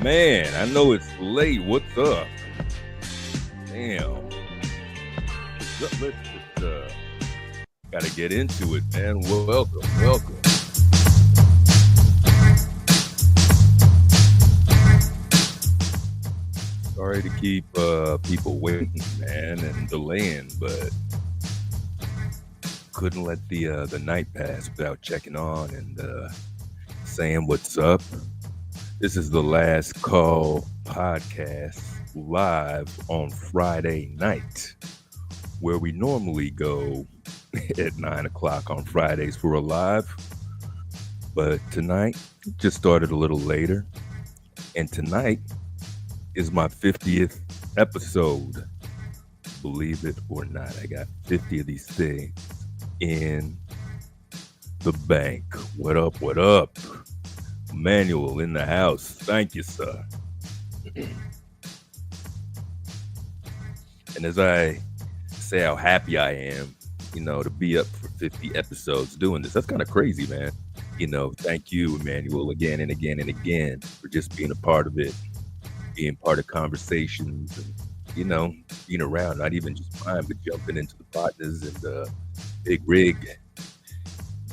Man, I know it's late. What's up? Damn. Let's just gotta get into it, man. Welcome. Sorry to keep people waiting, man, and delaying, but couldn't let the night pass without checking on and saying what's up. This is the Last Call podcast live on Friday night, where we normally go at 9 o'clock on Fridays for a live. But tonight just started a little later. And tonight is my 50th episode. Believe it or not, I got 50 of these things in the bank. What up? Manuel in the house. Thank you, sir. And as I say how happy I am, to be up for 50 episodes doing this, that's kind of crazy, man. Thank you, Emmanuel, again and again and again for just being a part of it, being part of conversations, and, being around, not even just mine, but jumping into the partners and the big rig,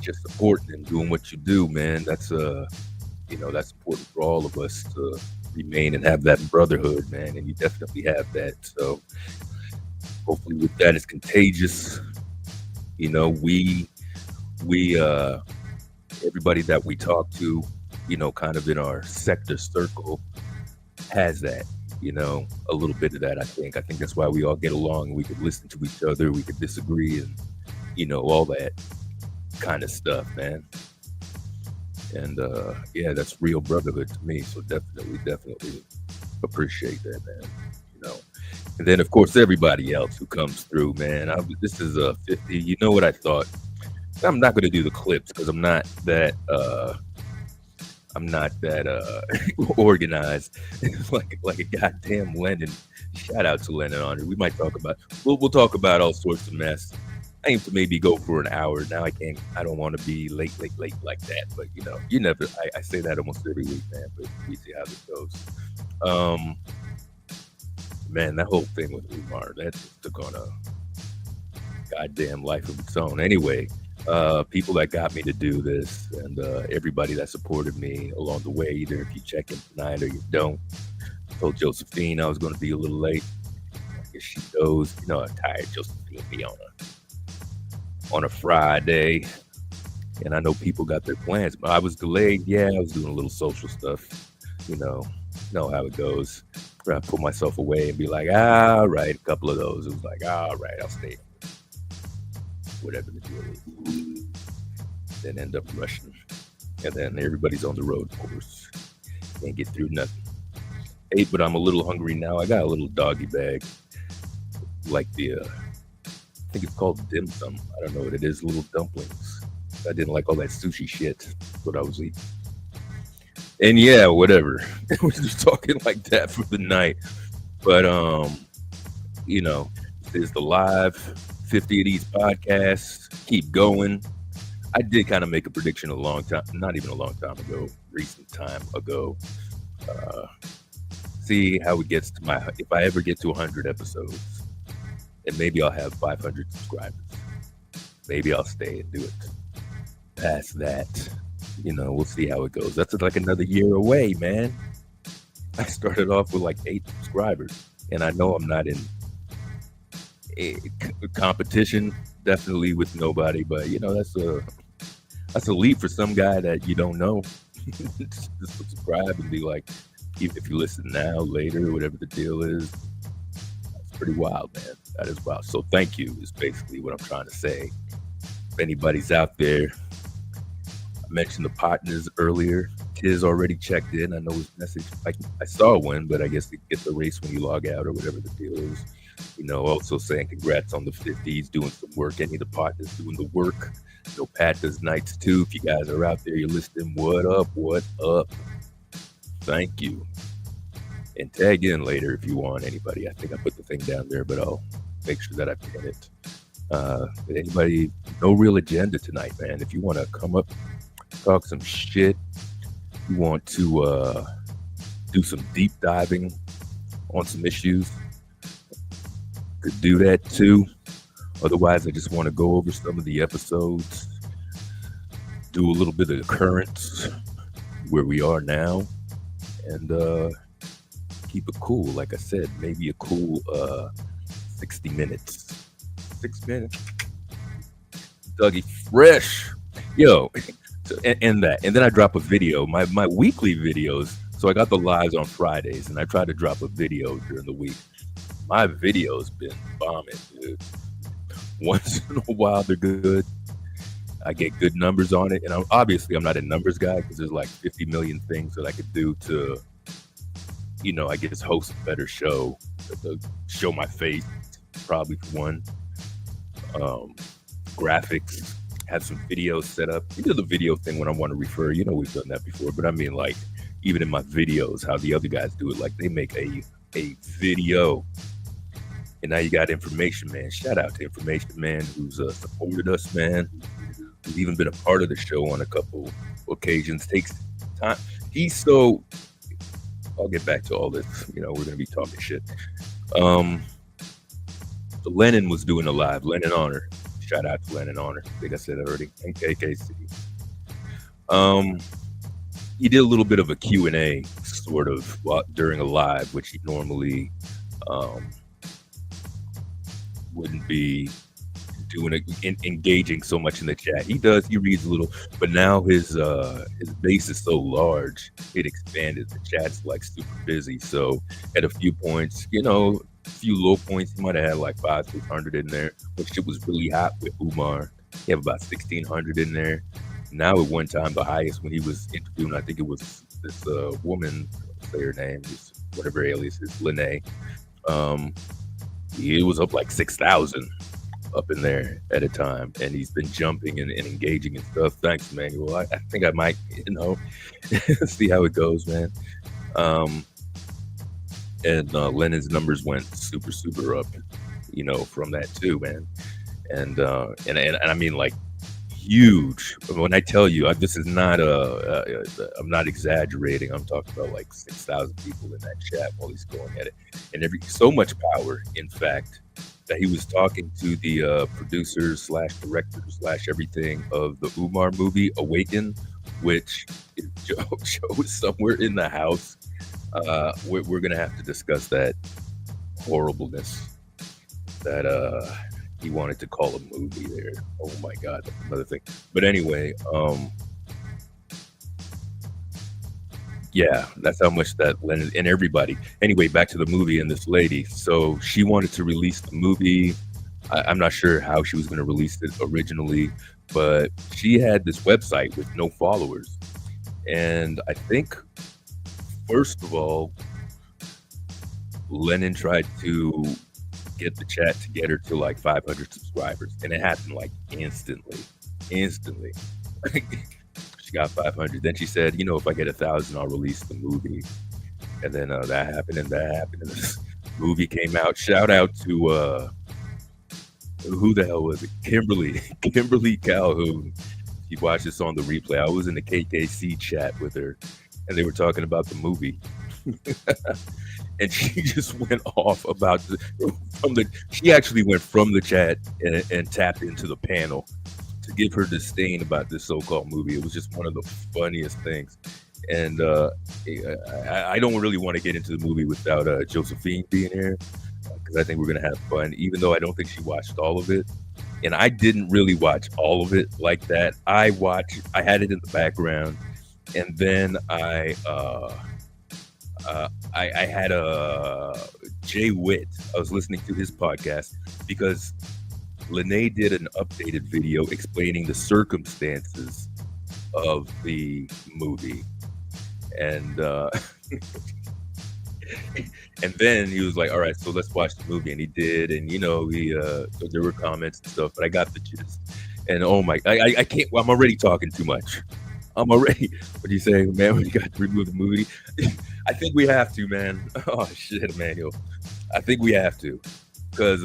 just supporting and doing what you do, man. That's that's important for all of us to remain and have that brotherhood, man. And you definitely have that. So hopefully with that, it's contagious. We everybody that we talk to, kind of in our sector circle has that, a little bit of that. I think that's why we all get along. We could listen to each other. We could disagree and, all that kind of stuff, man. And that's real brotherhood to me. So definitely appreciate that, man. And then of course everybody else who comes through, man. This is a 50. You know what I thought? I'm not going to do the clips because I'm not that organized like a goddamn Lennon. Shout out to Lennon on it. We might talk about. We'll talk about all sorts of mess. I aim to maybe go for an hour. Now I don't want to be late like that. But you never. I say that almost every week, man. But we see how this goes. Man, that whole thing with Umar, that just took on a goddamn life of its own. Anyway, people that got me to do this, and everybody that supported me along the way, either if you check in tonight or you don't. I told Josephine I was going to be a little late. I guess she knows. I'm tired Josephine be on a Friday, and I know people got their plans, but I was delayed. Yeah, I was doing a little social stuff. Know how it goes. I put myself away and be like, all right, a couple of those. It was like, all right, I'll stay. Whatever the deal is. Then end up rushing. And then everybody's on the road, of course. Can't get through nothing. Hey, but I'm a little hungry now. I got a little doggy bag. Like I think it's called dim sum. I don't know what it is, little dumplings. I didn't like all that sushi shit. That's what I was eating. And yeah, whatever. We're just talking like that for the night. But this is the live 50 of these podcasts. Keep going. I did kind of make a prediction a long time, not even a long time ago, recent time ago. See how it gets to if I ever get to 100 episodes, and maybe I'll have 500 subscribers. Maybe I'll stay and do it. Past that, we'll see how it goes. That's like another year away, man. I started off with like 8 subscribers, and I know I'm not in a competition, definitely with nobody, but that's a leap for some guy that you don't know. Just subscribe and be like, even if you listen now, later, whatever the deal is. That's pretty wild, man. That is wild. So thank you is basically what I'm trying to say. If anybody's out there, I mentioned the partners earlier. Tiz already checked in. I know his message. I saw one, but I guess it gets erased when you log out or whatever the deal is. Also saying congrats on the 50s, doing some work. Any of the partners doing the work. Pat does nights too. If you guys are out there, you're listening. What up? Thank you. And tag in later if you want anybody. I think I put the thing down there, but I'll make sure that I pin it. Anybody, no real agenda tonight, man. If you want to come up, talk some shit, you want to do some deep diving on some issues, could do that too. Otherwise, I just want to go over some of the episodes, do a little bit of the currents, where we are now, and keep it cool. Like I said, maybe a cool 60 minutes. 6 minutes. Dougie Fresh. Yo, and that. And then I drop a video, my weekly videos. So I got the lives on Fridays, and I try to drop a video during the week. My video's been bombing, dude. Once in a while, they're good. I get good numbers on it. And I'm not a numbers guy because there's like 50 million things that I could do to, I guess, host a better show, to show my face, probably for one. Graphics, have some videos set up. We do the video thing when I want to refer. We've done that before. But I mean, like, even in my videos, how the other guys do it, like they make a video. And now you got Information Man. Shout out to Information Man, who's supported us, man. Who's even been a part of the show on a couple occasions. Takes time. I'll get back to all this. We're going to be talking shit. Lennon was doing a live. Lennon Honor. Shout out to Lennon Honor. I think I said it already. And KKC. He did a little bit of a Q&A sort of during a live, which he normally wouldn't be doing engaging so much in the chat. He reads a little, but now his base is so large, it expanded. The chat's like super busy. So at a few points, a few low points, he might have had like 500-600 in there, which it was really hot with Umar. He have about 1,600 in there. Now at one time, the highest when he was interviewing, I think it was this woman, say her name, whatever alias is, Lene. It was up like 6,000 up in there at a time, and he's been jumping and engaging and stuff. Thanks, Manuel. I think I might, see how it goes, man. And Lennon's numbers went super, super up, from that too, man. And I mean, like, huge. When I tell you, this is not I'm not exaggerating. I'm talking about like 6,000 people in that chat while he's going at it, and so much power, in fact, that he was talking to the producers / directors / everything of the Umar movie Awaken, which is Joe is somewhere in the house. We're gonna have to discuss that horribleness that he wanted to call a movie there. Oh my God, that's another thing. But anyway, yeah, that's how much that Lennon and everybody. Anyway, back to the movie and this lady. So she wanted to release the movie. I'm not sure how she was going to release it originally, but she had this website with no followers. And I think, first of all, Lennon tried to get the chat to get her to like 500 subscribers, and it happened like instantly. She got 500. Then she said, if I get 1,000, I'll release the movie. And then that happened, and this movie came out. Shout out to who the hell was it? Kimberly Calhoun. She watched this on the replay. I was in the KKC chat with her, and they were talking about the movie. And she just went off about she actually went from the chat and tapped into the panel to give her disdain about this so-called movie. It was just one of the funniest things. And I don't really want to get into the movie without Josephine being here, because I think we're going to have fun, even though I don't think she watched all of it. And I didn't really watch all of it like that. I had it in the background, and then I had Jay Witt. I was listening to his podcast because Lene did an updated video explaining the circumstances of the movie, and and then he was like, "All right, so let's watch the movie," and he did, and so there were comments and stuff, but I got the gist. And oh my, I can't. Well, I'm already talking too much. What do you say, man? We got to remove the movie. I think we have to, man. Oh shit, Emmanuel. I think we have to, because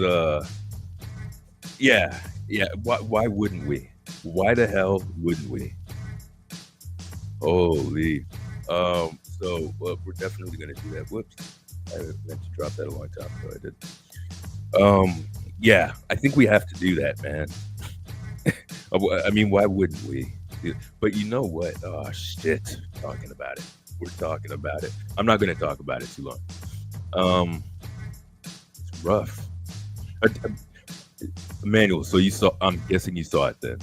yeah. Why wouldn't we? Why the hell wouldn't we? Holy. So we're definitely gonna do that. Whoops, I meant to drop that a long time ago. I did. Yeah, I think we have to do that, man. I mean, why wouldn't we? But you know what? Oh shit, talking about it. We're talking about it. I'm not gonna talk about it too long. It's rough. Emmanuel, so you saw? I'm guessing you saw it then.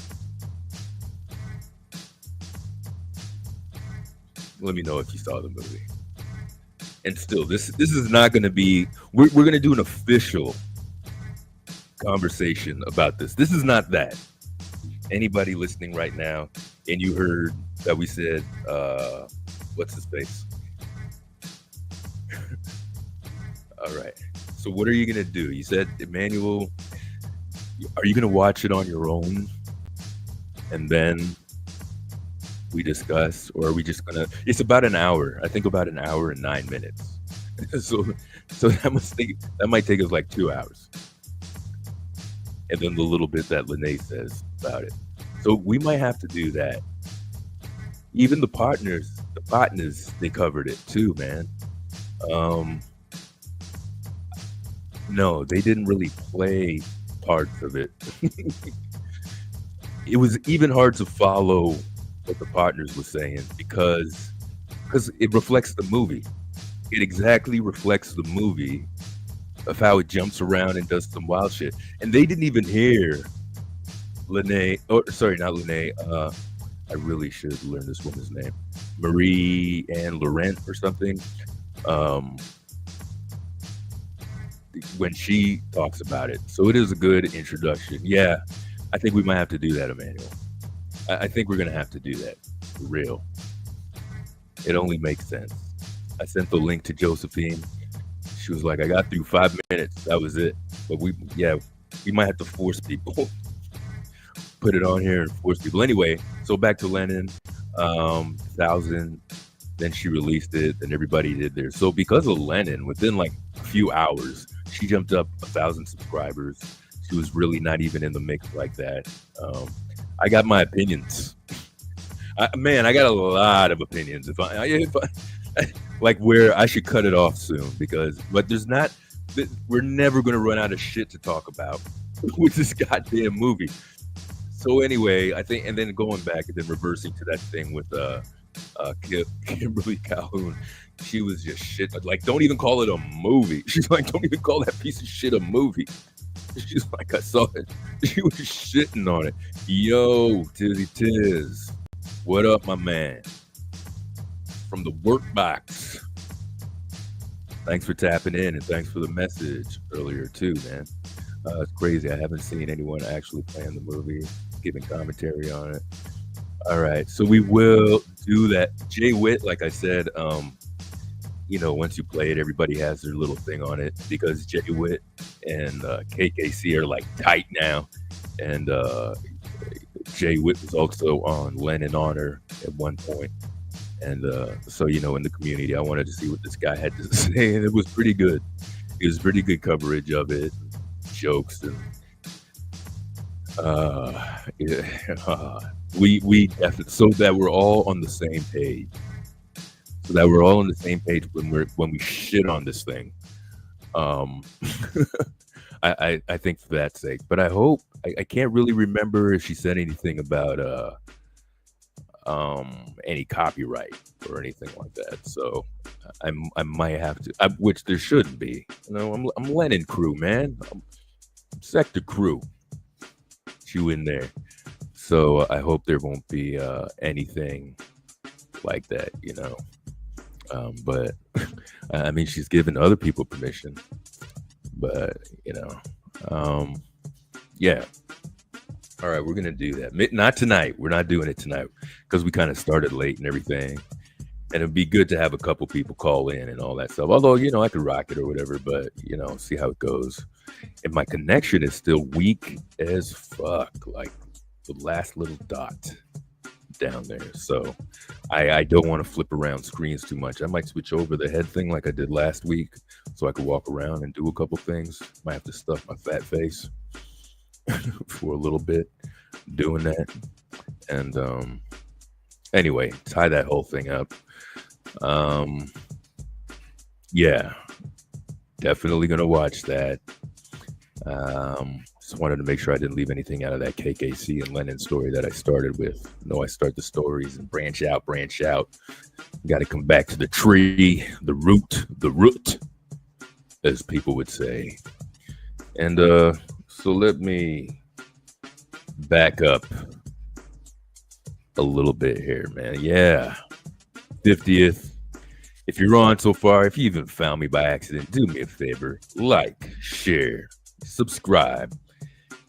Let me know if you saw the movie. And still, this is not going to be. We're going to do an official conversation about this. This is not that. Anybody listening right now, and you heard that we said, what's his face? All right. So what are you going to do? You said, Emmanuel, are you going to watch it on your own? And then we discuss, or are we just gonna? It's about an hour. I think about an hour and 9 minutes. so that might take us like 2 hours. And then the little bit that Lene says about it. So we might have to do that. Even the partners, they covered it too, man. No, they didn't really play parts of it. It was even hard to follow what the partners were saying because it reflects the movie. It exactly reflects the movie of how it jumps around and does some wild shit. And they didn't even hear Lene. Oh, sorry, not Lene. I really should learn this woman's name, Marie Anne Laurent or something. When she talks about it, so it is a good introduction. Yeah, I think we might have to do that, Emmanuel. I think we're gonna have to do that for real. It only makes sense. I sent the link to Josephine. She was like, "I got through 5 minutes. That was it." But we might have to force people, put it on here and force people. Anyway, so back to Lennon, 1,000. Then she released it, and everybody did theirs. So because of Lennon, within like a few hours, she jumped up 1,000 subscribers. She was really not even in the mix like that. I got my opinions. I got a lot of opinions. If I like where I should cut it off soon but there's not. We're never going to run out of shit to talk about with this goddamn movie. So anyway, I think, and then going back and then reversing to that thing with Kimberly Calhoun, she was just shit. Like, don't even call it a movie. She's like, don't even call that piece of shit a movie. She's like, I saw it. She was shitting on it. Yo, Tizzy Tiz. What up, my man? From the Workbox. Thanks for tapping in, and thanks for the message earlier, too, man. It's crazy. I haven't seen anyone actually playing the movie, giving commentary on it. All right. So we will do that. Jay Witt, like I said, once you play it, everybody has their little thing on it because Jay Witt and KKC are like tight now. And Jay Witt was also on Lennon Honor at one point. And so, in the community, I wanted to see what this guy had to say. And it was pretty good. It was pretty good coverage of it, jokes. And we definitely, so that we're all on the same page. So that we're all on the same page when we shit on this thing. I think for that sake, but I hope I can't really remember if she said anything about any copyright or anything like that. So I might have to, which there shouldn't be. I'm Lennon crew, man. I'm Sector crew. You in there. So I hope there won't be anything like that, but I mean, she's given other people permission, but yeah. All right, we're gonna do that. Not tonight. We're not doing it tonight because we kind of started late and everything, and it'd be good to have a couple people call in and all that stuff. Although I could rock it or whatever, but see how it goes. And my connection is still weak as fuck, like the last little dot down there. So I don't want to flip around screens too much. I might switch over the head thing like I did last week so I could walk around and do a couple things. Might have to stuff my fat face for a little bit doing that. And anyway, tie that whole thing up. Um, yeah, definitely gonna watch that. Just wanted to make sure I didn't leave anything out of that KKC and Lennon story that I started with. No, I start the stories and branch out, branch out. Got to come back to the tree, the root, as people would say. And so let me back up a little bit here, man. Yeah, 50th. If you're on so far, if you even found me by accident, do me a favor, like, share, subscribe.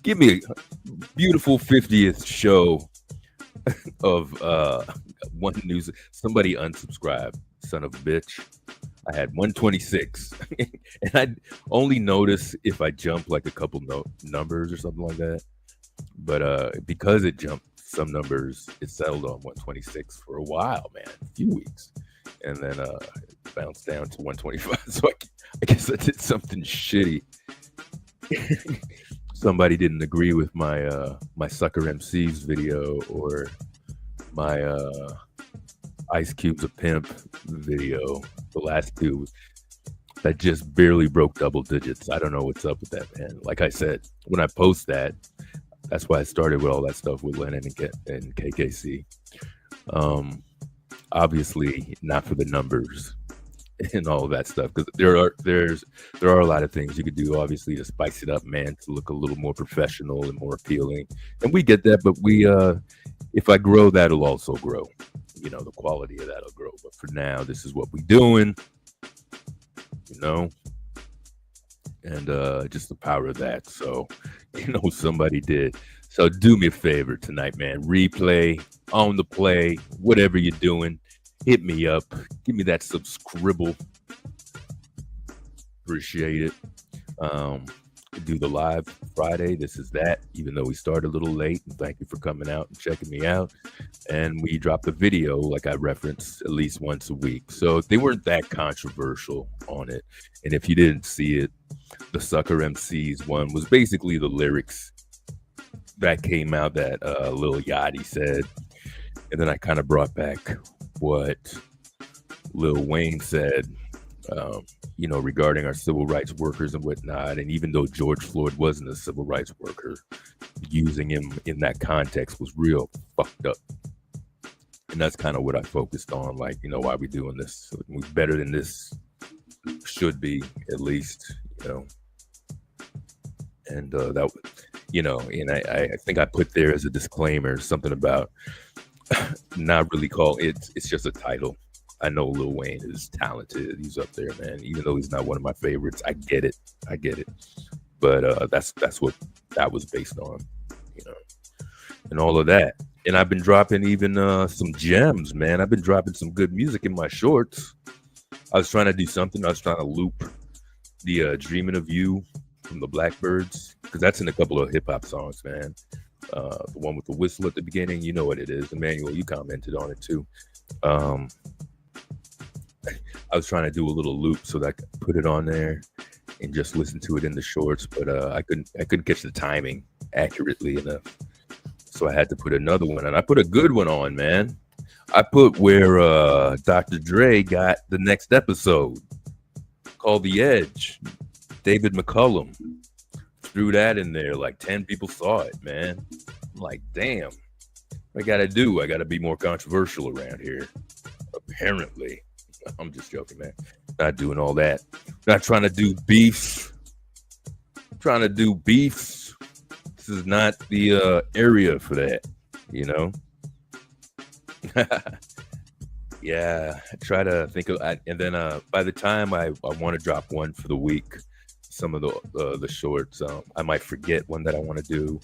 Give me a beautiful 50th show of one news. Somebody unsubscribed, son of a bitch. I had 126, and I only notice if I jump like a couple numbers or something like that. But because it jumped some numbers, it settled on 126 for a while, man, a few weeks, and then it bounced down to 125. So I guess I did something shitty. Somebody didn't agree with my my Sucker MCs video or my Ice Cube's a Pimp video. The last two that just barely broke double digits. I don't know what's up with that, man. Like I said, when I post that, that's why I started with all that stuff with Lennon and KKC. Obviously, not for the numbers and all of that stuff, because there are a lot of things you could do, obviously, to spice it up, man, to look a little more professional and more appealing. And we get that, but if I grow, that'll also grow. You know, the quality of that'll grow. But for now, this is what we doing. You know, and just the power of that. So, you know, somebody did. So do me a favor tonight, man. Replay, on the play, whatever you're doing. Hit me up. Give me that subscribble. Appreciate it. Do the live Friday. This is that, even though we started a little late. And thank you for coming out and checking me out. And we drop the video, like I referenced, at least once a week. So they weren't that controversial on it. And if you didn't see it, the Sucker MCs one was basically the lyrics that came out that Lil Yachty said. And then I kind of brought back what Lil Wayne said, you know, regarding our civil rights workers and whatnot. And even though George Floyd wasn't a civil rights worker, using him in that context was real fucked up. And that's kind of what I focused on. Like, you know, why we doing this? We're better than this should be, at least, you know. And that, you know, and I think I put there as a disclaimer something about not really call it. It's just a title. I know Lil Wayne is talented. He's up there, man. Even though he's not one of my favorites, I get it. But that's what that was based on, you know, and all of that. And I've been dropping even some gems, man. I've been dropping some good music in my shorts. I was trying to do something. I was trying to loop the "Dreaming of You" from the Blackbirds, because that's in a couple of hip hop songs, man. The one with the whistle at the beginning, you know what it is. Emmanuel, you commented on it too. I was trying to do a little loop so that I could put it on there and just listen to it in the shorts, but I couldn't catch the timing accurately enough. So I had to put another one, and I put a good one on, man. I put where Dr. Dre got the next episode called The Edge. David McCullum threw that in there. Like 10 people saw it, man. I'm like, damn, what I gotta do? I gotta be more controversial around here. Apparently. I'm just joking, man. Not doing all that. Not trying to do beefs. Trying to do beefs. This is not the area for that, you know? Yeah, I try to think of, and then by the time I want to drop one for the week, some of the shorts, I might forget one that I want to do,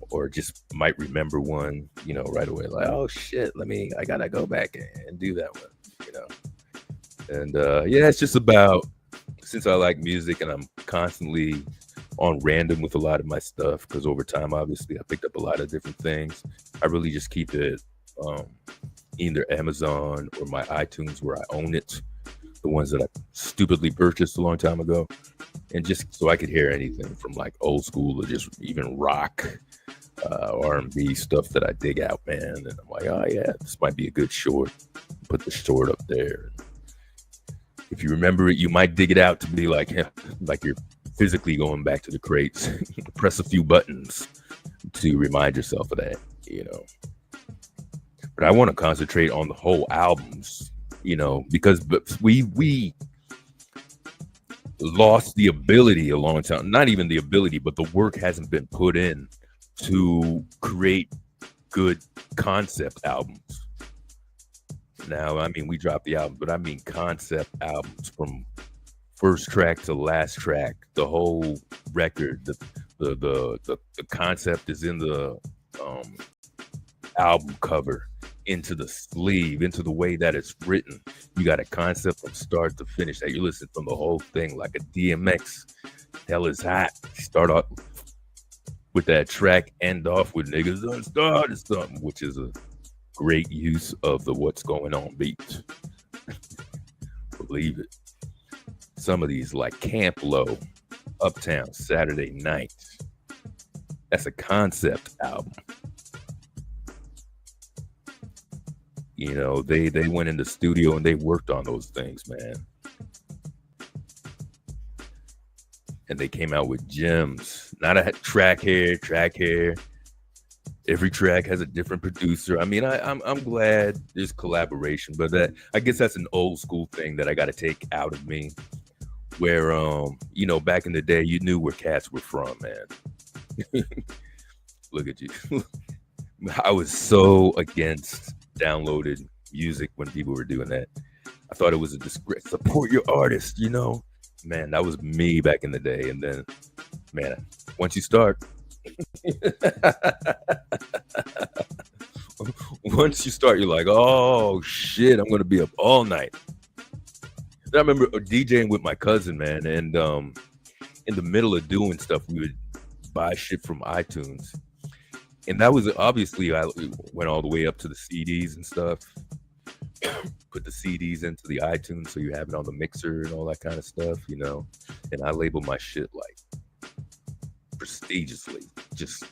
or just might remember one, you know, right away. Like, oh shit, I gotta go back and do that one, you know. And yeah, it's just about, since I like music and I'm constantly on random with a lot of my stuff, because over time, obviously, I picked up a lot of different things. I really just keep it either Amazon or my iTunes where I own it, the ones that I stupidly purchased a long time ago, and just so I could hear anything from like old school to just even rock, R&B stuff that I dig out, man. And I'm like, oh yeah, this might be a good short. Put the short up there. If you remember it, you might dig it out to be like you're physically going back to the crates. Press a few buttons to remind yourself of that, you know. But I want to concentrate on the whole albums, you know, because we lost the ability a long time. Not even the ability, but the work hasn't been put in to create good concept albums. Now, I mean, we dropped the album, but I mean concept albums from first track to last track. The whole record, the concept is in the album cover, into the sleeve, into the way that it's written. You got a concept from start to finish that you listen from the whole thing, like a DMX. Hell is hot. Start off with that track, end off with niggas done started something, which is a great use of the what's going on beat. Believe it. Some of these like Camp Low, Uptown Saturday Night. That's a concept album. You know, they went in the studio and they worked on those things, man. And they came out with gems. Not a track here. Every track has a different producer. I mean, I'm glad there's collaboration, but that, I guess that's an old school thing that I got to take out of me. Where you know, back in the day, you knew where cats were from, man. Look at you. I was so against downloaded music when people were doing that. I thought it was a disgrace. Support your artist, you know. Man, that was me back in the day. And then, man, once you start, you're like, oh shit, I'm gonna be up all night. Then I remember DJing with my cousin, man, and in the middle of doing stuff, we would buy shit from iTunes. And that was obviously, I went all the way up to the CDs and stuff. Put the CDs into the iTunes so you have it on the mixer and all that kind of stuff, you know. And I label my shit like prestigiously. Just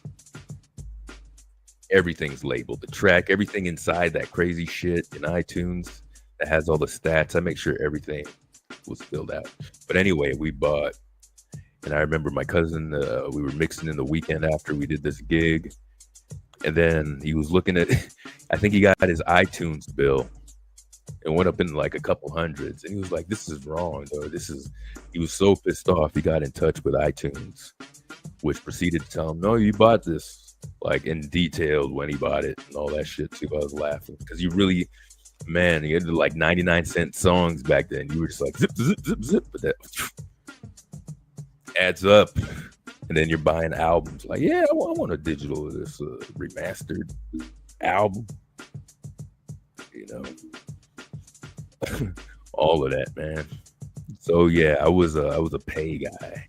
everything's labeled. The track, everything inside that crazy shit in iTunes that has all the stats. I make sure everything was filled out. But anyway, we bought, and I remember my cousin, we were mixing in the weekend after we did this gig. And then he was looking at, I think he got his iTunes bill and went up in like a couple hundreds. And he was like, this is wrong, though. He was so pissed off. He got in touch with iTunes, which proceeded to tell him, no, you bought this, like in detail when he bought it and all that shit too. I was laughing because you really, man, you had like 99-cent songs back then. You were just like, zip, zip, zip, zip. But that adds up. And then you're buying albums. Like, yeah, I want a digital of this remastered album. You know, all of that, man. So yeah, I was a pay guy.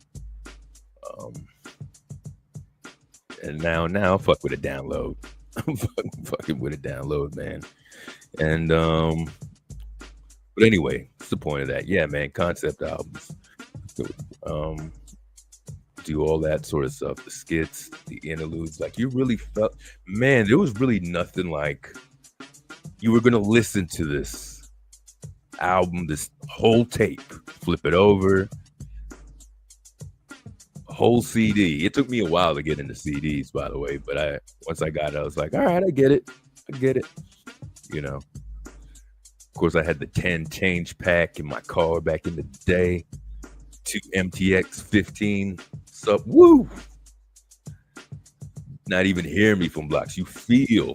And now fuck with a download. I'm fucking with a download, man. And but anyway, what's the point of that? Yeah, man, concept albums. Do all that sort of stuff, the skits, the interludes. Like, you really felt, man, there was really nothing like you were gonna listen to this album, this whole tape, flip it over, whole CD. It took me a while to get into CDs, by the way, but once I got it, I was like, all right, I get it, you know. Of course, I had the 10 change pack in my car back in the day, 2 MTX 15 sub, woo. Not even hear me from blocks. You feel.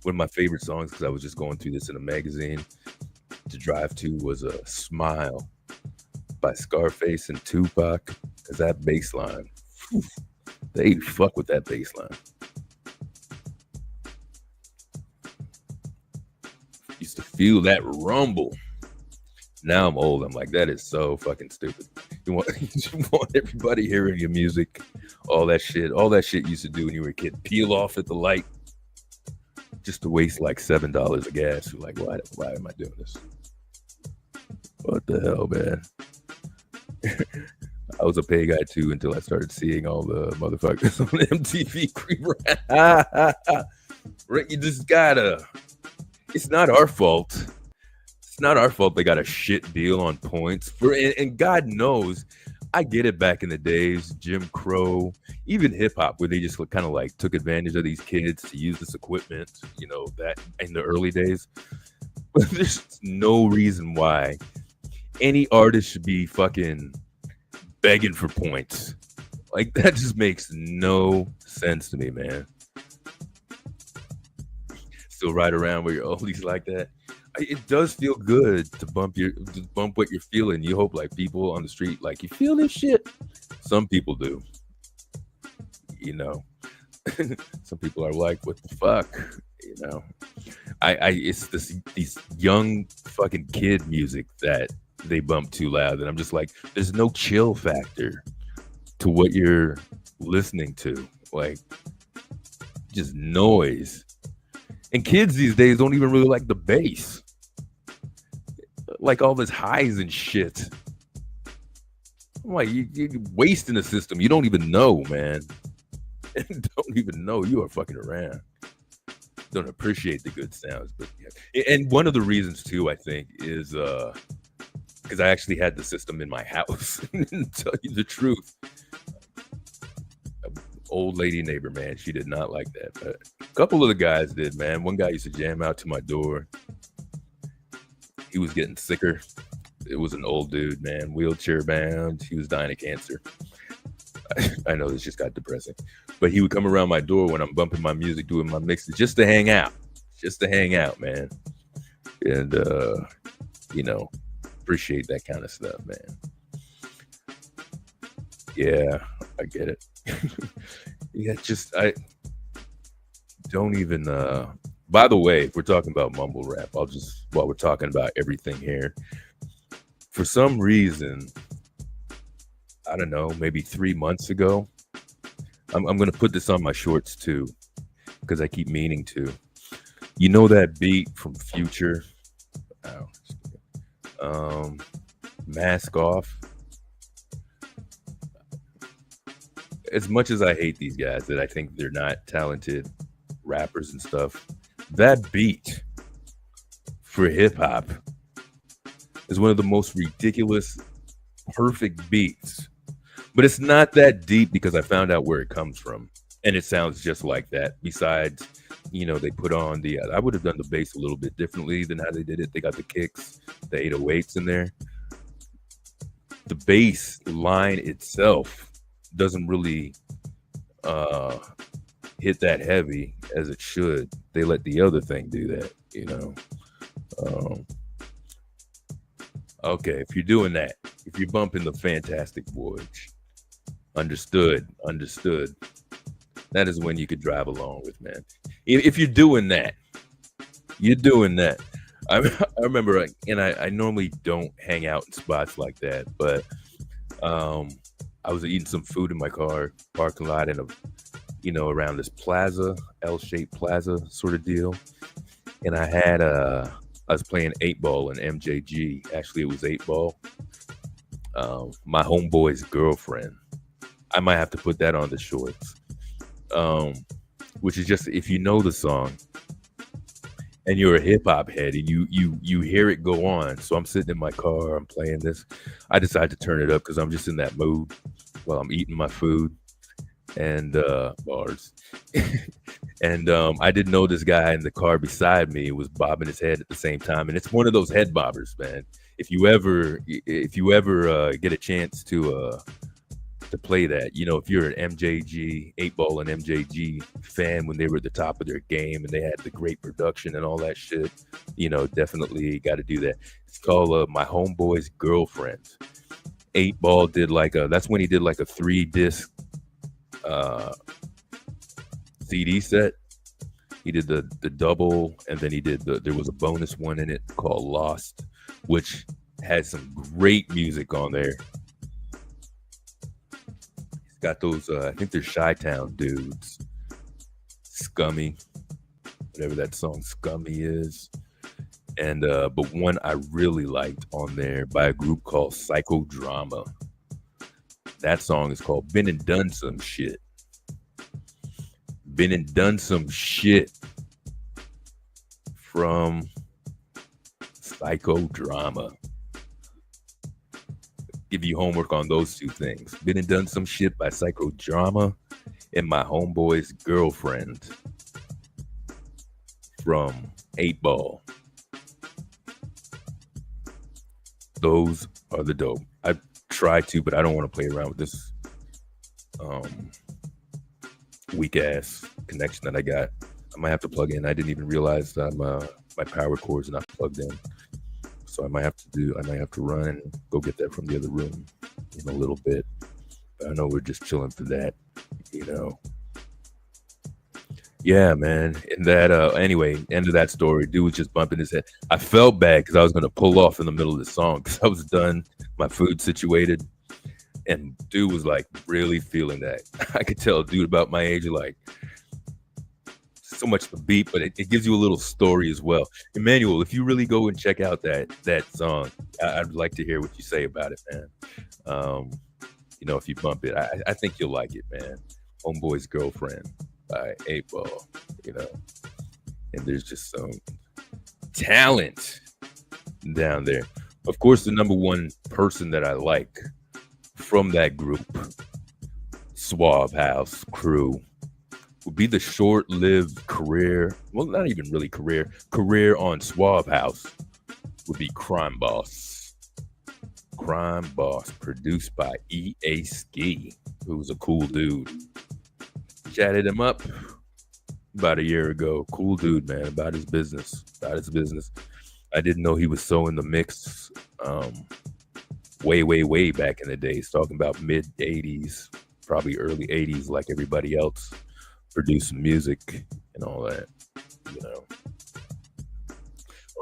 One of my favorite songs, because I was just going through this in a magazine to drive to, was a Smile by Scarface and Tupac. Because that bass line, they fuck with that bass line. Used to feel that rumble. Now I'm old. I'm like, that is so fucking stupid. You want everybody hearing your music, all that shit you used to do when you were a kid. Peel off at the light just to waste like $7 of gas. You're like, why am I doing this? What the hell, man? I was a pay guy too until I started seeing all the motherfuckers on MTV creep rap. Right, you just gotta. It's not our fault. It's not our fault they got a shit deal on points. And God knows, I get it back in the days, Jim Crow, even hip hop, where they just kind of like took advantage of these kids to use this equipment, that in the early days. But there's no reason why any artist should be fucking begging for points. Like, that just makes no sense to me, man. Still ride around with your oldies like that. It does feel good to bump what you're feeling. You hope like people on the street, like, you feel this shit. Some people do. Some people are like, what the fuck? It's these young fucking kid music that they bump too loud, and I'm just like, there's no chill factor to what you're listening to. Like, just noise. And kids these days don't even really like the bass. Like all this highs and shit. I'm like, you're wasting the system. You don't even know, man. Don't even know you are fucking around. Don't appreciate the good sounds. But yeah. And one of the reasons too, I think, is because I actually had the system in my house. To tell you the truth, old lady neighbor, man, she did not like that. But a couple of the guys did, man. One guy used to jam out to my door. He was getting sicker. It was an old dude, man, wheelchair bound. He was dying of cancer. I know this just got depressing, but he would come around my door when I'm bumping my music, doing my mixes, just to hang out, man. And appreciate that kind of stuff, man. Yeah, I get it. Yeah, I don't even. By the way, if we're talking about mumble rap, while we're talking about everything here, for some reason, I don't know, maybe 3 months ago, I'm going to put this on my shorts too, because I keep meaning to. You know that beat from Future? Mask Off? As much as I hate these guys, that I think they're not talented rappers and stuff, that beat for hip hop is one of the most ridiculous, perfect beats. But it's not that deep because I found out where it comes from. And it sounds just like that. Besides, they put on I would have done the bass a little bit differently than how they did it. They got the kicks, the 808s in there. The bass line itself doesn't really hit that heavy as it should. They let the other thing do that, Okay, if you're doing that, if you're bumping the Fantastic Voyage, understood. That is when you could drive along with, man. If you're doing that, I remember, and I normally don't hang out in spots like that, but I was eating some food in my car parking lot in around this plaza, L-shaped plaza sort of deal, and I was playing 8-Ball and MJG. Actually, it was 8-Ball. My homeboy's girlfriend. I might have to put that on the shorts. Which is just, if you know the song and you're a hip hop head and you hear it go on. So I'm sitting in my car, I'm playing this. I decide to turn it up because I'm just in that mood while I'm eating my food and bars. And I didn't know this guy in the car beside me was bobbing his head at the same time. And it's one of those head bobbers, man. If you ever get a chance to play that, if you're an MJG, 8-Ball and MJG fan when they were at the top of their game and they had the great production and all that shit, definitely got to do that. It's called My Homeboy's Girlfriend. 8-Ball did that's when he did like a 3-disc CD set. He did the double, and then he did there was a bonus one in it called Lost, which had some great music on there. He's got those, I think they're Chi-Town dudes. Scummy, whatever that song Scummy is. And but one I really liked on there by a group called Psychodrama. That song is called Been and Done Some Shit. Been and Done Some Shit from Psychodrama. Give you homework on those two things. Been and Done Some Shit by Psychodrama and My Homeboy's Girlfriend from 8 Ball. Those are the dope. I try to, but I don't want to play around with this weak ass connection that I got. I might have to plug in. I didn't even realize that my power cord is not plugged in. So I might have to run and go get that from the other room in a little bit. But I know we're just chilling for that, you know. Yeah, man. And that anyway, end of that story. Dude was just bumping his head. I felt bad because I was gonna pull off in the middle of the song because I was done, my food situated. And dude was like really feeling that. I could tell dude about my age, like so much the beat, but it gives you a little story as well. Emmanuel, if you really go and check out that song, I'd like to hear what you say about it, man. You know, if you bump it, I think you'll like it, man. Homeboy's Girlfriend by 8 Ball, you know. And there's just some talent down there. Of course, the number one person that I like from that group, Suave House crew, would be the short-lived career, well, not even really career on Suave House would be Crime Boss. Crime Boss, produced by E.A. Ski, who was a cool dude. Chatted him up about a year ago. Cool dude, man, about his business. I didn't know he was so in the mix way back in the days, talking about mid-'80s, probably early '80s, like everybody else. Producing music and all that, you know.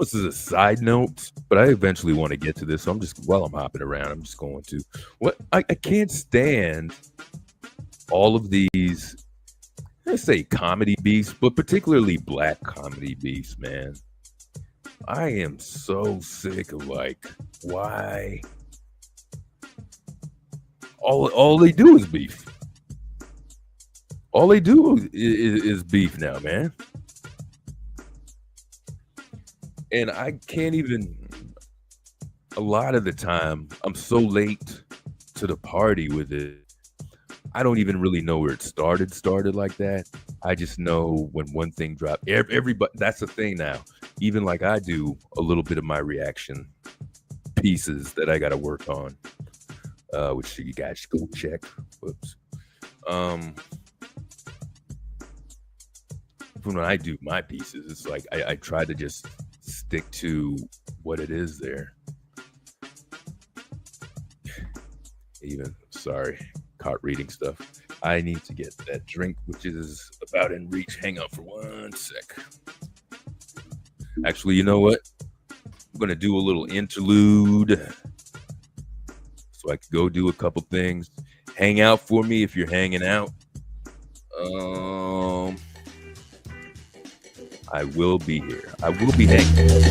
This is a side note, but I eventually want to get to this. So I'm just, while I'm hopping around, I'm just going to what I can't stand all of these, let's say comedy beefs, but particularly black comedy beefs, man. I am so sick of like, why all they do is beef. All they do is beef now, man. And I can't even, a lot of the time, I'm so late to the party with it. I don't even really know where it started like that. I just know when one thing dropped, everybody, that's the thing now. Even like I do a little bit of my reaction pieces that I got to work on, which you guys should go check. Whoops. When I do my pieces, it's like I try to just stick to what it is there. Even, sorry, caught reading stuff. I need to get that drink, which is about in reach. Hang on for 1 sec. Actually, you know what? I'm going to do a little interlude so I can go do a couple things. Hang out for me if you're hanging out. I will be here. I will be hanging.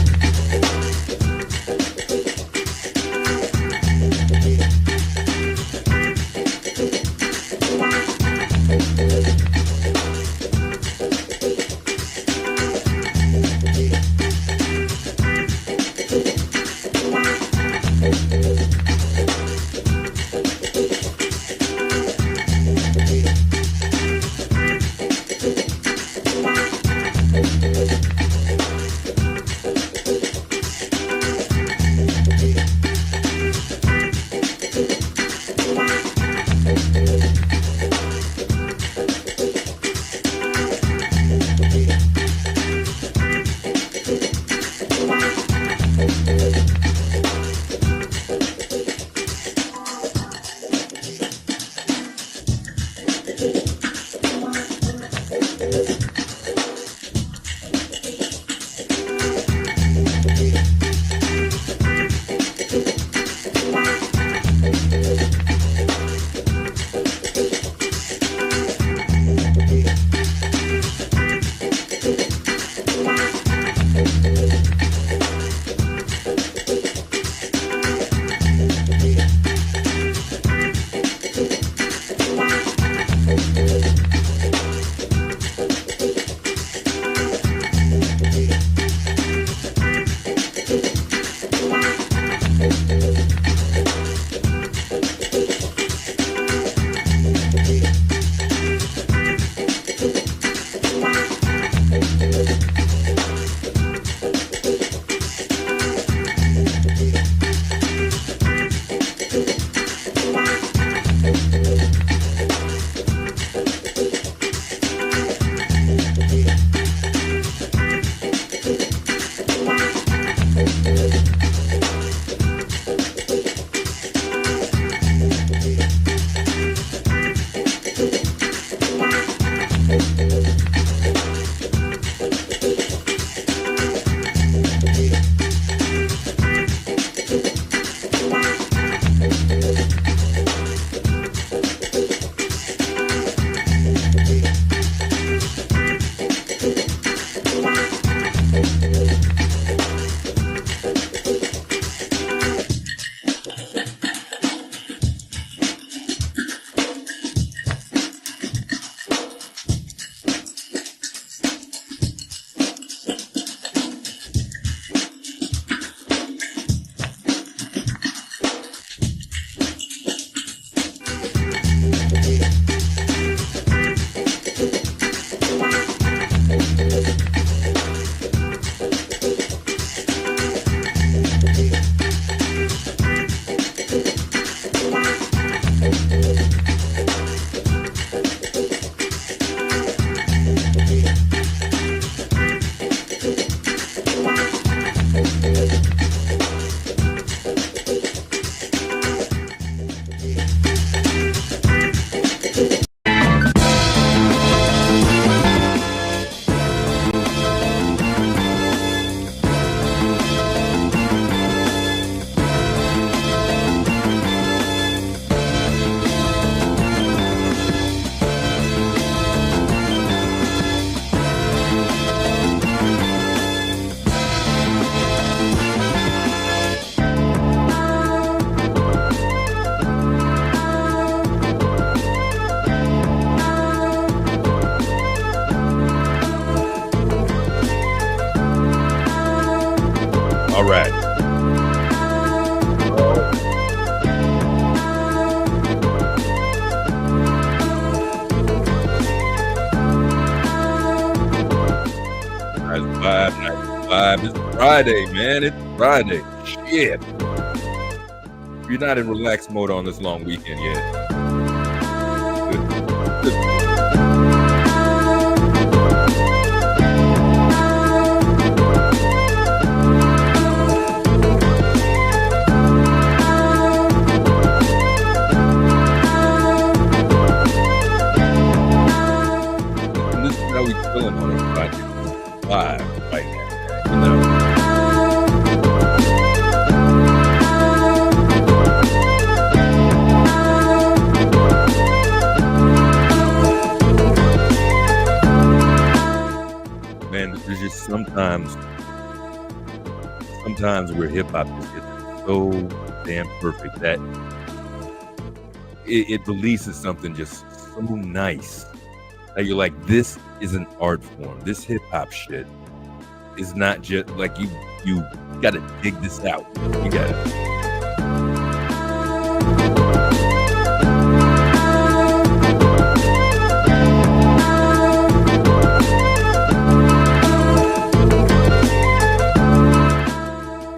All right. Nice vibe. It's Friday, man. It's Friday. Shit. You're not in relaxed mode on this long weekend yet. Good. We feeling on a Friday live right now, you know. Man, there's just sometimes where hip hop just gets so damn perfect that it releases something just so nice. That you're like, this is an art form. This hip hop shit is not just like you gotta dig this out. You gotta.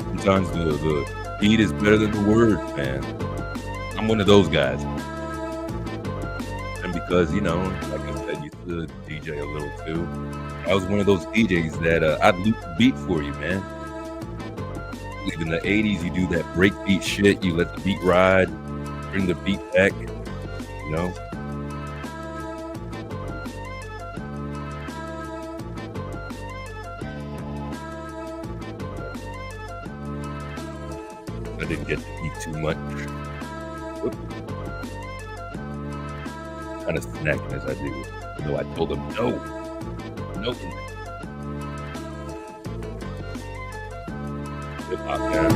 Sometimes the beat is better than the words, man. I'm one of those guys. And because, you know, like I said, used to DJ a little too. I was one of those DJs that I'd loop the beat for you, man. Like in the 80s, you do that break beat shit. You let the beat ride, bring the beat back, you know. I didn't get to eat too much. Kind of snacking as I do. You know, I told him no. Hip hop, man.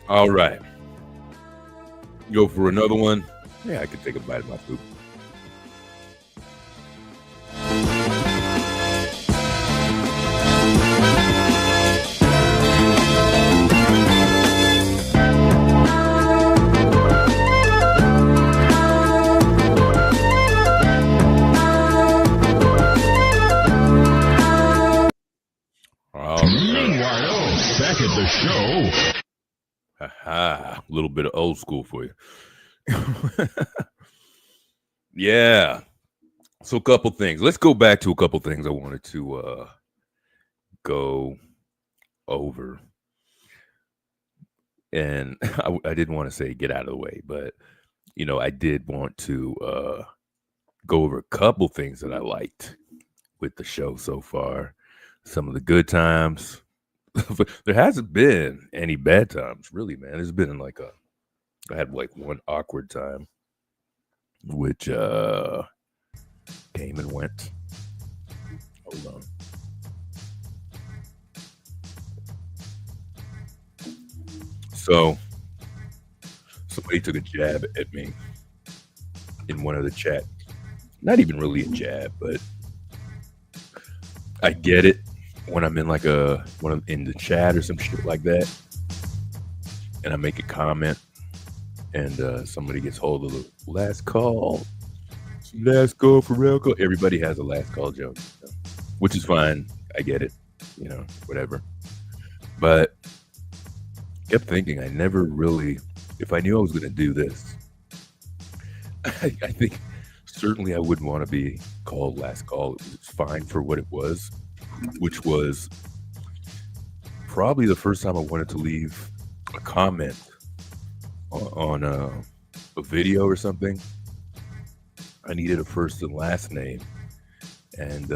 All right. Go for another one. Yeah, I could take a bite of my food. Meanwhile, back at the show. A little bit of old school for you. Yeah. So a couple things. Let's go back to a couple things I wanted to go over. And I didn't want to say get out of the way, but, you know, I did want to go over a couple things that I liked with the show so far. Some of the good times. There hasn't been any bad times, really, man. There's been like I had like one awkward time, which came and went. So somebody took a jab at me in one of the chat. Not even really a jab, but I get it when I'm in like in the chat or some shit like that, and I make a comment, and somebody gets hold of the last call for real call. Everybody has a last call joke, which is fine. I get it, whatever. But kept thinking I never really, if I knew I was going to do this, I think certainly I wouldn't want to be called last call. It was fine for what it was, which was probably the first time I wanted to leave a comment on a video or something. I needed a first and last name, and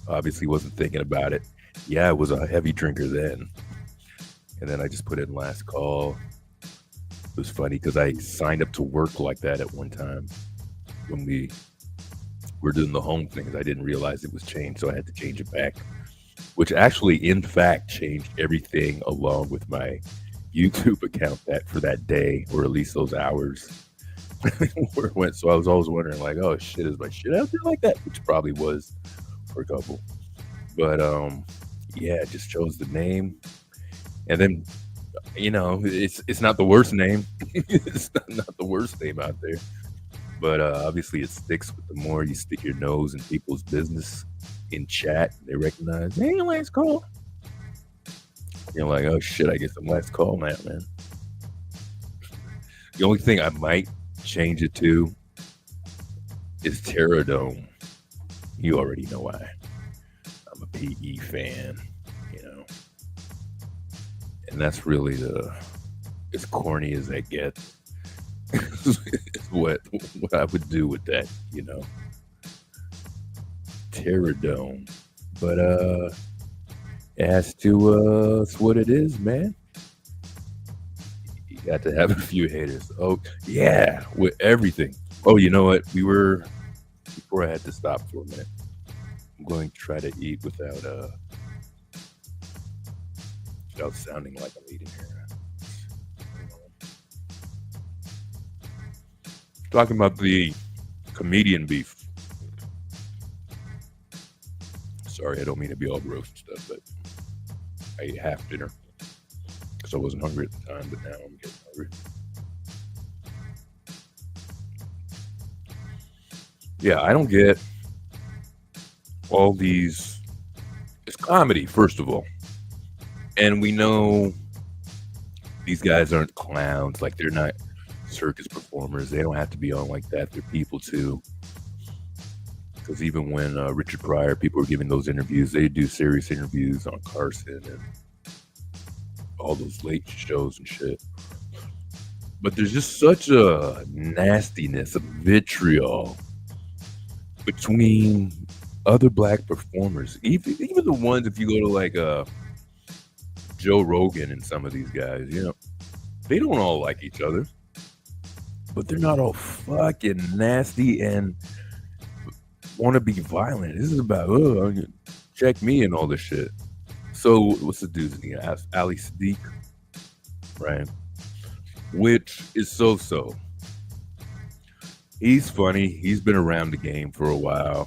obviously wasn't thinking about it. Yeah, I was a heavy drinker then, and then I just put in last call. It was funny because I signed up to work like that at one time when we were doing the home things. I didn't realize it was changed, so I had to change it back, which actually, in fact, changed everything along with my YouTube account for that day, or at least those hours where it went. So I was always wondering, like, oh shit, is my shit out there like that? Which probably was for a couple. But yeah, just chose the name, and then it's not the worst name. It's not the worst name out there, but obviously it sticks with the more you stick your nose in people's business in chat. They recognize, hey, last call. You're like, oh shit, I guess I'm last call now, man. The only thing I might change it to is Terradome. You already know why. I'm a PE fan, and that's really as corny as that gets. what I would do with that, Terradome. But as to it's what it is, man. You got to have a few haters. Oh yeah, with everything. Oh, you know what? Before I had to stop for a minute, I'm going to try to eat without sounding like I'm eating here. Talking about the comedian beef. Sorry, I don't mean to be all gross and stuff, but I ate half dinner because I wasn't hungry at the time, but now I'm getting hungry. Yeah, I don't get all these. It's comedy, first of all. And we know these guys aren't clowns. Like, they're not circus performers. They don't have to be on like that. They're people too. Because even when Richard Pryor, people were giving those interviews, they do serious interviews on Carson and all those late shows and shit. But there's just such a nastiness, a vitriol between other black performers. Even the ones, if you go to like Joe Rogan and some of these guys, they don't all like each other, but they're not all fucking nasty and want to be violent. This is about check me and all this shit. So what's the dude's name? Ali Sadiq, right? Which is so. He's funny. He's been around the game for a while,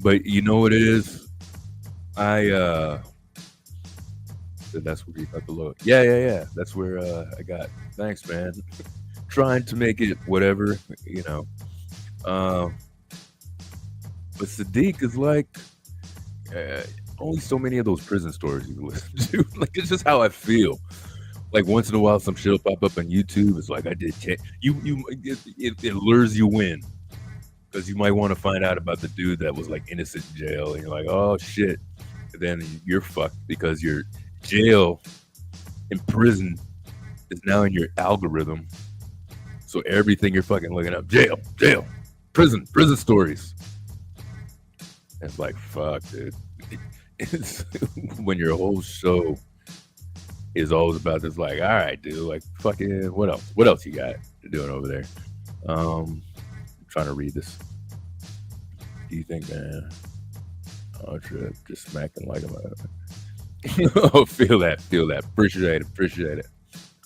but you know what it is? That's where you got the look. Yeah. That's where I got. Thanks, man. Trying to make it whatever, But Sadiq is like only so many of those prison stories you can listen to. Like, it's just how I feel. Like, once in a while, some shit will pop up on YouTube. It's like, I did. It lures you in because you might want to find out about the dude that was like innocent in jail, and you're like, oh shit. And then you're fucked because your jail in prison is now in your algorithm. So everything you're fucking looking up, jail, prison stories. And it's like, fuck, dude. It's when your whole show is always about this, like, all right, dude, like, fucking, what else you got doing over there? I'm trying to read this. Do you think, man? Oh, trip, just smacking like a Oh, feel that, feel that. Appreciate it, appreciate it.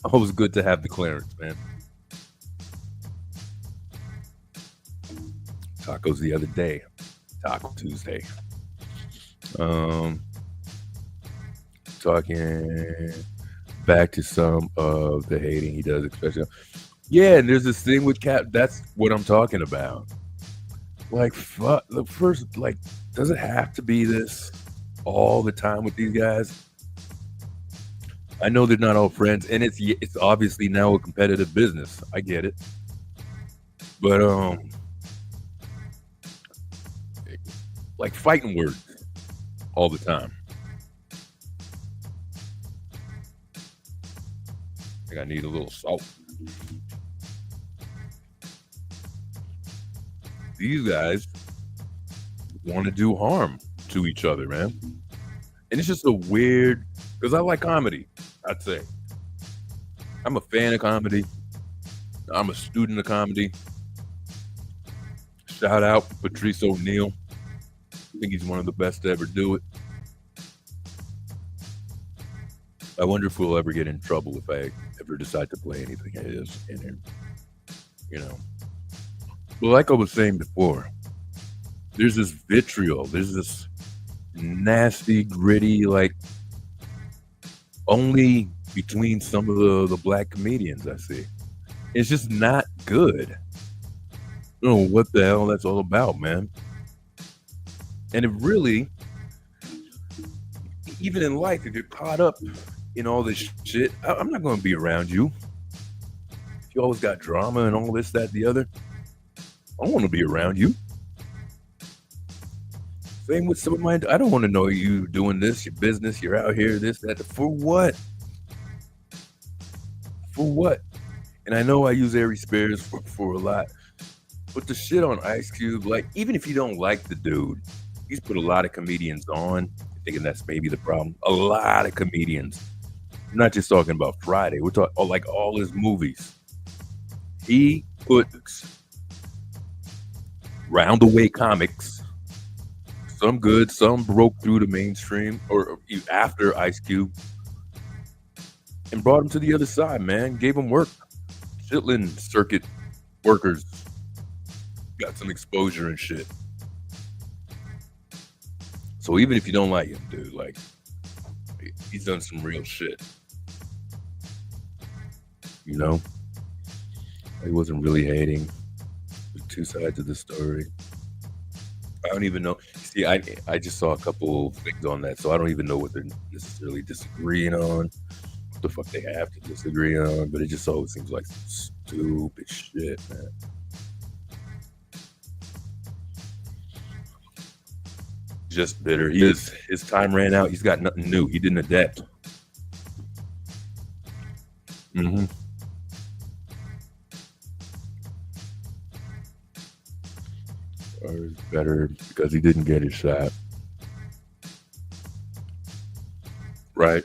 Always good to have the clearance, man. Tacos the other day, Taco Tuesday. Um, talking back to some of the hating he does, especially. Yeah, and there's this thing with Cap. That's what I'm talking about. Like, fuck. The first, like, does it have to be this all the time with these guys? I know they're not all friends, and it's obviously now a competitive business. I get it, but like fighting words all the time. I think I need a little salt. These guys want to do harm to each other, man. And it's just a weird, because I like comedy, I'd say. I'm a fan of comedy. I'm a student of comedy. Shout out Patrice O'Neal. I think he's one of the best to ever do it. I wonder if we'll ever get in trouble if I ever decide to play anything of his in here. You know. Well, like I was saying before, there's this vitriol. There's this nasty, gritty, like only between some of the black comedians I see. It's just not good. I don't know what the hell that's all about, man. And it really, even in life, if you're caught up in all this shit, I'm not going to be around you. If you always got drama and all this, that, the other, I don't want to be around you. Same with some of my, I don't want to know you doing this, your business, you're out here, this, that. For what? For what? And I know I use Ari Spears for a lot, but the shit on Ice Cube, like, even if you don't like the dude, he's put a lot of comedians on, thinking that's maybe the problem. A lot of comedians. I'm not just talking about Friday. We're talking like all his movies. He puts roundaway comics, some good, some broke through the mainstream or after Ice Cube, and brought him to the other side, man. Gave him work. Chitlin circuit workers got some exposure and shit. So even if you don't like him, dude, like, he's done some real shit. You know? He wasn't really hating. There's two sides of the story. I don't even know. See, I just saw a couple things on that, so I don't even know what they're necessarily disagreeing on. What the fuck they have to disagree on, but it just always seems like some stupid shit, man. Just bitter. His time ran out. He's got nothing new. He didn't adapt. Mm-hmm. Or it's better because he didn't get his shot. Right.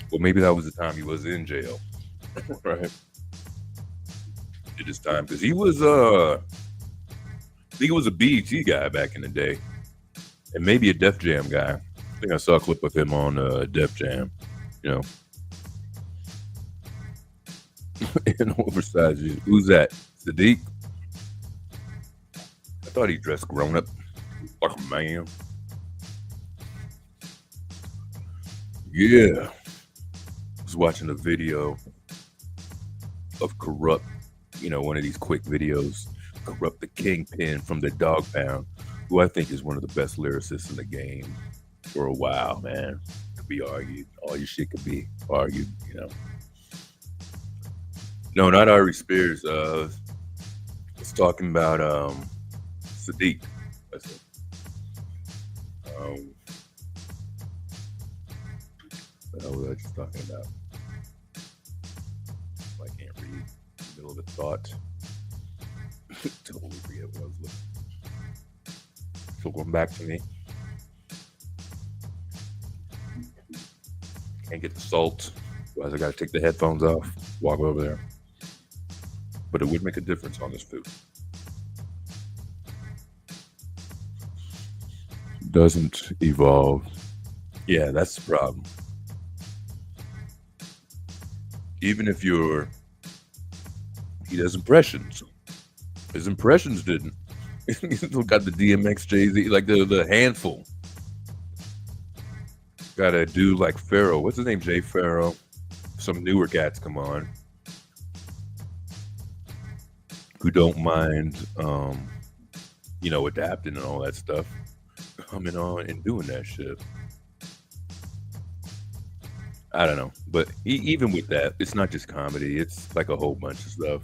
Well, maybe that was the time he was in jail. Right. Did his time because he was I think he was a BET guy back in the day, and maybe a Def Jam guy. I think I saw a clip of him on Def Jam. You know, in oversized. Who's that? Sadiq. I thought he dressed grown up, like a man. Yeah. I was watching a video of Corrupt, one of these quick videos, Corrupt the Kingpin from the Dog Pound, who I think is one of the best lyricists in the game for a while, man. Could be argued. All your shit could be argued, No, not Ari Spears. I was talking about Sadiq. That's it. What the hell was I just talking about? I can't read. Middle of a thought. Totally forget what I was looking. So going back to me. Can't get the salt. Otherwise I gotta take the headphones off, walk over there. But it would make a difference on this food. Doesn't evolve Yeah, that's the problem. Even if he does impressions. His impressions didn't. He's got the DMX, Jay-Z, like the handful. Got a dude like Pharaoh. What's his name? Jay Pharaoh. Some newer cats come on who don't mind, adapting and all that stuff. Coming on and doing that shit. I don't know, but even with that, it's not just comedy. It's like a whole bunch of stuff.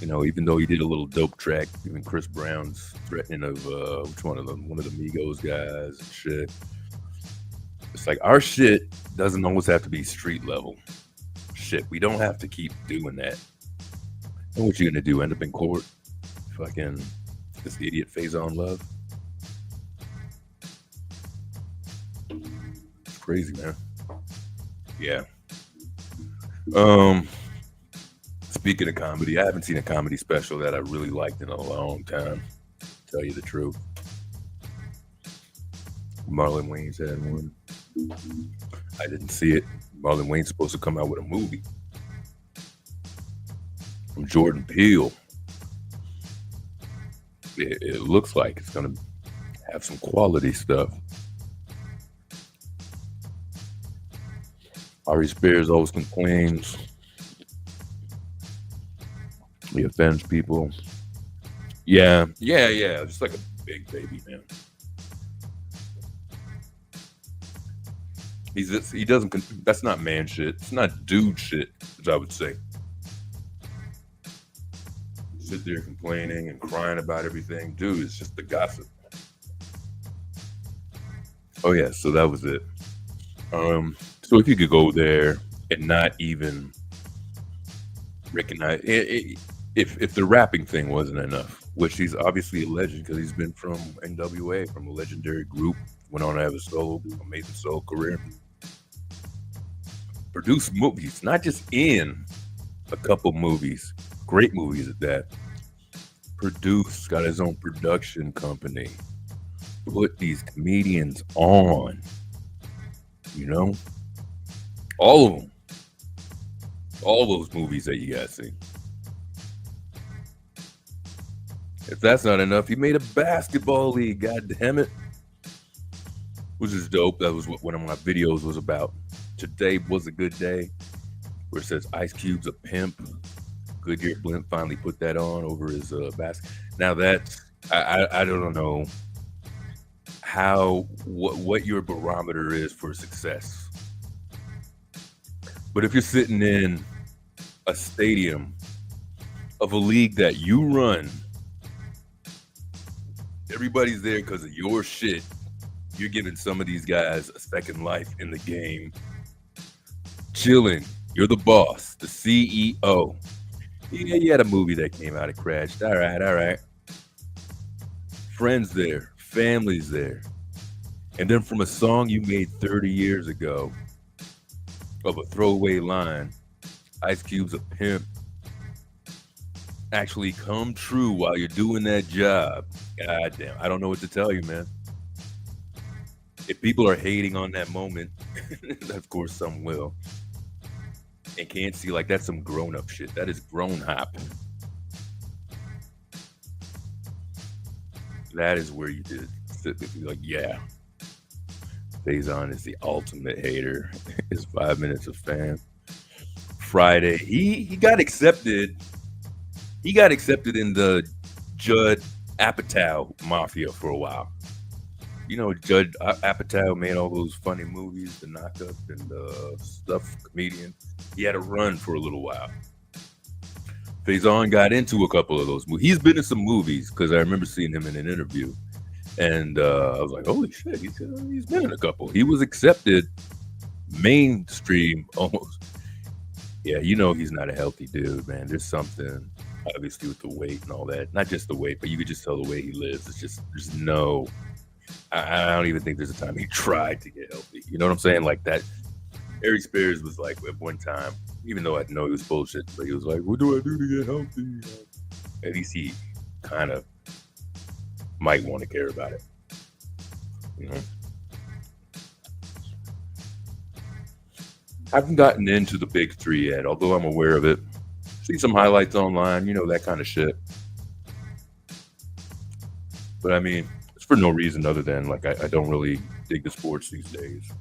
Even though he did a little dope track, even Chris Brown's threatening of which one of them, one of the Migos guys and shit. It's like our shit doesn't always have to be street level. Shit, we don't have to keep doing that. And what you gonna do? End up in court? Fucking this idiot Faison Love. It's crazy, man. Yeah. Speaking of comedy, I haven't seen a comedy special that I really liked in a long time. To tell you the truth. Marlon Wayans had one. I didn't see it. Marlon Wayans supposed to come out with a movie from Jordan Peele. It looks like it's gonna have some quality stuff. Ari Spears always complains. He offends people. Yeah. Just like a big baby, man. He doesn't. That's not man shit. It's not dude shit, as I would say. Sit there complaining and crying about everything, dude. It's just the gossip. Oh yeah, so that was it. So if you could go there and not even recognize it, if the rapping thing wasn't enough, which he's obviously a legend because he's been from NWA, from a legendary group, went on to have a amazing solo career. Produce movies, not just in a couple movies, great movies at that. Produced, got his own production company, put these comedians on, all of them, all those movies that you guys see. If that's not enough, he made a basketball league, god damn it, which is dope. That was what one of my videos was about. Today was a good day, where it says Ice Cube's a pimp. Goodyear Blimp finally put that on over his basket. Now that's I don't know what your barometer is for success, but if you're sitting in a stadium of a league that you run, everybody's there because of your shit. You're giving some of these guys a second life in the game. Chilling. You're the boss, the CEO. Yeah, you had a movie that came out, it crashed. All right. Friends there, families there. And then from a song you made 30 years ago of a throwaway line, Ice Cube's a pimp, actually come true while you're doing that job. God damn, I don't know what to tell you, man. If people are hating on that moment, of course some will, and can't see, like, that's some grown-up shit. That is grown hop. That is where you did sit with me like, yeah. Faison is the ultimate hater. His 5 minutes of fame. Friday, he got accepted. He got accepted in the Judd Apatow mafia for a while. Judd Apatow made all those funny movies, The Knockup and stuff, comedian. He had a run for a little while. Faison got into a couple of those movies. He's been in some movies because I remember seeing him in an interview. And I was like, holy shit, he's been in a couple. He was accepted mainstream almost. Yeah, he's not a healthy dude, man. There's something, obviously, with the weight and all that. Not just the weight, but you could just tell the way he lives. It's just, there's no... I don't even think there's a time he tried to get healthy. You know what I'm saying? Like that. Ari Spears was like, at one time, even though I know he was bullshit, but he was like, what do I do to get healthy? At least he kind of might want to care about it. haven't gotten into the big three yet, although I'm aware of it. See some highlights online, that kind of shit. But I mean, it's for no reason other than like I don't really dig the sports these days.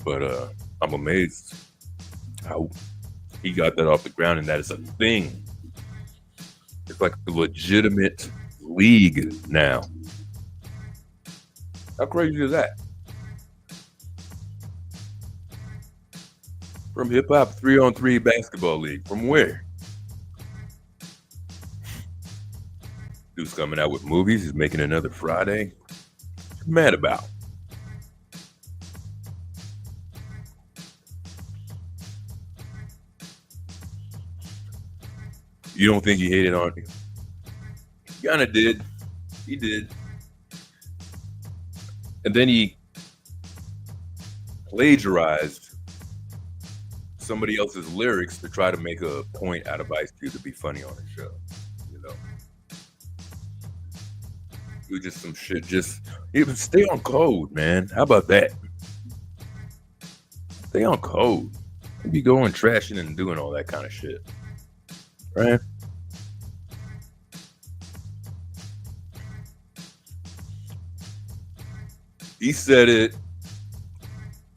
But I'm amazed how he got that off the ground, and that is a thing. It's like a legitimate league now. How crazy is that? From hip hop 3-on-3 basketball league. From where? Dude's coming out with movies. He's making another Friday. What's he mad about? You don't think he hated on you? He kind of did. He did. And then he plagiarized somebody else's lyrics to try to make a point out of Ice Cube to be funny on his show. Do just some shit. Just stay on code, man. How about that? Stay on code. Don't be going trashing and doing all that kind of shit. Right? He said it.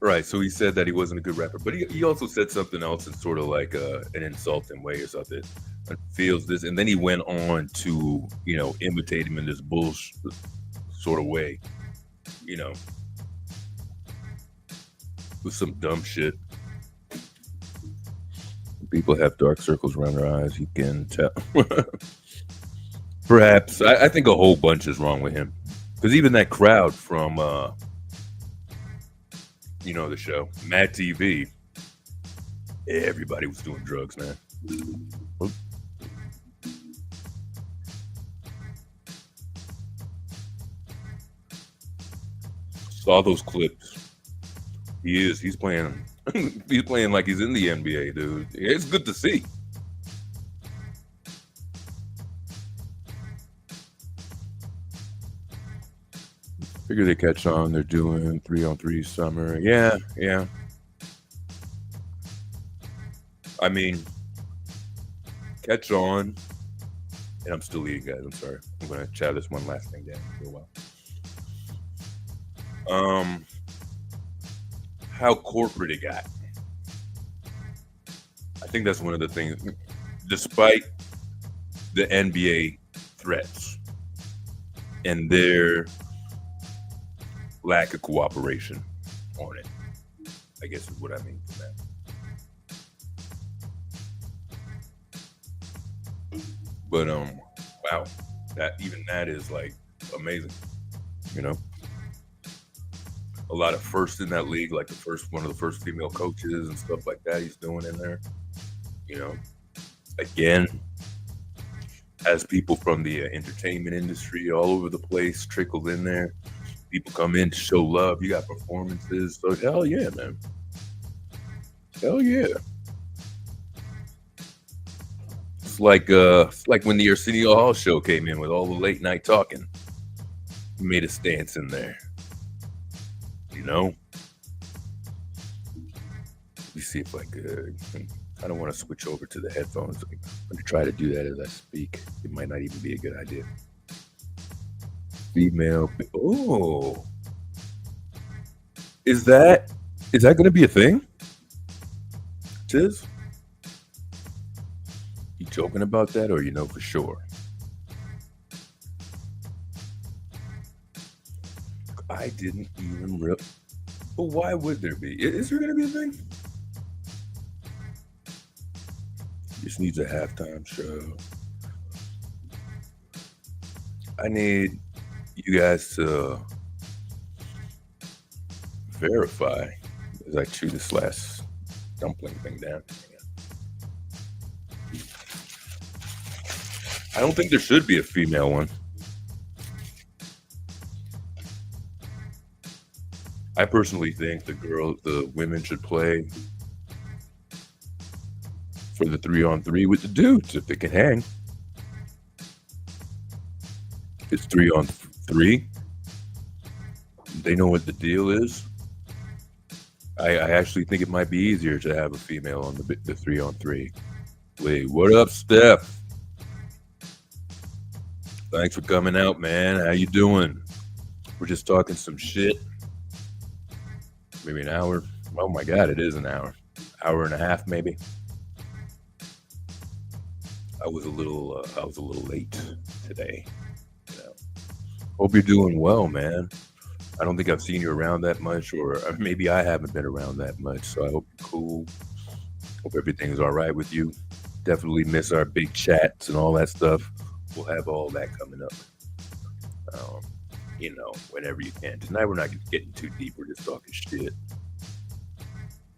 Right, so he said that he wasn't a good rapper, but he also said something else in sort of like an insulting way or something. Feels this, and then he went on to, imitate him in this bullshit sort of way, with some dumb shit. People have dark circles around their eyes. You can tell. Perhaps I think a whole bunch is wrong with him, because even that crowd from the show Mad TV, everybody was doing drugs, man. Saw those clips. He's playing he's playing like he's in the NBA, dude. It's good to see. Figure they catch on. They're doing 3-on-3 summer. Yeah. I mean, catch on. And I'm still eating, guys. I'm sorry. I'm gonna chow this one last thing down for a while. How corporate it got. I think that's one of the things. Despite the NBA threats and their lack of cooperation on it, I guess is what I mean from that. But wow, that is like amazing, A lot of firsts in that league, like one of the first female coaches and stuff like that he's doing in there. Again, as people from the entertainment industry all over the place trickled in there. People come in to show love. You got performances. So hell yeah, man. Hell yeah. It's like when the Arsenio Hall show came in with all the late night talking. He made a stance in there. Let me see if I could. I don't want to switch over to the headphones. I'm going to try to do that as I speak. It might not even be a good idea. Female. Oh, is that going to be a thing? Tiz? You joking about that, or for sure? I didn't even rip. But why would there be? Is there going to be a thing? Just needs a halftime show. I need you guys to verify as I chew this last dumpling thing down. I don't think there should be a female one. I personally think the women should play for the 3-on-3 with the dudes if they can hang. It's 3-on-3. They know what the deal is. I actually think it might be easier to have a female on the 3-on-3. Wait, what up, Steph? Thanks for coming out, man. How you doing? We're just talking some shit. Maybe an hour. Oh my God, it is an hour. Hour and a half, maybe. I was a little late today. Hope you're doing well, man. I don't think I've seen you around that much, or maybe I haven't been around that much. So I hope you're cool. Hope everything's all right with you. Definitely miss our big chats and all that stuff. We'll have all that coming up. Whenever you can. Tonight we're not getting too deep. We're just talking shit.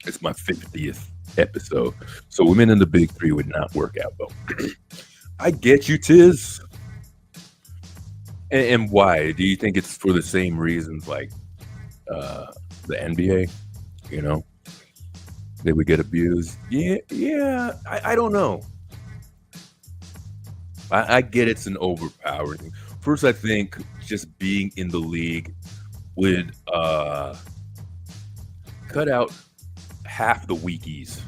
It's my 50th episode, so women in the big three would not work out though. I get you, Tiz. And why? Do you think it's for the same reasons like the NBA? They would get abused. Yeah. I don't know. I get it's an overpowering thing. First, I think just being in the league would cut out half the weakies.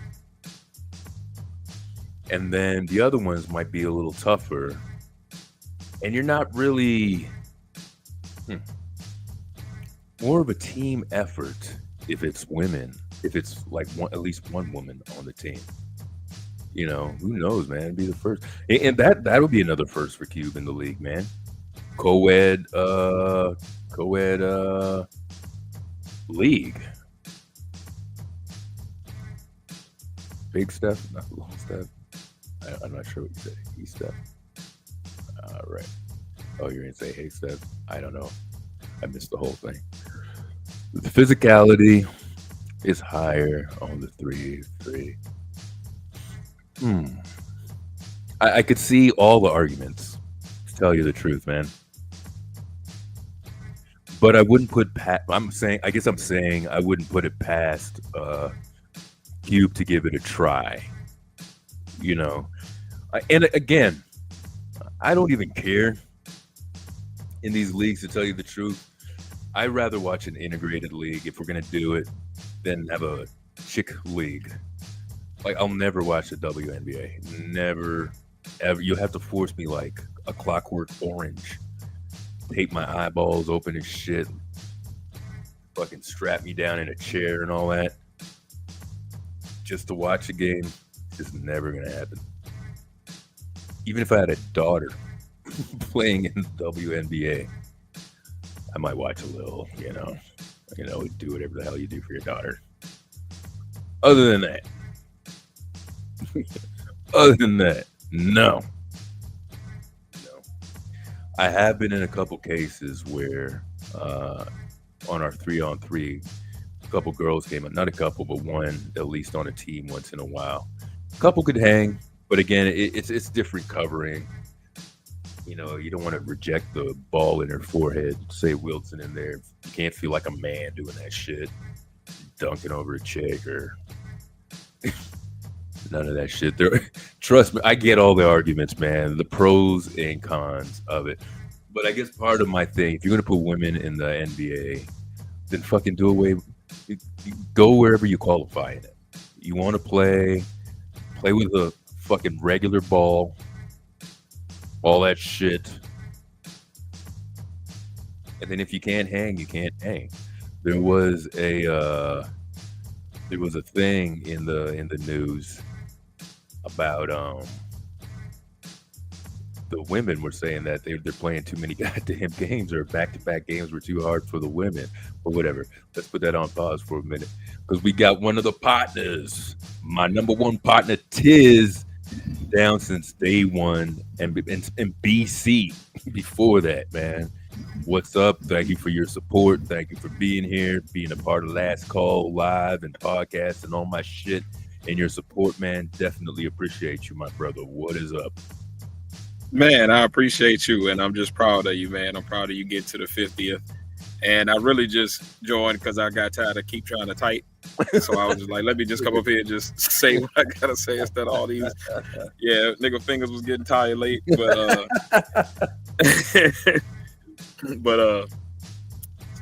And then the other ones might be a little tougher. And you're not really more of a team effort if it's women. If it's like at least one woman on the team. Who knows, man? It'd be the first. And that would be another first for Cube in the league, man. Co-ed league. Big Steph, not little Steph. I'm not sure what you said. Hey, Steph. Right. Oh, you're gonna say, hey, Steph? I don't know. I missed the whole thing. The physicality is higher on the 3-3. I could see all the arguments, to tell you the truth, man. But I wouldn't put I'm saying I wouldn't put it past Cube to give it a try. And again, I don't even care in these leagues, to tell you the truth. I'd rather watch an integrated league if we're gonna do it than have a chick league. Like, I'll never watch the WNBA. Never, ever. You'll have to force me like a Clockwork Orange. Tape my eyeballs open and shit. Fucking strap me down in a chair and all that. Just to watch a game. It's just never going to happen. Even if I had a daughter playing in the WNBA, I might watch a little, do whatever the hell you do for your daughter. Other than that, no. I have been in a couple cases where on our 3-on-3, a couple girls came up, not a couple, but one at least on a team once in a while. A couple could hang, but again, it's different covering. You don't want to reject the ball in her forehead, say Wilson in there. You can't feel like a man doing that shit, dunking over a chick or none of that shit. Trust me, I get all the arguments, man, the pros and cons of it. But I guess part of my thing, if you're going to put women in the NBA, then fucking do away. Go wherever you qualify in it. You want to play with a fucking regular ball, all that shit. And then if you can't hang, you can't hang. There was a thing in the news about the women were saying that they're playing too many goddamn games, or back-to-back games were too hard for the women. But whatever. Let's put that on pause for a minute, because we got one of the partners, my number one partner, Tiz, down since day one, and BC before that, man. What's up? Thank you for your support. Thank you for being here, being a part of Last Call Live and podcast and all my shit, and your support, man. Definitely appreciate you, my brother. What is up? Man, I appreciate you, and I'm just proud of you, man. I'm proud of you getting to the 50th. And I really just joined because I got tired of keep trying to type. So I was just like, let me just come up here and just say what I got to say instead of all these. Yeah, nigga fingers was getting tired late. But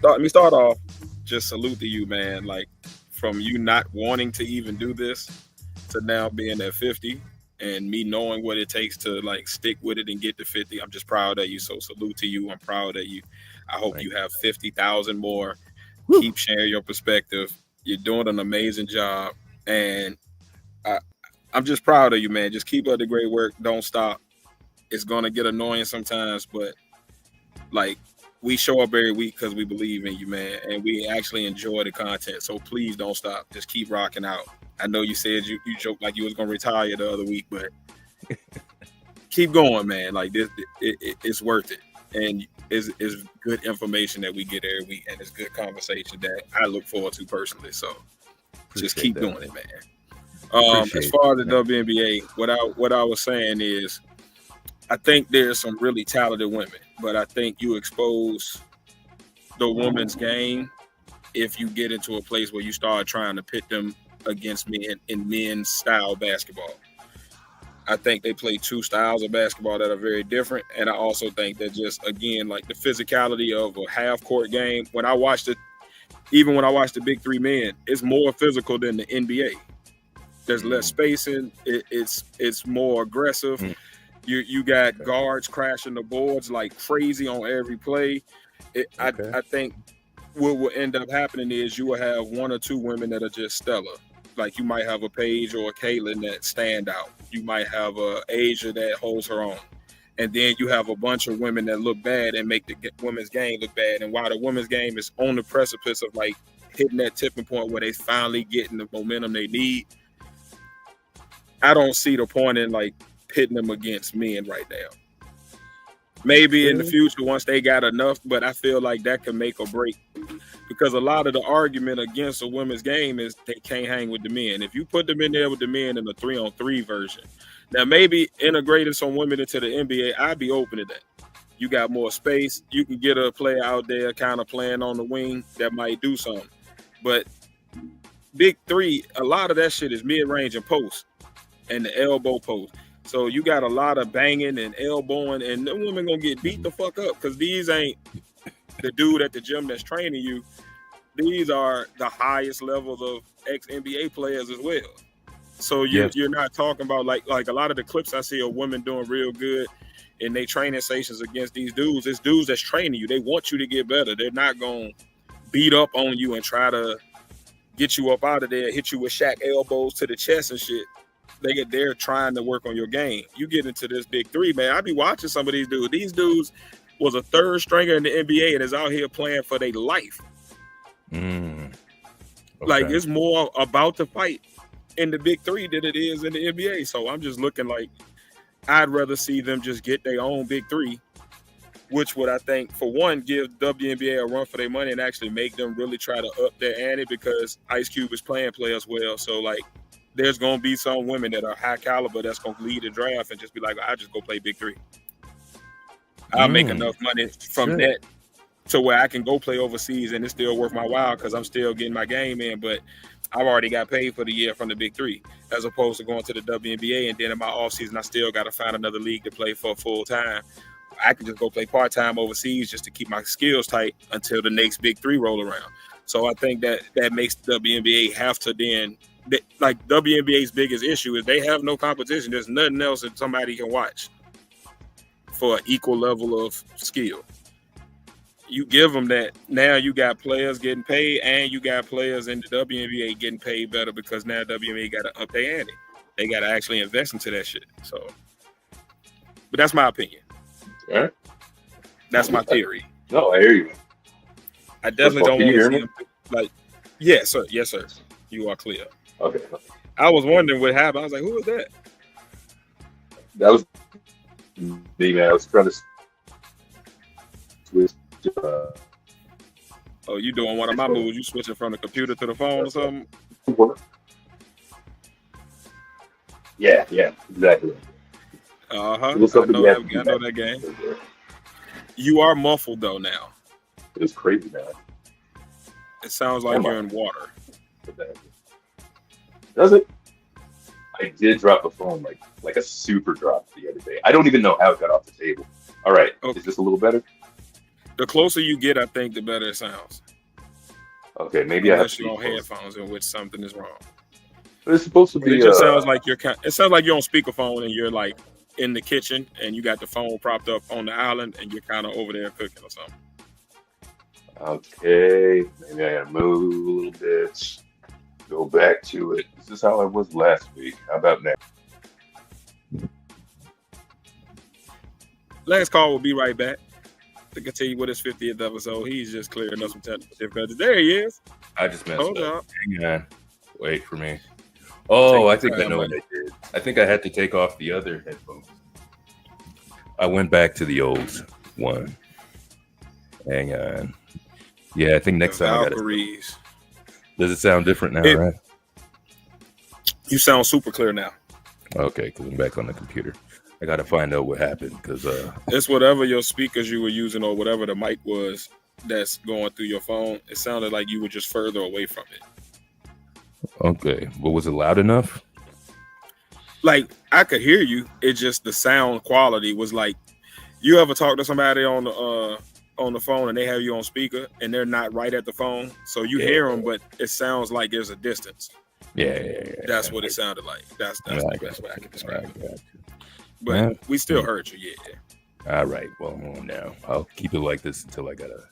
let me start off. Just salute to you, man. Like from you not wanting to even do this to now being at 50 and me knowing what it takes to like stick with it and get to 50. I'm just proud of you. So salute to you. I'm proud of you. I hope you have 50,000 more. Keep sharing your perspective. You're doing an amazing job. And I'm just proud of you, man. Just keep up the great work. Don't stop. It's going to get annoying sometimes, but like we show up every week because we believe in you, man. And we actually enjoy the content. So please don't stop. Just keep rocking out. I know you said you joked like you was going to retire the other week, but keep going, man. Like this, it's worth it. And it's good information that we get every week, and it's good conversation that I look forward to personally. So just keep doing it, man. As far as the WNBA, what I was saying is, I think there's some really talented women, but I think you expose the women's game if you get into a place where you start trying to pit them against men in men's style basketball. I think they play two styles of basketball that are very different, and I also think that just again like the physicality of a half court game. When I watched it, even when I watched the big three men, it's more physical than the NBA. There's less spacing. It's more aggressive. You got guards crashing the boards like crazy on every play. I think what will end up happening is you will have one or two women that are just stellar. Like you might have a Paige or a Caitlin that stand out. You might have a Asia that holds her own. And then you have a bunch of women that look bad and make the women's game look bad. And while the women's game is on the precipice of like hitting that tipping point where they finally getting the momentum they need, I don't see the point in like pitting them against men right now. Maybe in the future once they got enough, but I feel like that could make or break because a lot of the argument against a women's game is they can't hang with the men. If you put them in there with the men in a 3-on-3 version, now maybe integrating some women into the NBA, I'd be open to that. You got more space. You can get a player out there kind of playing on the wing that might do something. But big three, a lot of that shit is mid-range and post and the elbow post. So you got a lot of banging and elbowing, and them women gonna get beat the fuck up because these ain't the dude at the gym that's training you. These are the highest levels of ex-NBA players as well. So you're not talking about like a lot of the clips I see of women doing real good in their training sessions against these dudes. It's dudes that's training you. They want you to get better. They're not gonna beat up on you and try to get you up out of there, hit you with Shaq elbows to the chest and shit. They're trying to work on your game. You get into this big three, man. I be watching some of these dudes. These dudes was a third stringer in the NBA and is out here playing for their life. Like it's more about the fight in the big three than it is in the NBA. So I'm just looking like I'd rather see them just get their own big three, which would I think for one give WNBA a run for their money and actually make them really try to up their ante because Ice Cube is playing players well. So like there's going to be some women that are high caliber that's going to lead the draft and just be like, I just go play big three. I'll make enough money from that to where I can go play overseas and it's still worth my while because I'm still getting my game in, but I've already got paid for the year from the big three as opposed to going to the WNBA and then in my offseason, I still got to find another league to play for full time. I can just go play part-time overseas just to keep my skills tight until the next big three roll around. So I think that makes the WNBA have to then like WNBA's biggest issue is they have no competition. There's nothing else that somebody can watch for an equal level of skill. You give them that, now you got players getting paid and you got players in the WNBA getting paid better because now WNBA got to up their ante. They got to actually invest into that shit. So, but that's my opinion. All right. That's my theory. No, I hear you. I definitely don't want to see them like, yes, sir. Yes, sir. You are clear. Okay. I was wondering what happened. I was like, who was that? That was me, man. I was trying to switch. Oh, you doing one of my moves? You switching from the computer to the phone or something? Yeah, exactly. I know that game. You are muffled though now. It's crazy, man. It sounds like you're in water. Does it? I did drop a phone like a super drop the other day. I don't even know how it got off the table. All right, okay. Is this a little better? The closer you get, I think, the better it sounds. Okay, maybe I have Unless to you're be on close. headphones in which something is wrong. But it's supposed to But it be. just sounds like you're on speakerphone and you're like in the kitchen and you got the phone propped up on the island and you're kind of over there cooking or something. Okay, maybe I gotta move a little bit. Go back to it. This is how I was last week. How about now? Last call will be right back to continue with his 50th episode. He's just clearing up some technical difficulties. There he is. I just messed Hold up. up. Hang on. Wait for me. Oh, I Take think your I time, know what buddy. I did. I think I had to take off the other headphones. I went back to the old one. Hang on. Yeah, I think next The time I got it. Valkyries. Does it sound different now, It- right? You sound super clear now. Okay, because I'm back on the computer. I got to find out what happened because It's whatever your speakers you were using or whatever the mic was that's going through your phone. It sounded like you were just further away from it. okay, but was it loud enough? Like I could hear you. It just the sound quality was like. You ever talk to somebody on the phone and they have you on speaker and they're not right at the phone, so you hear them, but it sounds like there's a distance. Yeah. That's what it sounded like. That's Yeah, the I best way I can describe it. Got you. But Yeah. we still heard you, yeah. All right, well, I'm on now. I'll keep it like this until I gotta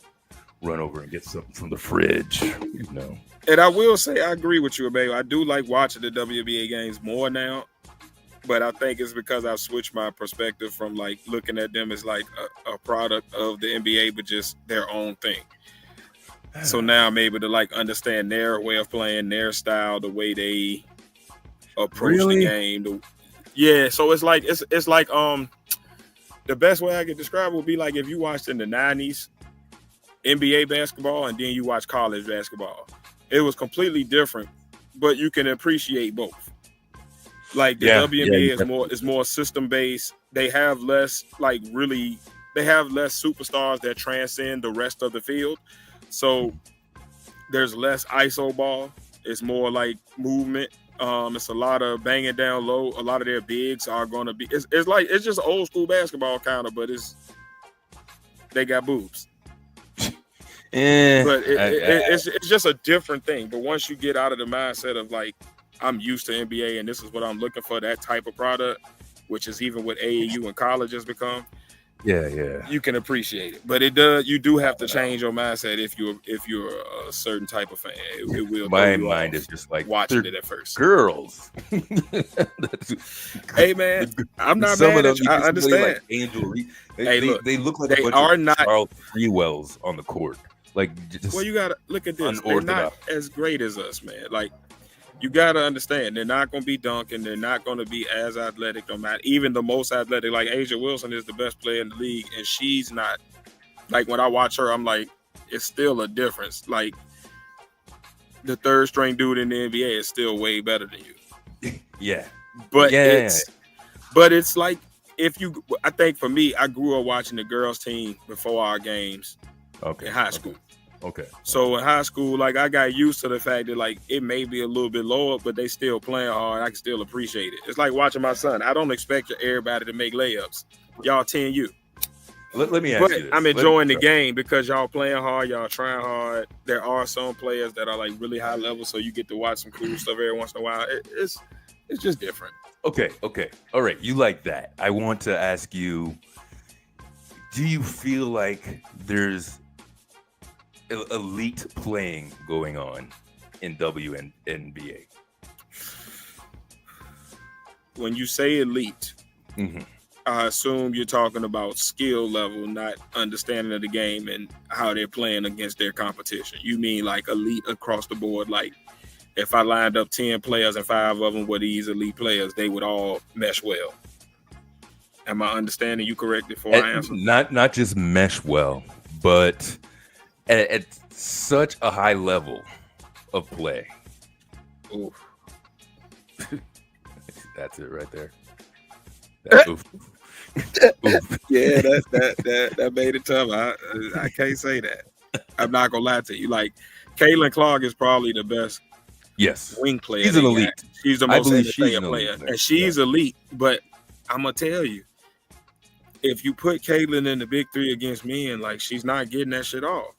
run over and get something from the fridge. You know. And I will say I agree with you, babe. I do like watching the WBA games more now, but I think it's because I've switched my perspective from like looking at them as like a product of the NBA, but just their own thing. So now I'm able to like understand their way of playing, their style, the way they approach Really? the game. Yeah, so it's like the best way I could describe it would be like if you watched in the 90s NBA basketball and then you watch college basketball. It was completely different, but you can appreciate both. Like the WNBA is more system based. They have less superstars that transcend the rest of the field. So there's less ISO ball. It's more like movement. It's a lot of banging down low. A lot of their bigs are going to be. It's just old school basketball kind of, but they got boobs. But it's just a different thing. But once you get out of the mindset of like I'm used to NBA and this is what I'm looking for, that type of product, which is even what AAU and college has become. Yeah. You can appreciate it, but it does. You do have to change your mindset if you're a certain type of fan. It will. My mind is just like watching it at first. Girls. Hey man, I'm not Some mad of at them, you. I can see understand. like Angel Reese. Hey, look, they look like they a bunch are of not- Charles Freewells on the court. Like just Well, you gotta look at this. They're not unorthodox. as great as us, man. Like you gotta understand, they're not gonna be dunking. They're not gonna be as athletic. No matter even the most athletic. Like Asia Wilson is the best player in the league, and she's not. Like when I watch her, I'm like, it's still a difference. Like the third string dude in the NBA is still way better than you. Yeah. But Yeah. it's like I think for me, I grew up watching the girls team before our games Okay. in high school. Okay. So in high school, like I got used to the fact that like it may be a little bit lower, but they still playing hard. I can still appreciate it. It's like watching my son. I don't expect everybody to make layups. Y'all 10U. Let me ask But you this. I'm enjoying the game because y'all playing hard, y'all trying hard. There are some players that are like really high level, so you get to watch some cool stuff every once in a while. It's just different. Okay. All right. You like that. I want to ask you, do you feel like there's elite playing going on in WNBA? When you say elite, Mhm. I assume you're talking about skill level, not understanding of the game and how they're playing against their competition. You mean like elite across the board? Like if I lined up 10 players and 5 of them were these elite players, they would all mesh well. Am I understanding you correctly before I answer? Not just mesh well, but at such a high level of play. Ooh. That's it right there. Oof. Oof. Yeah, that made it tough. I can't say that. I'm not gonna lie to you. Like Caitlin Clark is probably the best Yes. wing player. She's an they elite. got. She's the I most believe she's entertaining an elite player, player. and she's elite. But I'm gonna tell you, if you put Caitlin in the big three against men, like she's not getting that shit off.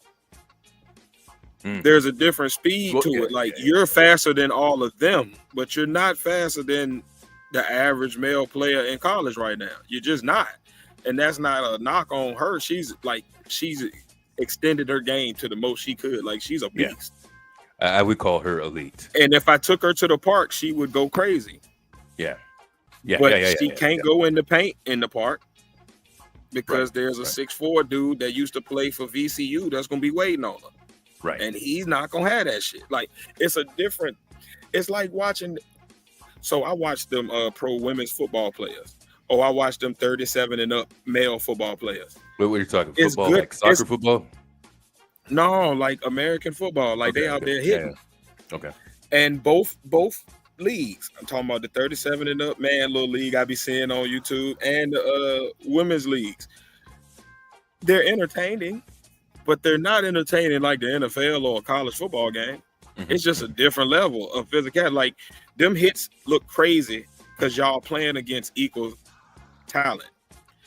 There's a different speed to it. Like you're faster than all of them, but you're not faster than the average male player in college right now. You're just not. And that's not a knock on her. She's extended her game to the most she could. Like she's a beast. I would call her elite. And if I took her to the park, she would go crazy. Yeah. But she can't go in the paint in the park because there's a 6'4" dude that used to play for VCU that's gonna be waiting on her. Right. And he's not gonna have that shit. Like it's like watching. So I watched them pro women's football players. Oh, I watched them 37 and up male football players. What are you talking? Football, like soccer football? No, like American football. Like they out there hitting. Yeah. Okay. And both leagues. I'm talking about the 37 and up man little league I be seeing on YouTube and the women's leagues. They're entertaining, but they're not entertaining like the NFL or a college football game. It's just a different level of physicality. Like them hits look crazy because y'all playing against equal talent.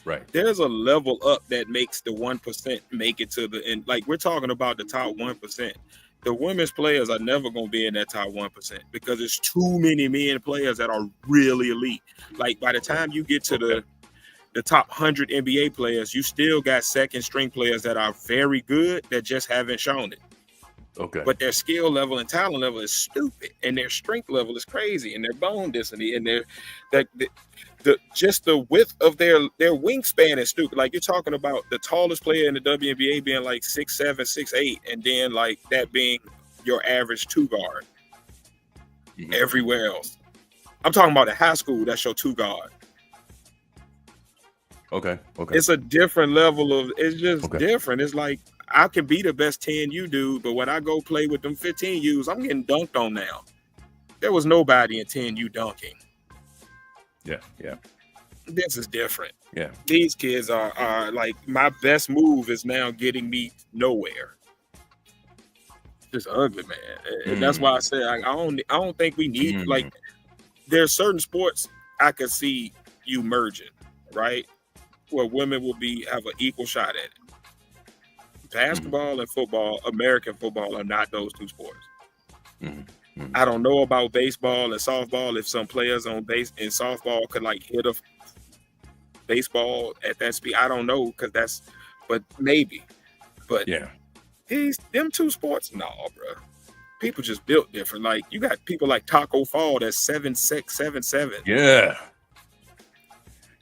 Right. There's a level up that makes the 1% make it to the end. Like we're talking about the top 1%. The women's players are never going to be in that top 1% because there's too many men players that are really elite. Like by the time you get to the top 100 NBA players, you still got second string players that are very good that just haven't shown it. Okay. But their skill level and talent level is stupid, and their strength level is crazy, and their bone density, and just the width of their wingspan is stupid. Like you're talking about the tallest player in the WNBA being like 6'7", 6'8", and then like that being your average two guard. Everywhere else, I'm talking about in high school. That's your two guard. Okay. It's a different level of. It's just different. It's like I can be the best 10 you do, but when I go play with them 15 U's, I'm getting dunked on now. There was nobody in 10 U dunking. Yeah. This is different. Yeah. These kids are like my best move is now getting me nowhere. Just ugly, man. And that's why I say I don't think we need like there's certain sports I could see you merging, right? Where women will have an equal shot at it. Basketball and football, American football, are not those two sports. I don't know about baseball and softball. If some players on base in softball could like hit a baseball at that speed, I don't know but maybe. But them two sports, bro. People just built different. Like you got people like Taco Fall that's 7'6", 7'7". Yeah.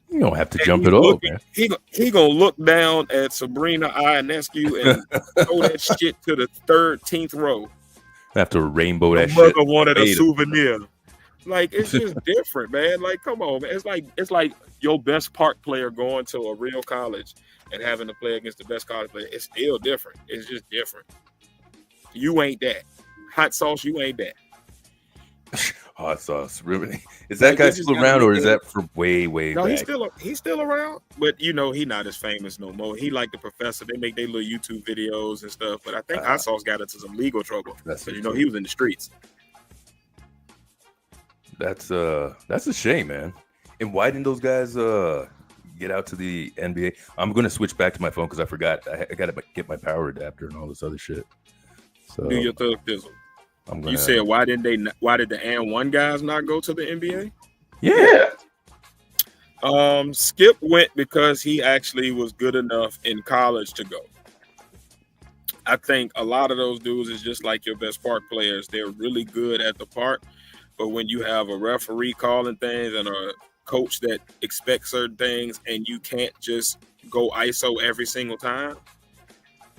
You don't have to jump it off, man. He gonna look down at Sabrina Ionescu and throw that shit to the 13th row. Have to rainbow that shit. Mother wanted a souvenir. Like it's just different, man. Like come on, man. It's like your best park player going to a real college and having to play against the best college player. It's still different. It's just different. You ain't that. Hot sauce, you ain't that. Hot sauce, really? Is that guy still around, or is that for way no, back? He's still around, but he not as famous no more. He like the professor. They make their little YouTube videos and stuff, but I think Hot Sauce got into some legal trouble. Because he was in the streets. That's a shame, man. And why didn't those guys get out to the NBA? I'm gonna switch back to my phone because I forgot. I gotta get my power adapter and all this other shit. So do your thug thizzle. You said why did the AND1 guys not go to the NBA? Yeah. Skip went because he actually was good enough in college to go. I think a lot of those dudes is just like your best park players. They're really good at the park, but when you have a referee calling things and a coach that expects certain things and you can't just go ISO every single time,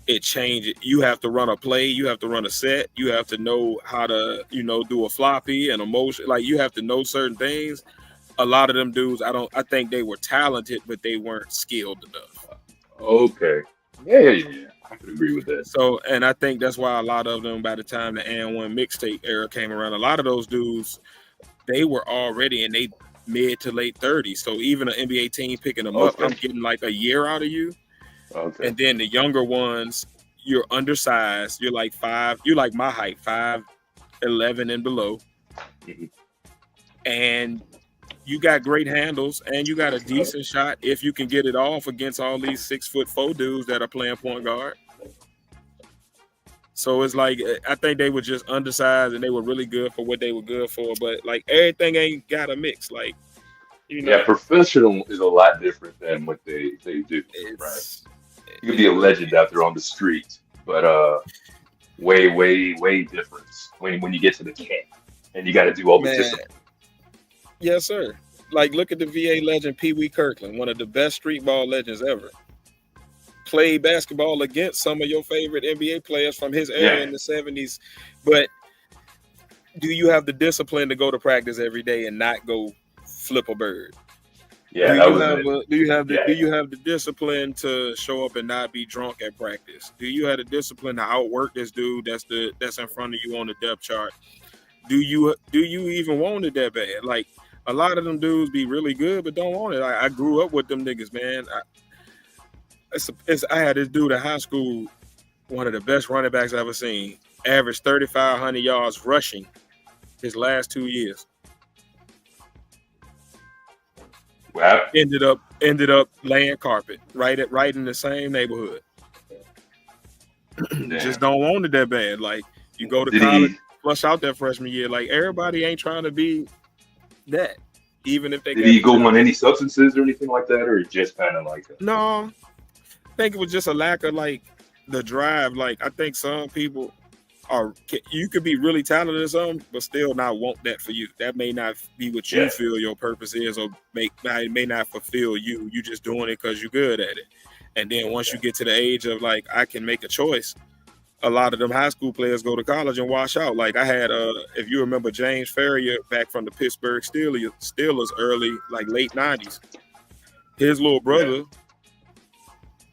it changes. You have to run a play. You have to run a set. You have to know how to, do a floppy and a motion. Like you have to know certain things. A lot of them dudes, I think they were talented, but they weren't skilled enough. Okay. Yeah. I can agree with that. So, and I think that's why a lot of them, by the time the AND1 mixtape era came around, a lot of those dudes, they were already in their mid to late 30s. So even an NBA team picking them up, I'm getting like a year out of you. Okay. And then the younger ones, you're undersized. You're like you're like my height, 5'11" and below. And you got great handles and you got a decent shot if you can get it off against all these 6'4" dudes that are playing point guard. So it's like I think they were just undersized and they were really good for what they were good for. But like everything ain't got a mix. Like Yeah, professional is a lot different than what they do, right? it's You could be a legend out there on the street, but way different when you get to the camp and you got to do all the man, discipline. yes sir. Like look at the VA legend Pee Wee Kirkland, one of the best street ball legends ever. Played basketball against some of your favorite NBA players from his era in the 70s, but do you have the discipline to go to practice every day and not go flip a bird? Yeah, Do you have the discipline to show up and not be drunk at practice? Do you have the discipline to outwork this dude that's in front of you on the depth chart? Do you even want it that bad? Like a lot of them dudes be really good but don't want it. I grew up with them niggas, man. I had this dude in high school, one of the best running backs I ever seen, averaged 3,500 yards rushing his last 2 years. Wow. Ended up laying carpet right in the same neighborhood. Just don't want it that bad. Like you go to college, flush out that freshman year. Like everybody ain't trying to be that, even if they. Did he go on any substances or anything like that, or just kind of like? No, I think it was just a lack of like the drive. Like I think some people you could be really talented in something, but still not want that for you. That may not be what you feel your purpose is, or may not fulfill you. You just doing it because you're good at it. And then once you get to the age of like I can make a choice, a lot of them high school players go to college and wash out. Like I had, if you remember James Ferrier back from the Pittsburgh Steelers early, like late 90s. His little brother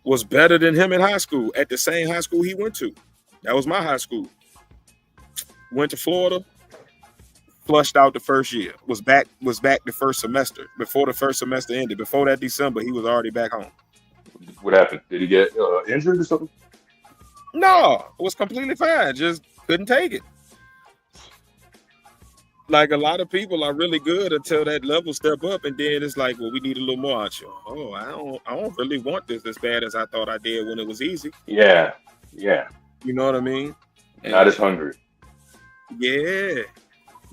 was better than him in high school at the same high school he went to. That was my high school. Went to Florida, flushed out the first year. Was back the first semester. Before the first semester ended, before that December, he was already back home. What happened? Did he get injured or something? No, it was completely fine. Just couldn't take it. Like a lot of people are really good until that level step up, and then it's like, well, we need a little more out you. Oh, I don't really want this as bad as I thought I did when it was easy. Yeah. You know what I mean? Not as hungry. Yeah.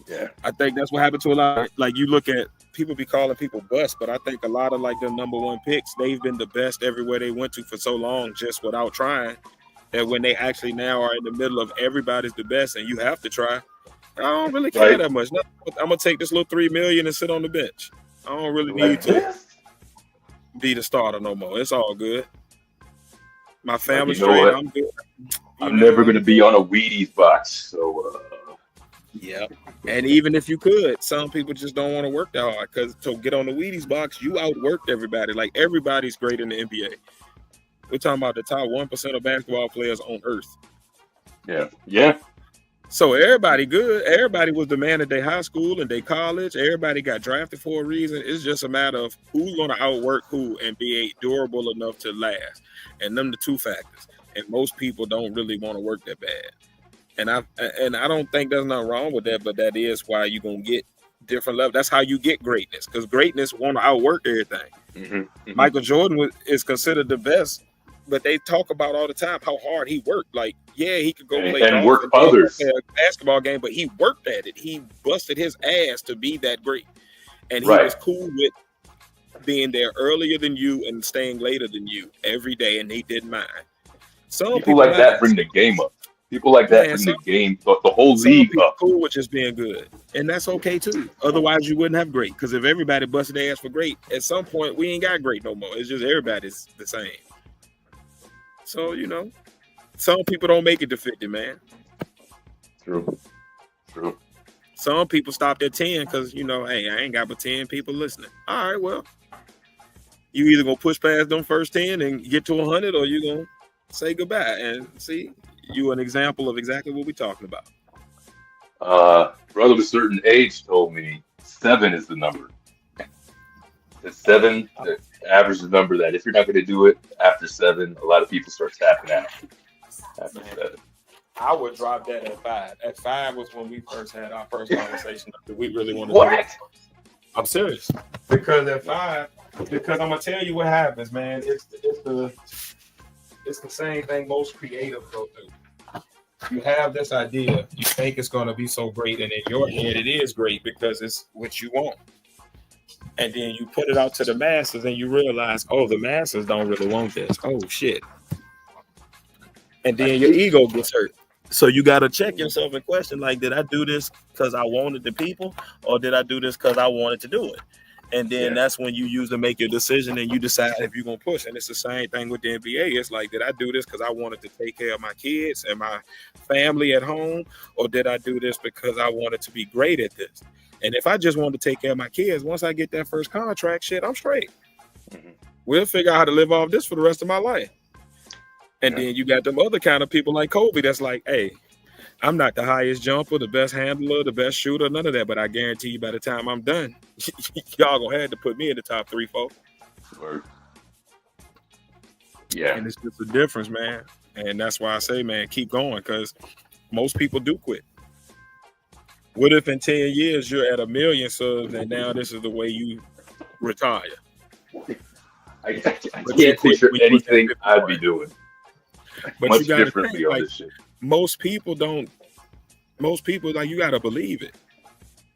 Yeah. I think that's what happened to a lot. Like you look at people be calling people bust, but I think a lot of like the number one picks, they've been the best everywhere they went to for so long, just without trying. That when they actually now are in the middle of everybody's the best, and you have to try. I don't really care that much. No, I'm gonna take this little $3 million and sit on the bench. I don't really need to be the starter no more. It's all good. My family's straight. I'm good. I'm never gonna be on a Wheaties box, so. Yeah, and even if you could, some people just don't want to work that hard because to get on the Wheaties box, you outworked everybody. Like everybody's great in the NBA. We're talking about the top 1% of basketball players on earth. Yeah. So everybody good. Everybody was the man at their high school and their college. Everybody got drafted for a reason. It's just a matter of who's going to outwork who and be durable enough to last. And them the two factors. And most people don't really want to work that bad. And I don't think there's nothing wrong with that, but that is why you're going to get different levels. That's how you get greatness, because greatness want to outwork everything. Mm-hmm. Michael Jordan is considered the best, but they talk about all the time how hard he worked. Like, yeah, he could go play and work others a basketball game, but he worked at it. He busted his ass to be that great. And he was cool with being there earlier than you and staying later than you every day, and he didn't mind. Some people like that bring the game up. People like that bring the game, the whole league up. Cool with just being good, and that's okay too. Otherwise, you wouldn't have great. Because if everybody busted their ass for great, at some point we ain't got great no more. It's just everybody's the same. So some people don't make it to 50, man. True. Some people stopped at 10 because hey, I ain't got but 10 people listening. All right, well, you either gonna push past them first 10 and get to 100, or you gonna say goodbye. And see, you an example of exactly what we're talking about. Brother of a certain age told me 7 is the number. The 7, the average number that if you're not going to do it after 7, a lot of people start tapping out after 7. I would drop that at 5. At 5 was when we first had our first conversation. We really wanted to do it. I'm serious. Because at 5, because I'm gonna tell you what happens, man. It's the same thing most creatives go through. You have this idea, you think it's gonna be so great, and in your head it is great because it's what you want. And then you put it out to the masses and you realize, oh, the masses don't really want this. Oh shit. And then your ego gets hurt. So you got to check yourself and question, like, did I do this because I wanted the people, or did I do this because I wanted to do it? And then that's when you usually make your decision and you decide if you're going to push. And it's the same thing with the NBA. It's like, did I do this because I wanted to take care of my kids and my family at home, or did I do this because I wanted to be great at this? And if I just wanted to take care of my kids, once I get that first contract, shit, I'm straight. We'll figure out how to live off this for the rest of my life. And then you got them other kind of people like Kobe that's like, hey, I'm not the highest jumper, the best handler, the best shooter, none of that. But I guarantee you by the time I'm done, y'all gonna have to put me in the top 3, 4. Word. Yeah. And it's just a difference, man. And that's why I say, man, keep going, because most people do quit. What if in 10 years you're at 1 million subs and now this is the way you retire? I can't picture anything I'd be doing but much you gotta differently think, on like, this shit. Most people, like, you gotta believe it.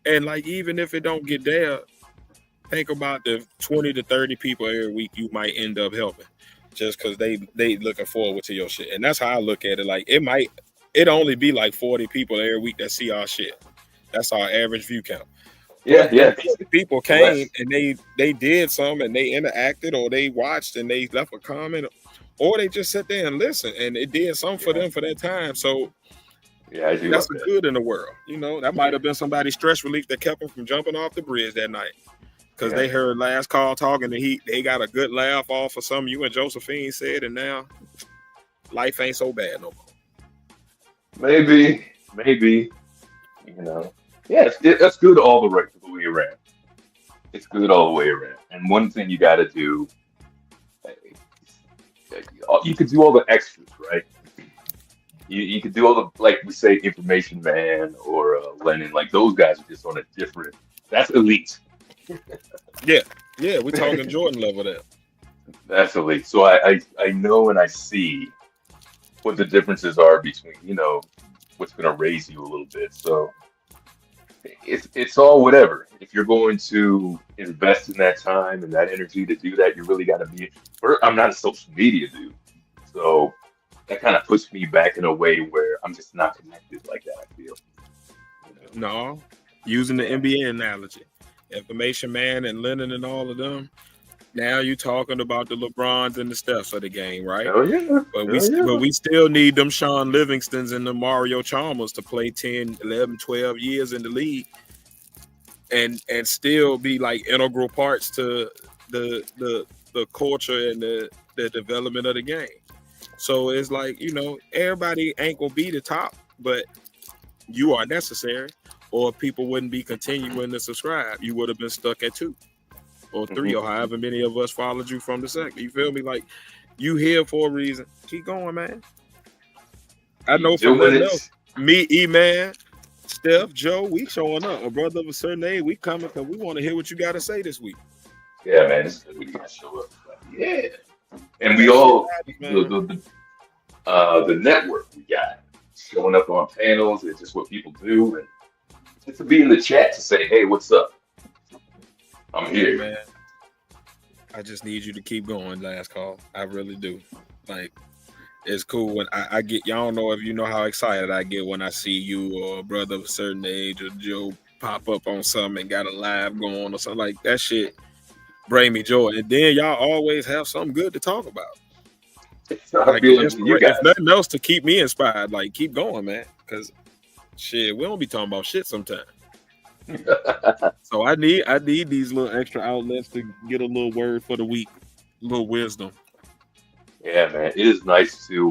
And like, even if it don't get there, think about the 20 to 30 people every week you might end up helping just because they looking forward to your shit. And that's how I look at it. Like, it only be like 40 people every week that see our shit. That's our average view count. Yeah. People came and they did some and they interacted, or they watched and they left a comment, or they just sat there and listened, and it did something for them for that time. So I do. That's the good in the world. You know, that might have been somebody's stress relief that kept them from jumping off the bridge that night. Because they heard last call talking, and they got a good laugh off of something you and Josephine said, and now life ain't so bad no more. Maybe, you know. Yeah, that's good all the way around. It's good all the way around. And one thing you got to do, you could do all the extras, right? You could do all the, like we say, Information Man or Lennon. Like, those guys are just on a different. That's elite. Yeah, we're talking Jordan level there. That's elite. So I know and I see what the differences are between, you know, what's going to raise you a little bit. So it's all whatever. If you're going to invest in that time and that energy to do that, you really got to be. I'm not a social media dude, so that kind of puts me back in a way where I'm just not connected like that, I feel. You know? No, using the NBA analogy, Information Man and Lennon and all of them. Now you're talking about the LeBrons and the Stephs of the game, right? Oh yeah. But we still need them Sean Livingstons and the Mario Chalmers to play 10, 11, 12 years in the league and still be like integral parts to the culture and the development of the game. So it's like, you know, everybody ain't gonna be the top, but you are necessary, or people wouldn't be continuing to subscribe. You would have been stuck at 2 or 3 or however many of us followed you from the second. You feel me? Like, you here for a reason. Keep going, man. I know from nothing else, me, E-Man, Steph, Joe, we showing up. A brother of a certain age, we coming because we want to hear what you got to say this week. Yeah, man, we got to show up. Yeah. And we all, the network we got, showing up on panels, it's just what people do. And just to be in the chat to say, hey, what's up? I'm here, man. I just need you to keep going, last call. I really do. Like, it's cool when I get, y'all don't know if you know how excited I get when I see you or a brother of a certain age or Joe pop up on something and got a live going or something like that. Shit bring me joy. And then y'all always have something good to talk about. Like, if nothing else to keep me inspired, like, keep going, man. Because shit, we don't be talking about shit sometimes. So I need these little extra outlets to get a little word for the week, a little wisdom. Yeah, man, it is nice to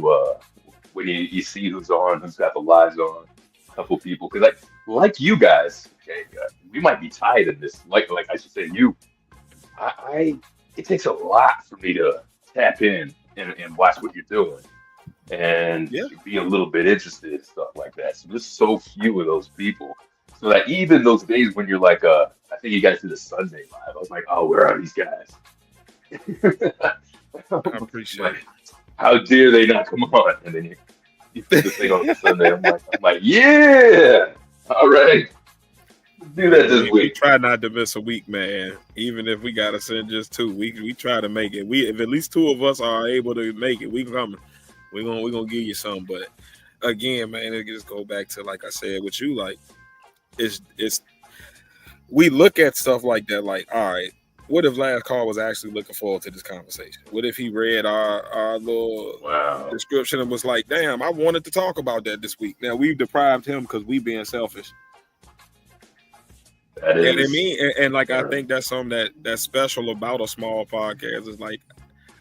when you see who's on, who's got the lives on, a couple people, because like you guys, okay, we might be tied in this. Like I should say, it takes a lot for me to tap in and watch what you're doing and be a little bit interested in stuff like that. So there's so few of those people. So that even those days when you're like, I think you guys did a Sunday live. I was like, oh, where are these guys? I appreciate Like, it. how dare they not come on? And then you put the thing on Sunday. I'm like, yeah, all right, do that this We week. try not to miss a week, man. Even if we gotta send just 2, we try to make it. If at least 2 of us are able to make it, we coming. We're gonna give you some. But again, man, it just go back to like I said with you, like it's we look at stuff like that, like, all right, what if Last Call was actually looking forward to this conversation? What if he read our little Wow. description and was like, damn, I wanted to talk about that this week. Now we've deprived him because we being selfish. That And I is, mean, and like I think that's something that's special about a small podcast. Is like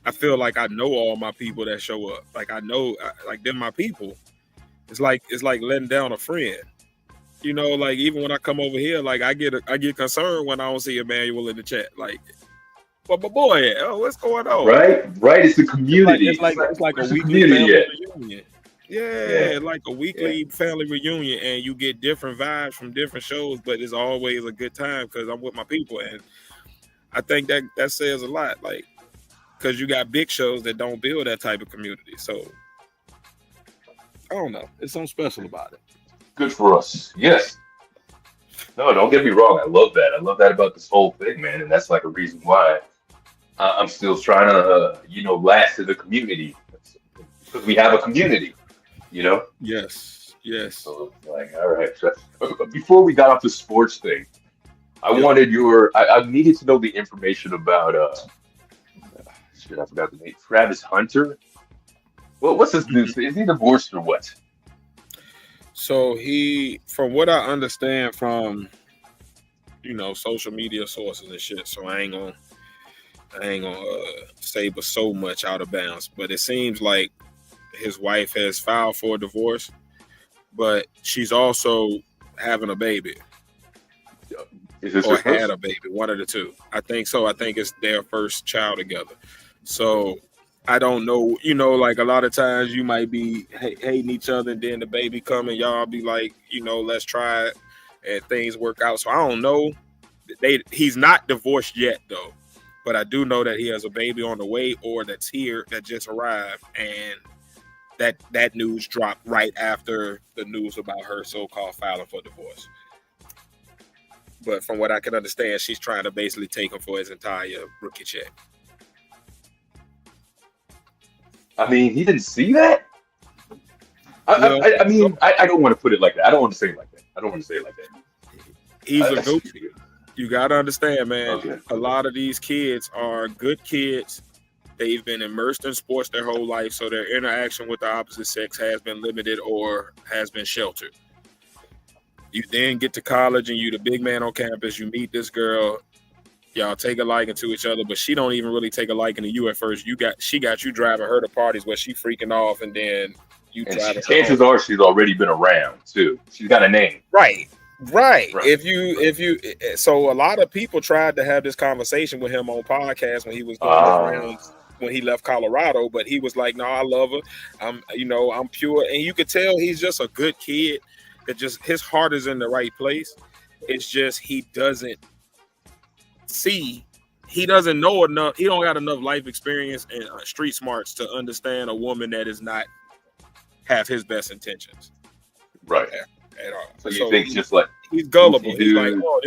I feel like I know all my people that show up. Like I know, like they're my people. It's like letting down a friend. You know, like even when I come over here, like I get concerned when I don't see Emmanuel in the chat. Like, but my boy, oh, what's going on? right. It's a community. It's like a Where's the weekly community family at? reunion. Yeah, like a weekly family reunion, and you get different vibes from different shows, but it's always a good time because I'm with my people, and I think that says a lot. Like, because you got big shows that don't build that type of community, so I don't know. It's something special about it. Good for us. Yes. No, don't get me wrong. I love that. I love that about this whole thing, man. And that's like a reason why I'm still trying to, last in the community because we have a community, Yes. So it's like, all right. So, before we got off the sports thing, I wanted I needed to know the information about, I forgot the name. Travis Hunter. Well, what's his news? Is he divorced or what? So he, from what I understand from, social media sources and shit. So I ain't gonna say but so much out of bounds. But it seems like his wife has filed for a divorce, but she's also having a baby. Is this Or her first? had a baby, one of the two. I think so. I think it's their first child together. So I don't know. Like a lot of times you might be hating each other, and then the baby come and y'all be like, let's try it, and things work out. So I don't know. He's not divorced yet though, but I do know that he has a baby on the way or that's here that just arrived, and that news dropped right after the news about her so-called filing for divorce. But from what I can understand, she's trying to basically take him for his entire rookie check. I mean, he didn't see that? I mean, I don't want to put it like that. I don't want to say it like that. He's a goofy. You got to understand, man. Okay. A lot of these kids are good kids. They've been immersed in sports their whole life, so their interaction with the opposite sex has been limited or has been sheltered. You then get to college and you the big man on campus. You meet this girl. Y'all take a liking to each other, but she don't even really take a liking to you at first. She got you driving her to parties where she freaking off, and then you driving. Chances are she's already been around too. She's got a name. Right. If you, so a lot of people tried to have this conversation with him on podcast when he was going around when he left Colorado, but he was like, "No, I love her. I'm pure," and you could tell he's just a good kid. That just his heart is in the right place. It's just he doesn't know enough. He don't got enough life experience and street smarts to understand a woman that is not have his best intentions. Right. At all. So you think just like he's gullible. He's dude. like, oh,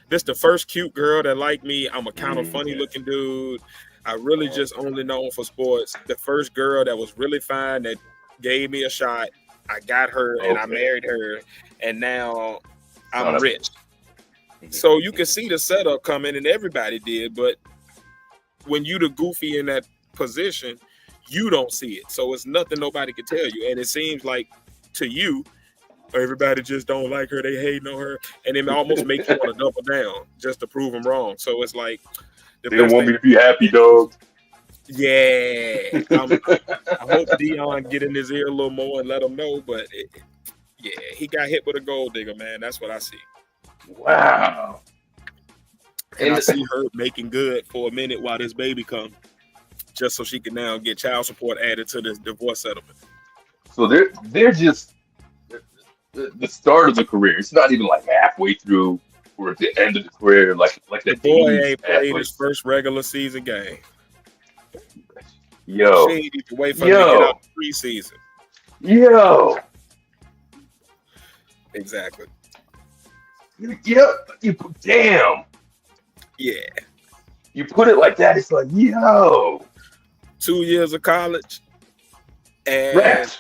this the first cute girl that liked me. I'm a kind of funny looking dude. I really just only known for sports. The first girl that was really fine that gave me a shot. I got her and I married her, and now I'm rich. So you can see the setup coming, and everybody did. But when you the goofy in that position, you don't see it. So it's nothing nobody can tell you. And it seems like to you, everybody just don't like her. They hating on her, and it almost makes you want to double down just to prove them wrong. So it's like they don't want me to be happy, dog. Yeah, I hope Dion get in his ear a little more and let him know. But he got hit with a gold digger, man. That's what I see. Wow. And I see her making good for a minute while this baby comes, just so she can now get child support added to this divorce settlement. So they're just the start of the career. It's not even like halfway through or at the end of the career. Like The the boy 80s ain't played athlete. his first regular season game. Yo, She ain't need to wait for him to get out the preseason. yo, Exactly. damn. Yeah. You put it like that, it's like, yo, 2 years of college and rats.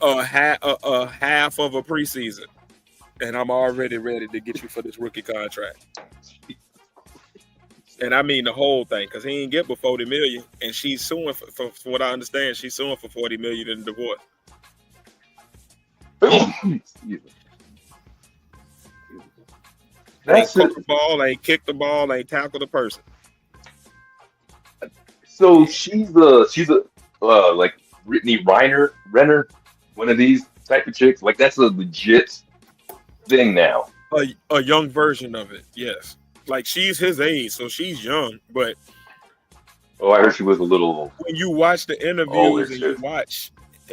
a half of a preseason, and I'm already ready to get you for this rookie contract. And I mean the whole thing, because he ain't get but $40 million, and she's suing for from what I understand, she's suing for $40 million in divorce. Excuse me. Ain't That's cooked the ball, ain't kicked the ball, ain't tackled the person. so she's a like Brittany Renner, one of these type of chicks. Like that's a legit thing now. A young version of it, yes. Like she's his age, so she's young. But Oh, I heard she was a little when you watch the older. interviews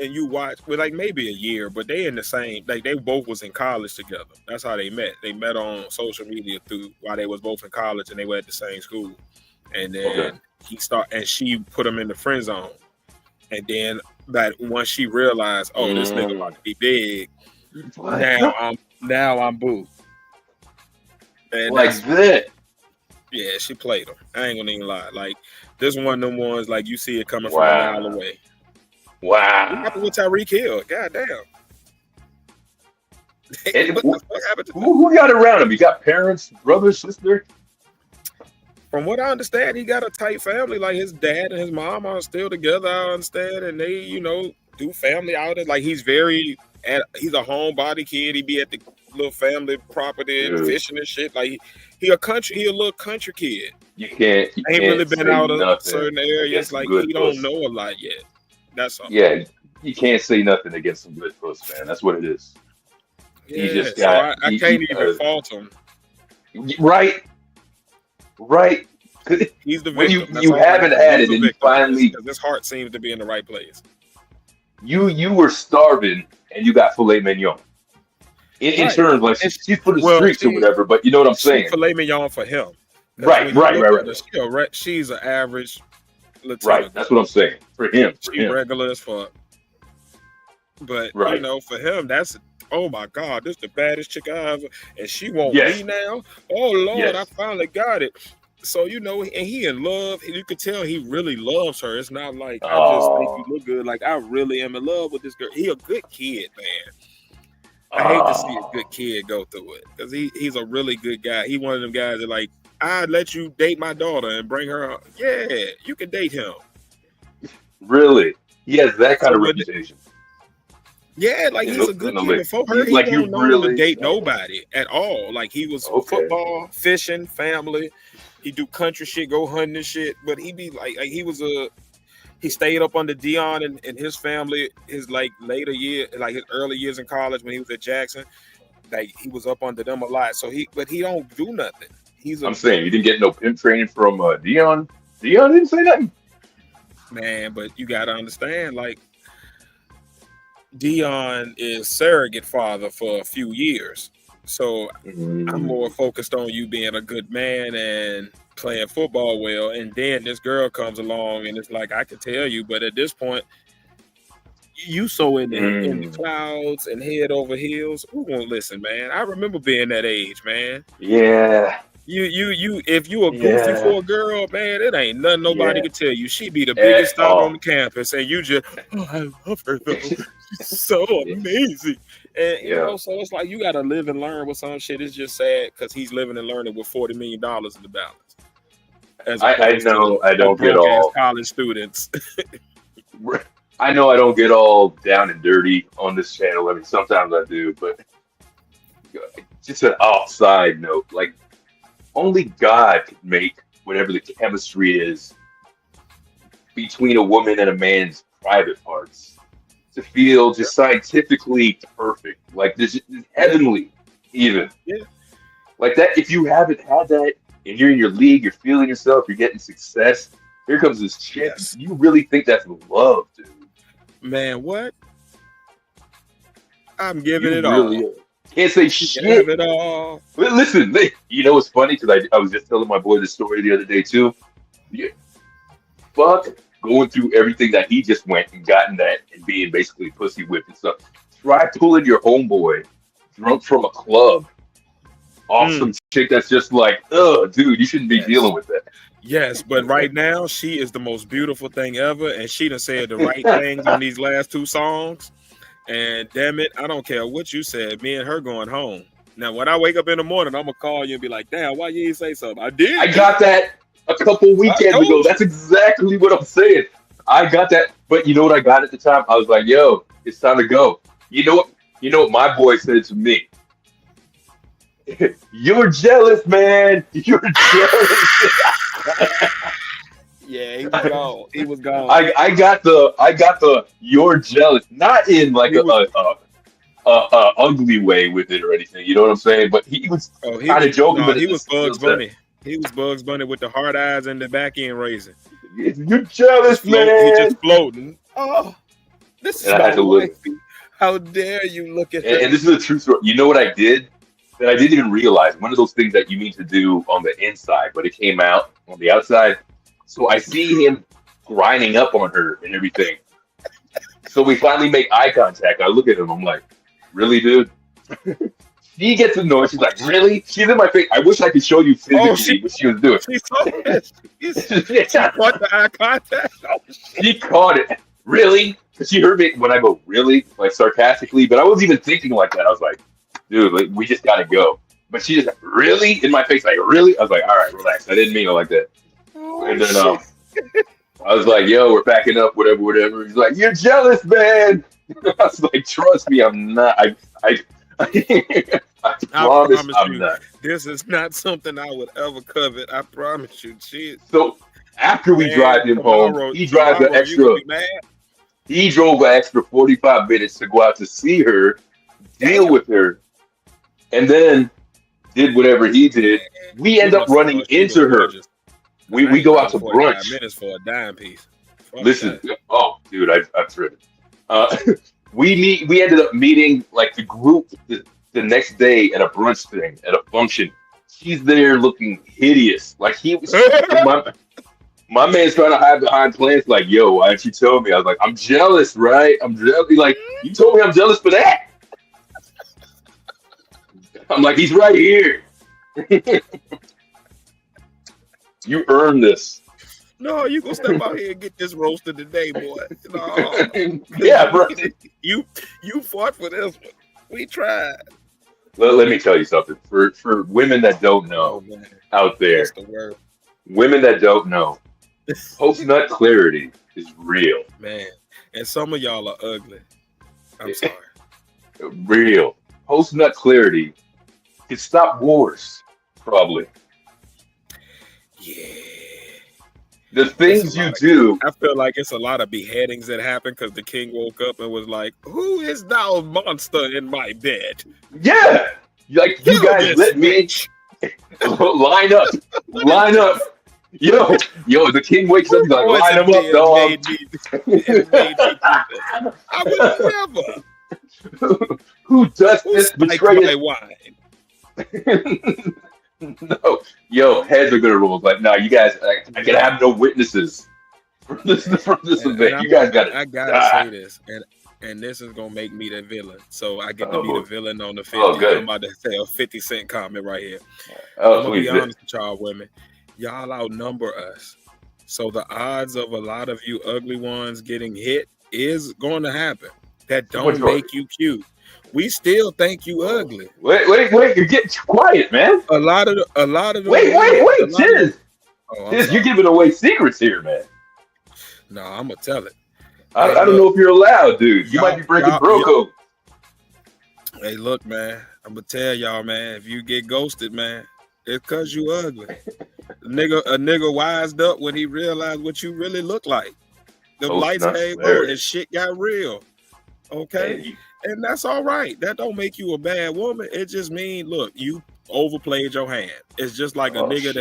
and you watch with like maybe a year, but they in the same, like they both was in college together. That's how they met. They met on social media through while they was both in college and they were at the same school. And then she put him in the friend zone. And then that once she realized, oh, this nigga about to be big, now I'm boo. And Like that. yeah, she played him. I ain't gonna even lie. Like this one of them ones, like you see it coming from Wow. a mile away. Wow. What happened with Tyreek Hill? God damn. And What the fuck happened to who got around him? You got parents, brother, sister? From what I understand, he got a tight family. Like his dad and his mom are still together, I understand, and they, do family outings. Like he's a homebody kid. He be at the little family property and Dude. fishing and shit. Like he a little country kid. You can't Ain't really been say out of nothing certain areas. against Like good he don't puss. know a lot yet. That's all. Yeah, you can't say nothing against some good puss, man. That's what it is. Yeah, He just so got I can't even fault him. Right. 'Cause He's the when victim. you haven't had it and you finally because his heart seems to be in the right place. you were starving and you got filet mignon. In Right. terms like she's for the Well, streets or whatever, but you know what I'm saying. Filet mignon for him. 'Cause Right. when you look at her, she's an average Latina. Right. That's what I'm saying. For him. She's regular as fuck. But Right. for him, that's oh my God, this is the baddest chick I ever. And she won't Yes. me now. Oh Lord, Yes. I finally got it. So and he in love. You could tell he really loves her. It's not like I just think you look good. Like I really am in love with this girl. He a good kid, man. I hate to see a good kid go through it because he's a really good guy. He one of them guys that like I'd let you date my daughter and bring her. Yeah, you can date him. Really? He has that kind of reputation. Yeah, like he's a good kid. Before her, he like don't know really to date nobody at all. Like he was football, fishing, family. He do country shit, go hunting and shit. But he be like he stayed up under Dion and his family, his like later year, like his early years in college when he was at Jackson. Like he was up under them a lot. So he don't do nothing. I'm saying you didn't get no pimp training from Dion. Dion didn't say nothing. Man, but you gotta understand, like Dion is surrogate father for a few years. So I'm more focused on you being a good man and playing football well. And then this girl comes along and it's like, I can tell you, but at this point, you so in the clouds and head over heels. Who won't listen, man? I remember being that age, man. Yeah. You if you a goofy for a girl, man, it ain't nothing nobody can tell you. She be the biggest star on the campus, and you just, I love her though. She's so amazing. And you know, so it's like you gotta live and learn with some shit. It's just sad because he's living and learning with $40 million in the balance. I know I don't get all college students. I know I don't get all down and dirty on this channel. I mean, sometimes I do, but just an offside note, like only God can make whatever the chemistry is between a woman and a man's private parts to feel just scientifically perfect, like this heavenly, even. Yeah. Like that. If you haven't had that, and you're in your league, you're feeling yourself, you're getting success. Here comes this chick. Yes. You really think that's love, dude? Man, what? I'm giving You it really all. can't say Give shit. it all. Listen, you know what's funny? Because I was just telling my boy the story the other day too. Yeah, fuck going through everything that he just went and gotten that and being basically pussy whipped and stuff. Try pulling your homeboy drunk from a club off some chick that's just like, ugh, dude, you shouldn't be dealing with that. Yes, but right now she is the most beautiful thing ever, and she done said the right things on these last 2 songs. And damn it, I don't care what you said. Me and her going home. Now, when I wake up in the morning, I'm gonna call you and be like, "Damn, why you didn't say something?" I did. I got that a couple weekends told ago. you. That's exactly what I'm saying. I got that, but you know what I got at the time? I was like, yo, it's time to go. You know what? You know what my boy said to me? You're jealous, man. You're jealous. Yeah, he was gone. He was gone. I got the you're jealous, not in like a ugly way with it or anything. You know what I'm saying? But he was kind of joking. But he was Bugs Bunny. He was Bugs Bunny with the hard eyes and the back end raising. You're jealous, man. He just floating. Oh, this is my wife. How dare you look at her? And this is a true story. You know what I did that I didn't even realize? One of those things that you need to do on the inside, but it came out on the outside. So I see him grinding up on her and everything. So we finally make eye contact. I look at him. I'm like, really, dude? She gets annoyed. She's like, really? She's in my face. I wish I could show you physically what she was doing. She caught the eye contact. Oh, she caught it. Really? Because she heard me when I go, really? Like sarcastically. But I wasn't even thinking like that. I was like, dude, like, we just got to go. But she just like, really? In my face, like, really? I was like, all right, relax. I didn't mean it like that. And then I was like, yo, we're backing up, whatever. He's like, you're jealous, man. I was like, trust me, I'm not. I promise I'm not. This is not something I would ever covet. I promise you. Shit. So after we drive him home, he drives an extra. He drove an extra 45 minutes to go out to see her, deal with her, and then did whatever he did. We end up running into her. We go out to brunch. Minutes for a dime piece. Listen, oh, dude, I've driven. We ended up meeting like the group the next day at a brunch thing at a function. She's there looking hideous. Like he was. My man's trying to hide behind plants. Like, yo, why didn't you tell me? I was like, I'm jealous, right? I'm jealous. Like, you told me I'm jealous for that. I'm like, he's right here. You earned this. No, you gonna step out here and get this roasted today, boy. No. Yeah, bro. You fought for this one. We tried. Let me tell you something. For women that don't know out there, women that don't know, post-nut clarity is real. Man, and some of y'all are ugly. I'm sorry. Real. Post-nut clarity can stop wars, probably. Yeah. The things you do. I feel like it's a lot of beheadings that happen because the king woke up and was like, "Who is thou monster in my bed?" Yeah. Like, you guys let me line up. Line up. Yo, the king wakes up, he's like, line him up, dog. I would never. Who does this betrayal? Wine? No, yo, heads are gonna roll. Like, no, you guys, I gotta have no witnesses from this event. You guys gotta. I gotta say this, and this is gonna make me the villain. So I get to be the villain on the 50. I'm about to say a 50 Cent comment right here. I'm gonna be honest with y'all women. Y'all outnumber us. So the odds of a lot of you ugly ones getting hit is going to happen. That don't make you cute. We still think you ugly. Wait! You're getting quiet, man. A lot of the wait, Tiz, you're giving away secrets here, man. No, I'm gonna tell it. I don't know if you're allowed, dude. You might be breaking bro code. Hey, look, man. I'm gonna tell y'all, man. If you get ghosted, man, it's cause you ugly. A nigga wised up when he realized what you really look like. The lights came on and shit got real. Okay. Hey. And that's all right. That don't make you a bad woman. It just means, look, you overplayed your hand. It's just like a nigga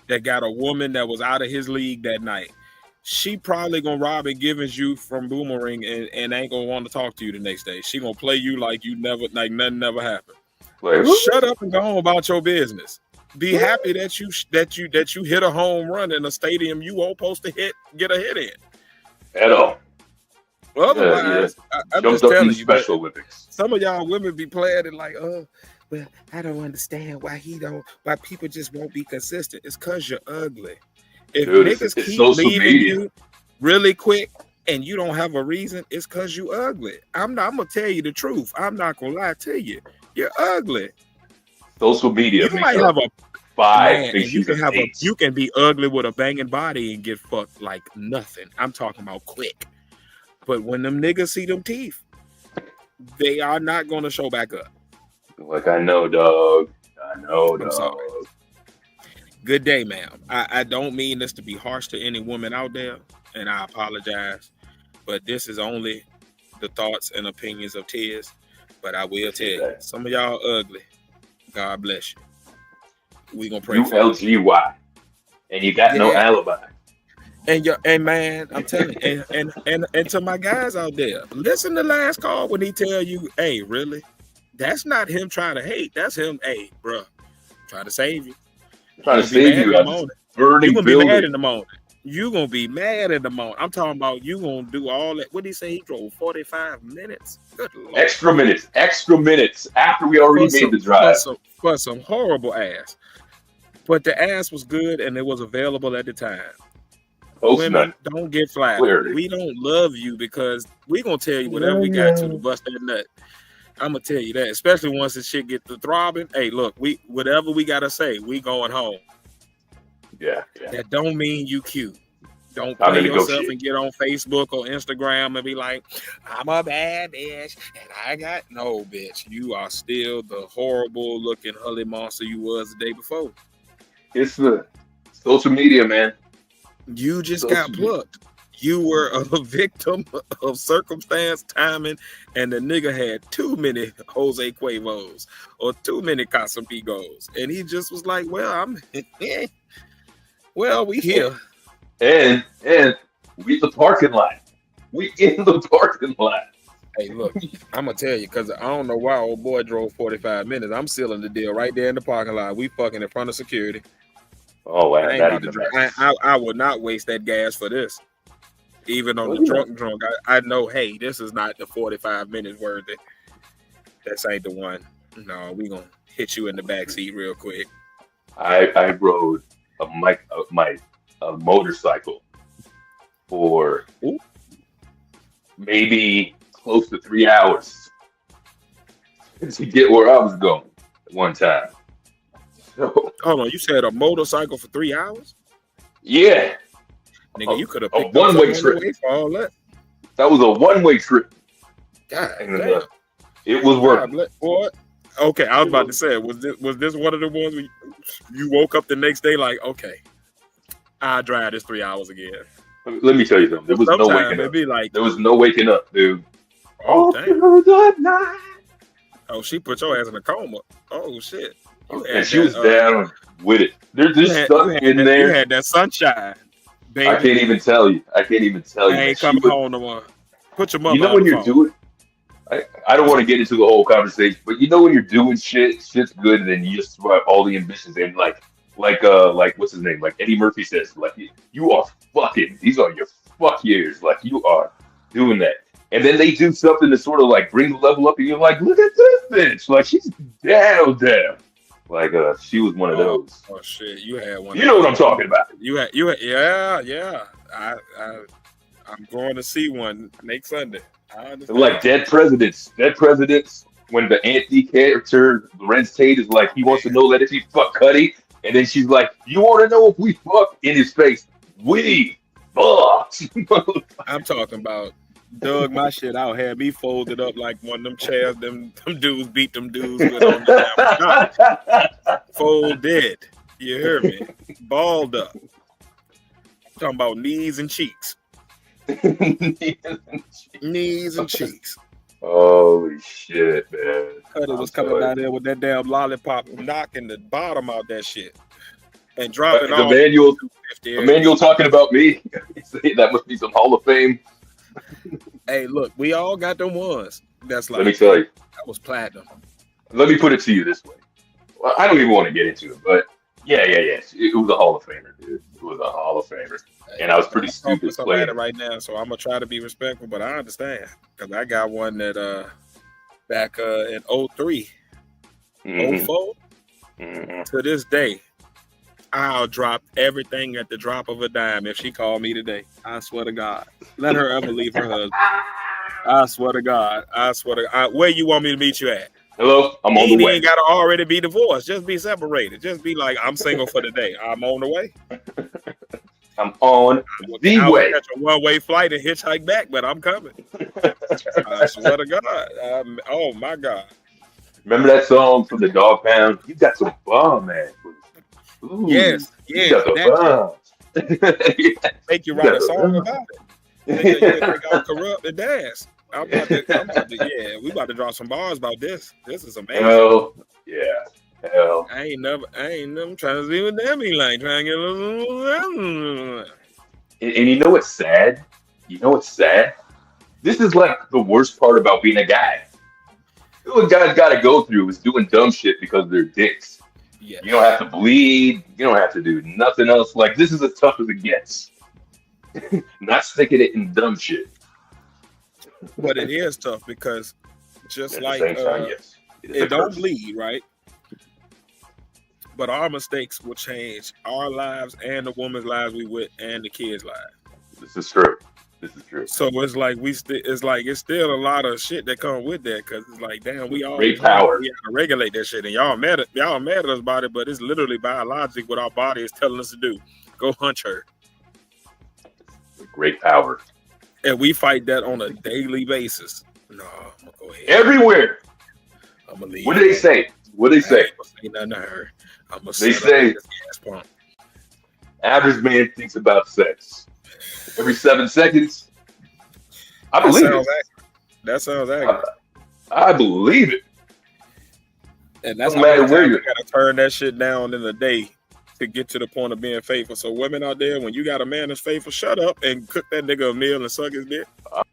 that got a woman that was out of his league that night. she probably gonna rob and Givens you from Boomerang and ain't gonna want to talk to you the next day. She gonna play you like you never, like nothing never happened. Like, Shut up and go on about your business. Be happy that you hit a home run in a stadium you won't supposed to get a hit in. at all. Well, otherwise, I'm Jumped just up telling these you, Special Olympics. some of y'all women be playing it like, well, I don't understand why people just won't be consistent. It's because you're ugly. If Dude, niggas it's keep social leaving media. you really quick and you don't have a reason, it's because you ugly. I'm gonna tell you the truth. I'm not gonna lie to you. You're ugly. Social media. You might have a 5, man, big and you shoes can of 8. you can be ugly with a banging body and get fucked like nothing. I'm talking about quick. But when them niggas see them teeth, they are not gonna show back up. Like, I know, dog. I know, I'm dog. sorry. Good day, ma'am. I don't mean this to be harsh to any woman out there, and I apologize. But this is only the thoughts and opinions of Tiz. But I will tell you, some of y'all ugly. God bless you. We gonna pray for you. ULGY. And you got no Yeah. alibi. And man, I'm telling you, and to my guys out there, listen to last call when he tell you, hey, really? That's not him trying to hate. That's him, hey, bro, trying to save you. I'm trying to save you out of this You're burning gonna be mad building. in the morning. You gonna be mad in the morning. I'm talking about you gonna do all that. What did he say? He drove 45 minutes. Good Lord. Extra minutes after we already made the drive. For some horrible ass. But the ass was good and it was available at the time. Women, don't get flattered. Clearly. We don't love you because we gonna tell you whatever we got to bust that nut. I'm gonna tell you that, especially once the shit get to throbbing. Hey, look, whatever we gotta say, we going home. Yeah. That don't mean you cute. Don't play yourself and get on Facebook or Instagram and be like, I'm a bad bitch and I got no bitch. You are still the horrible looking hully monster you was the day before. It's the social media, man. You just got plucked. You were a victim of circumstance, timing, and the nigga had too many Jose Cuervos or too many Casamigos. And he just was like, well, well, we here. And we in the parking lot. We in the parking lot. Hey, look, I'm going to tell you, because I don't know why old boy drove 45 minutes. I'm sealing the deal right there in the parking lot. We fucking in front of security. Oh, wow. I would not waste that gas for this. Even on the drunk, I know, hey, this is not the 45 minutes worthy. That ain't the one. No, we gonna hit you in the back seat real quick. I rode a motorcycle for maybe close to 3 hours to get where I was going at one time. So, hold on, you said a motorcycle for 3 hours? Yeah. Nigga, you could have picked a one-way trip. For all that. That was a one-way trip. God and, damn. It was working. What? Okay, I was about to say, was this one of the ones where you woke up the next day like, okay, I'll drive this 3 hours again? Let me tell you something. There was no waking up. Like, there was no waking up, dude. Oh, damn. Good night. Oh, she put your ass in a coma. Oh, shit. And she was down with it. There's just stuff in there. You had that sunshine, baby. I can't even tell you. I ain't coming home no more. Put your mother You know when you're doing, I don't want to get into the whole conversation, but you know when you're doing shit's good, and then you just throw out all the ambitions and like what's his name? Like Eddie Murphy says, like you are fucking. These are your fuck years. Like you are doing that, and then they do something to sort of like bring the level up, and you're like, look at this bitch. Like she's down. Like she was one of those. Oh shit, you had one. You know what I'm talking about. You had yeah. I'm going to see one next Sunday. Like dead presidents. When the Anthony character Lorenz Tate is like, he wants to know that if he fuck Cuddy, and then she's like, you want to know if we fuck? In his face, we fuck. I'm talking about dug my shit out, had me folded up like one of them chairs them dudes beat them dudes with on the damn folded. You hear me? Balled up. Talking about knees and cheeks. Knees and cheeks. Holy shit, man. Cuddy was coming down there with that damn lollipop, knocking the bottom out that shit. and drop it off. Emmanuel talking about me. That must be some Hall of Fame. Hey, look, we all got them ones. That's like, let me tell you, that was platinum. Let me put it to you this way. Well, I don't even want to get into it, but yeah. It was a Hall of Famer, dude. It was a Hall of Famer. And I was pretty stupid playing it right now, so I'm gonna try to be respectful, but I understand because I got one that back in 03, 04 to this day, I'll drop everything at the drop of a dime if she called me today. I swear to God, let her ever leave her husband. I swear to God. Where you want me to meet you at? Hello, I'm on the way. You ain't gotta already be divorced. Just be separated. Just be like, I'm single for the day. I'm on the way. I'm on the way. I'll catch a one-way flight and hitchhike back, but I'm coming. I swear to God. Oh my God. Remember that song from the Dog Pound? You got some bomb, man. Ooh, yes. You got the bomb. Make you write a song about it. Make all corrupt and dance. I'm about to, we about to drop some bars about this. This is amazing. Hell, yeah. Hell. I ain't never trying to see what that mean like. Trying to get a little. And you know what's sad? This is like the worst part about being a guy. What guys got to go through is doing dumb shit because they're dicks. Yeah. You don't have to bleed. You don't have to do nothing else. Like, this is as tough as it gets. Not sticking it in dumb shit. But it is tough because just like it don't bleed, right? But our mistakes will change our lives and the woman's lives we with and the kids' lives. This is true. So it's like it's still a lot of shit that come with that because it's like, damn, we all great power. We have to regulate that shit, and y'all mad at us about it, but it's literally biologic what our body is telling us to do. Go hunch her. Great power. And we fight that on a daily basis. No, I'm gonna go ahead. Everywhere. I'm gonna leave. What do they say? I ain't gonna say nothing to her. They say average man thinks about sex every 7 seconds. I believe it. That sounds accurate. I believe it. And that's no matter where you gotta turn that shit down in a day to get to the point of being faithful. So women out there, when you got a man that's faithful, shut up and cook that nigga a meal and suck his dick.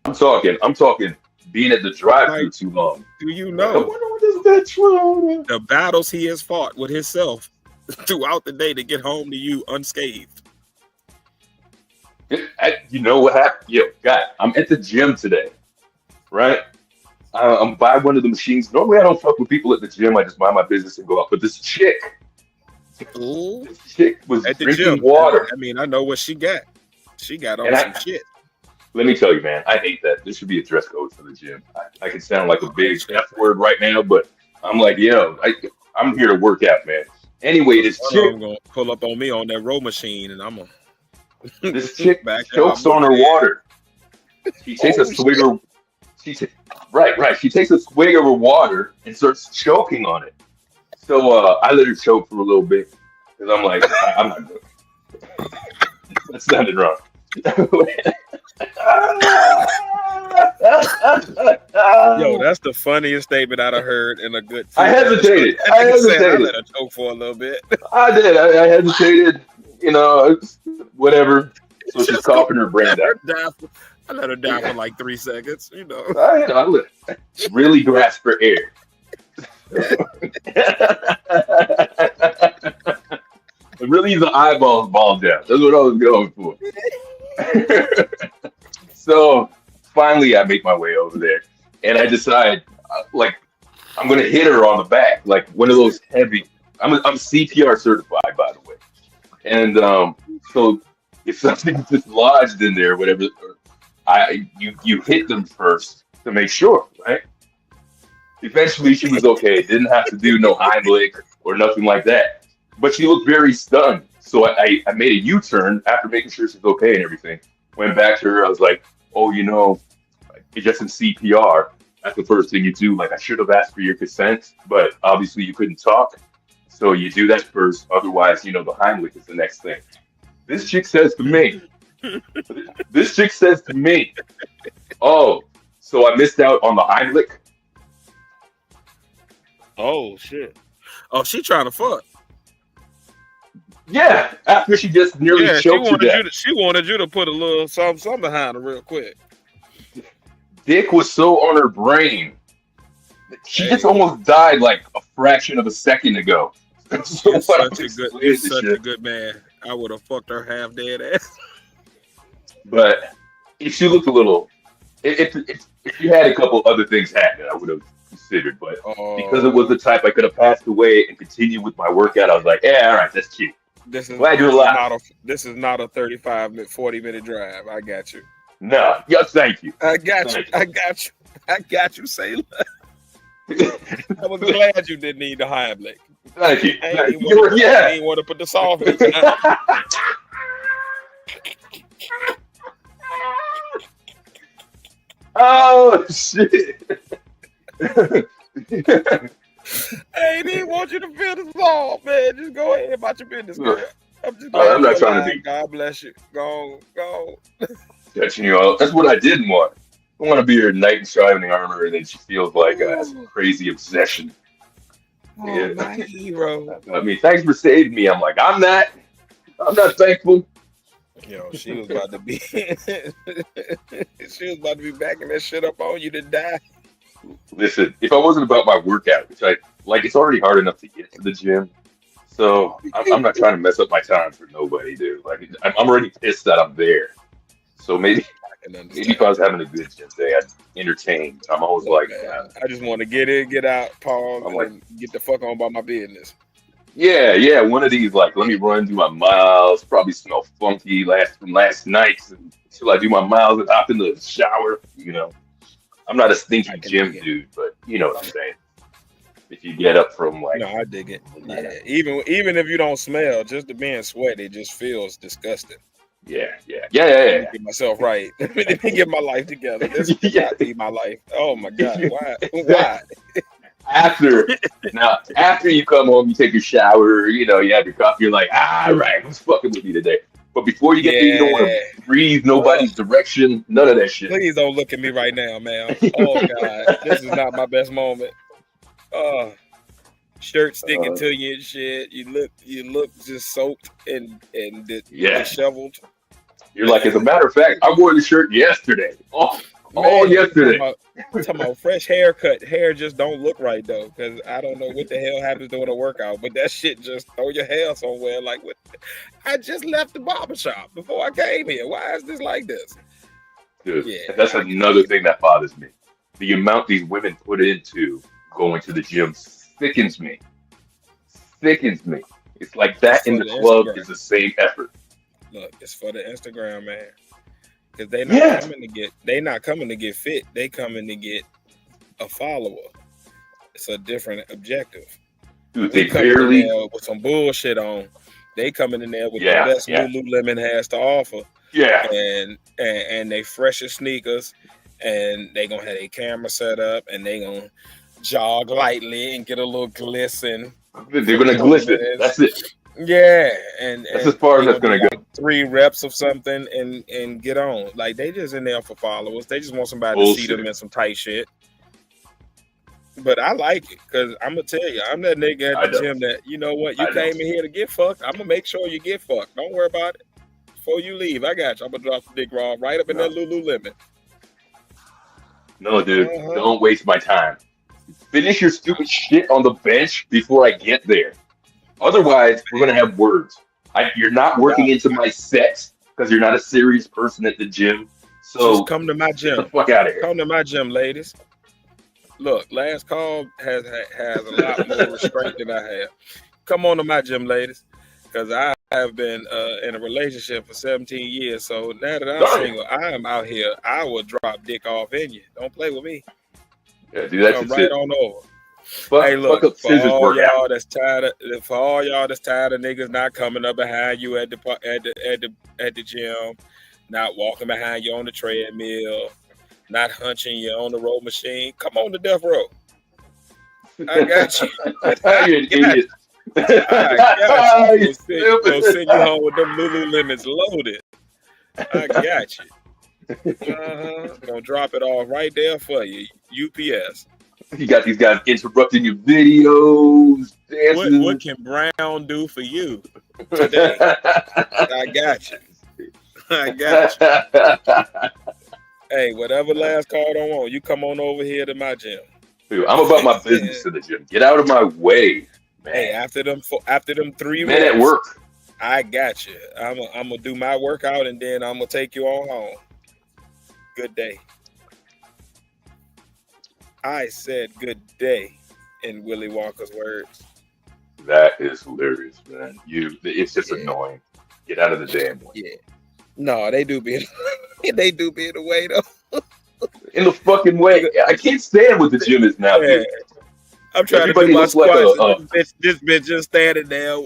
I'm talking being at the drive-thru too long. Do you know the battles he has fought with himself throughout the day to get home to you unscathed? You know what happened? Yo, God, I'm at the gym today, right? I'm by one of the machines. Normally, I don't fuck with people at the gym. I just mind my business and go out. But this chick was at the drinking gym. water. I mean, I know what she got. She got on some shit. Let me tell you, man, I hate that. There should be a dress code for the gym. I can sound like a big F word right now, but I'm like, I'm here to work out, man. Anyway, this chick I'm gonna pull up on me on that row machine, and I'm gonna. This chick chokes on her water. She takes a swig of. Right. She takes a swig of her water and starts choking on it. So I let her choke for a little bit because I'm like, I'm not good. That sounded wrong. Yo, that's the funniest statement I've heard in a good time. I hesitated. I let her choke for a little bit. I did. I hesitated. Whatever. So she's coughing her brand out. I let her die for like 3 seconds. I really grasp for air. Really, the eyeballs ball down. That's what I was going for. So finally, I make my way over there, and I decide, I'm gonna hit her on the back, like one of those heavy. I'm CPR certified, by the way, and so if something's dislodged in there, whatever, you hit them first to make sure, right? Eventually, she was okay. Didn't have to do no Heimlich or nothing like that. But she looked very stunned. So I made a U-turn after making sure she's okay and everything. Went back to her. I was like, you're just in CPR. That's the first thing you do. Like, I should have asked for your consent, but obviously you couldn't talk. So you do that first. Otherwise, the Heimlich is the next thing. This chick says to me, oh, so I missed out on the Heimlich? Oh, shit. Oh, she trying to fuck. Yeah, after she just nearly Yeah, she choked to wanted death. she wanted you to put a little something behind her real quick. Dick was so on her brain. She just Hey. almost died like a fraction of a second ago. So You're what I'm such a good, explaining you're this such shit. a good man. I would have fucked her half dead ass. But if she looked a little, if she had a couple other things happen, I would have considered. But because it was the type I could have passed away and continued with my workout, I was like, yeah, all right, that's cute. This is Glad you're alive. this is not a 35-minute, 40-minute drive. I got you. No, yes, thank you. I got you. I got you. I got you, Sailor. I was glad you didn't need the Heimlich. Thank you. I Thank ain't you. want Yeah. to put the soft bitch in. Oh shit. I ain't even want you to feel the salt, man. Just go ahead about your business, girl. I'm just I'm not you're trying to alive. be- God bless you. Go on. Catching you out. That's what I didn't want. I want to be her knight in shining armor, and then she feels like has a crazy obsession. Oh, Yeah. my hero. I mean, thanks for saving me. I'm like, I'm not thankful. Yo, she was about to be backing that shit up on you to die. Listen, if I wasn't about my workout, which I like, it's already hard enough to get to the gym. So I'm not trying to mess up my time for nobody, dude. Like, I'm already pissed that I'm there. So maybe if I was having a good gym day, I'd entertain. I'm always like, man, I just want to get in, get out, pause, I'm and like- then get the fuck on about my business. yeah, one of these, like, let me run, do my miles, probably smell funky from last night until I do my miles and hop in the shower, you know. I'm not a stinky I can gym dig it. dude, but you know what I'm saying. If you get up from like, No, I dig it. Yeah, even if you don't smell, just the being sweaty just feels disgusting. yeah. Let me get myself right. Let me get my life together. This is Yeah. not be my life. Oh my god, why? After you come home, you take your shower, you know, you have your coffee, you're like, all right, who's fucking with me today? But before you get there, you don't want to breathe nobody's direction, none of that shit. Please don't look at me right now, man. Oh god, this is not my best moment. Shirt sticking to you and shit. You look just soaked and Yeah. disheveled. You're like, as a matter of fact, I wore the shirt yesterday. All yesterday. Talking about fresh haircut. Hair just don't look right though, because I don't know what the hell happens during a workout, but that shit just throw your hair somewhere. Like, what? I just left the barbershop before I came here. Why is this like this? Dude, Yeah. that's another thing that bothers me. The amount these women put into going to the gym sickens me. It's like that in the club Instagram. is the same effort. Look, it's for the Instagram, man. Because they not coming to get fit. They coming to get a follower. It's a different objective. Dude, We they coming in barely. there with some bullshit on. They coming in there with Yeah, the best yeah. Lululemon has to offer, Yeah. and they freshest sneakers, and they gonna have their camera set up, and they gonna jog lightly and get a little glisten. They're gonna glisten. That's it. Yeah, and That's as far as they that's gonna do go. like 3 reps of something and get on. Like, they just in there for followers. They just want somebody to see Bullshit. them in some tight shit. But I like it, because I'm gonna tell you, I'm that nigga I at the know. gym that, you know what, you I know. came in here to get fucked. I'm gonna make sure you get fucked. Don't worry about it. Before you leave, I got you. I'm gonna drop the dick raw right up in that Lululemon. No, dude, Uh-huh. don't waste my time. Finish your stupid shit on the bench before I get there. Otherwise, we're gonna have words. You're not working into my sets because you're not a serious person at the gym. So Just come to my get the gym. fuck out of here. Come to my gym, ladies. Look, last call has a lot more restraint than I have. Come on to my gym, ladies, because I have been in a relationship for 17 years. So now that I'm Darn. single, I am out here. I will drop dick off in you. Don't play with me. Yeah, dude, that's Come just right it. on over. Fuck, Hey, look, fuck up for scissors all workout. y'all that's tired of niggas not coming up behind you at the gym, not walking behind you on the treadmill, not hunching you on the row machine. Come on to death row. I got you. You're an idiot. I got you. You Gonna stupid. send you home with them Lululemons loaded. I got you. Gonna drop it off right there for you. UPS. You got these guys interrupting your videos, dancing. What can Brown do for you today? I got you. I got you. Hey, whatever last call I want, you come on over here to my gym. Dude, I'm about my business in the gym. Get out of my way, man. Hey, after them 3 Man reps, at work. I got you. I'm gonna do my workout and then I'm gonna take you on home. Good day. I said good day in Willie Walker's words. That is hilarious, man. It's just annoying. Get out of the damn way. Yeah. No, they do be in the way though. In the fucking way. I can't stand what the gym is now, Yeah. dude. I'm trying Everybody to do my looks like squats. This bitch just standing there,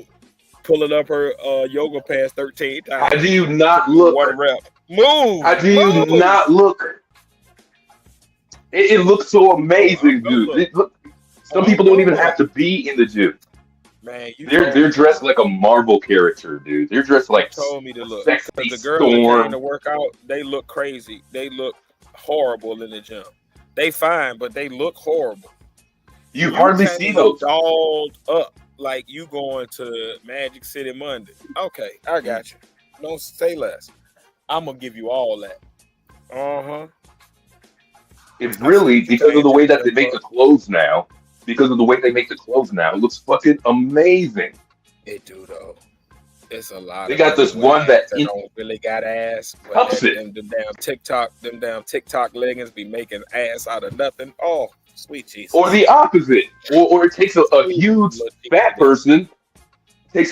pulling up her yoga pants 13 times. How do you not look? One rep. Move. How do you not look? It looks so amazing, dude. Some people don't even have to be in the gym. Man, They're dressed like a Marvel character, dude. They're dressed like told me to look. sexy The girls that came Storm. to work out, they look crazy. They look horrible in the gym. They fine, but they look horrible. You hardly can't see look those. dolled up like you going to Magic City Monday. Okay, I got you. Don't say less. I'm gonna give you all that. It's really because of the way that they make the clothes now. Because of the way they make the clothes now, it looks fucking amazing. It do though. It's a lot. They got this one that don't really got ass. But Helps it. them damn TikTok leggings be making ass out of nothing. Oh, sweet Jesus. Or the opposite. Or it takes a huge fat person, and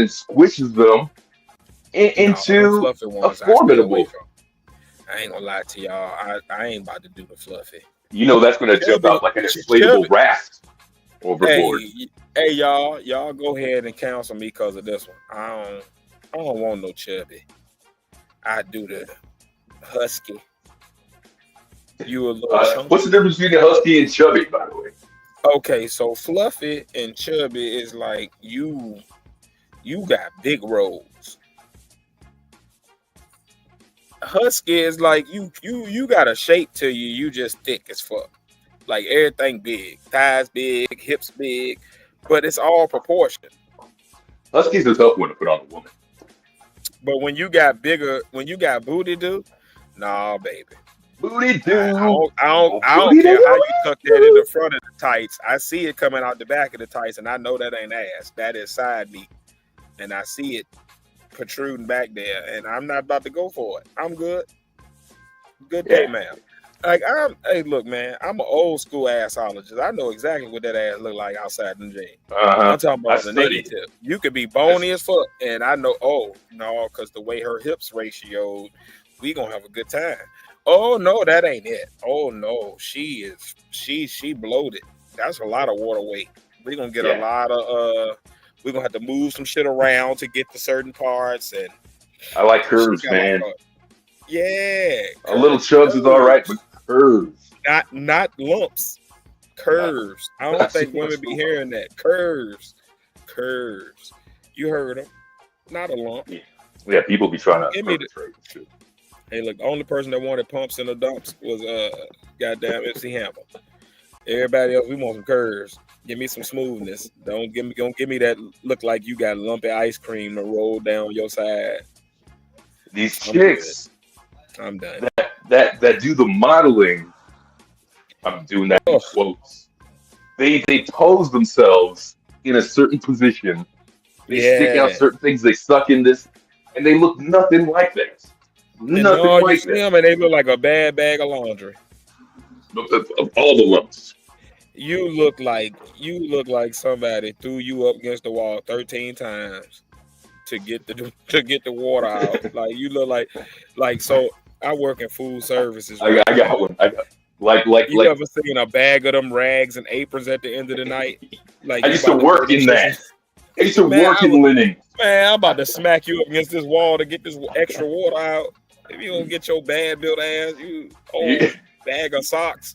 squishes them into a formidable. I ain't gonna lie to y'all. I ain't about to do the fluffy. You know that's gonna jump out like an inflatable raft overboard. Hey, y'all go ahead and counsel me because of this one. I don't want no chubby. I do the husky. You a little chunky. What's the difference between a husky and chubby, by the way? Okay, so fluffy and chubby is like you got big rolls. Husky is like you got a shape to you. You just thick as fuck. Like everything big, thighs big, hips big, but it's all proportioned. Husky's a tough one to put on a woman. But when you got booty do, nah, baby. Booty do. I don't care how you tuck that in the front of the tights. I see it coming out the back of the tights, and I know that ain't ass. That is side meat, and I see it protruding back there, and I'm not about to go for it. I'm good. Good day, man. Like hey, look, man. I'm an old school assologist. I know exactly what that ass look like outside the gym. I'm talking about the naked tip. You could be bony as fuck, and I know. Oh no, because the way her hips ratioed, we gonna have a good time. Oh no, that ain't it. Oh no, she bloated. That's a lot of water weight. We're gonna get a lot of we're gonna have to move some shit around to get to certain parts. And I like curves, man. Yeah. A little chubs is all right, but curves. Not lumps. Curves. I don't think women be hearing that. Curves. You heard them. Not a lump. Yeah, people be trying to perpetrate shit. Hey, look, the only person that wanted pumps in the dumps was goddamn MC Hammer. Everybody else, we want some curves. Give me some smoothness. Don't give me that look like you got lumpy ice cream to roll down your side. These chicks, I'm done. That do the modeling. I'm doing that in quotes. They pose themselves in a certain position. They stick out certain things. They suck in this, and they look nothing like that. Nothing like that. Them and they look like a bad bag of laundry. Of all the lumps. You look like somebody threw you up against the wall 13 times to get the water out. Like you look like so. I work in food services. Right? I got one. You ever seen a bag of them rags and aprons at the end of the night? Like I used to work in that. I used to work in linen. Man, I'm about to smack you up against this wall to get this extra water out. If you don't get your bad built ass, you old bag of socks.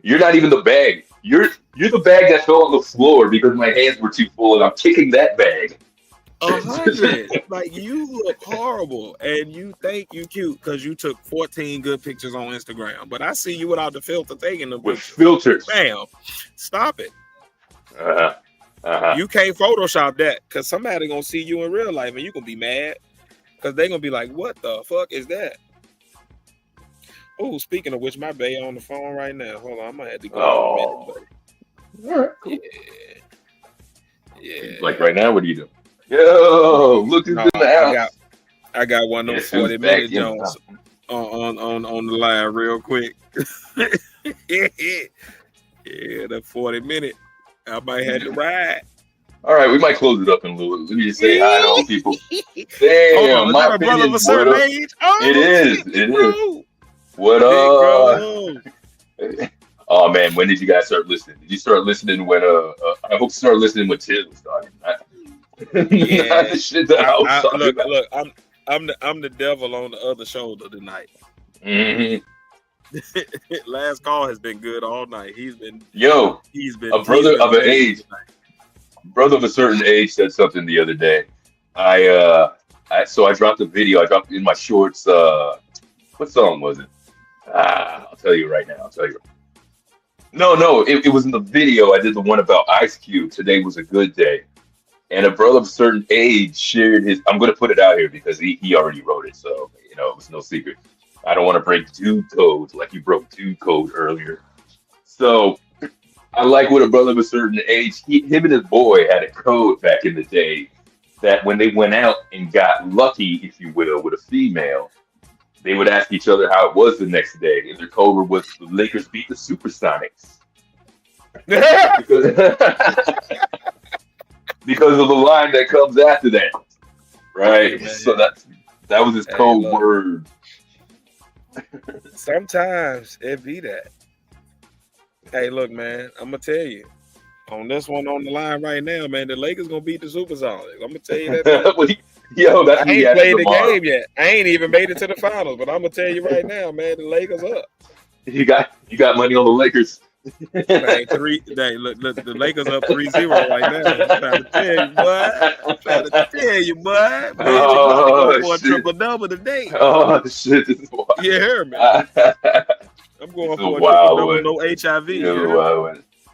You're not even the bag. You're the bag that fell on the floor because my hands were too full, and I'm kicking that bag. 100. Like, you look horrible, and you think you cute because you took 14 good pictures on Instagram. But I see you without the filter taking them with pictures. filters. Bam, stop it. Uh-huh. You can't Photoshop that because somebody gonna see you in real life, and you gonna be mad because they gonna be like, "What the fuck is that?" Oh, speaking of which, my bae on the phone right now. Hold on, I might have to go in a minute. But All right, cool. yeah. Like right now, what are you doing? Yo, look who's No, in the house. I got one of those Guess who's 40 back minute in the Jones house? on the line real quick. Yeah, the 40 minute. I might have to ride. All right, we might close it up in a little. Let me just say hi to all people. Hold Damn, on, is my that a brother of a opinion. certain What up? age? Oh, It is. shit, It bro. is. What Big up? Oh man, when did you guys start listening? Did you start listening when I hope you started listening when Tiz was starting. Not Yeah. the shit that I was talking look, about. I'm the devil on the other shoulder tonight. Mhm. Last call has been good all night. He's been A brother of an age, brother of a certain age said something the other day. So I dropped a video. I dropped it in my shorts. What song was it? I'll tell you right now. I'll tell you. No, it was in the video. I did the one about Ice Cube. Today was a good day. And a brother of a certain age shared his. I'm going to put it out here because he already wrote it. So, it was no secret. I don't want to break dude code like you broke dude code earlier. So I like what a brother of a certain age, him and his boy had a code back in the day that when they went out and got lucky, if you will, with a female, they would ask each other how it was the next day. And their code was the Lakers beat the Supersonics. Because of the line that comes after that. Right? Hey, so that was his code word. Sometimes it be that. Hey, look, man, I'm gonna tell you. On this one on the line right now, man, the Lakers gonna beat the Supersonics. I'm gonna tell you that. Yo, that's I ain't played the game yet. I ain't even made it to the finals, but I'm gonna tell you right now, man, the Lakers up. You got money on the Lakers. Look, the Lakers up 3-0 right now. I'm trying to tell you, boy. I'm trying to tell you, boy. Man, for a triple double today. Oh shit, this is wild. You hear me? I'm going for a triple double, no HIV.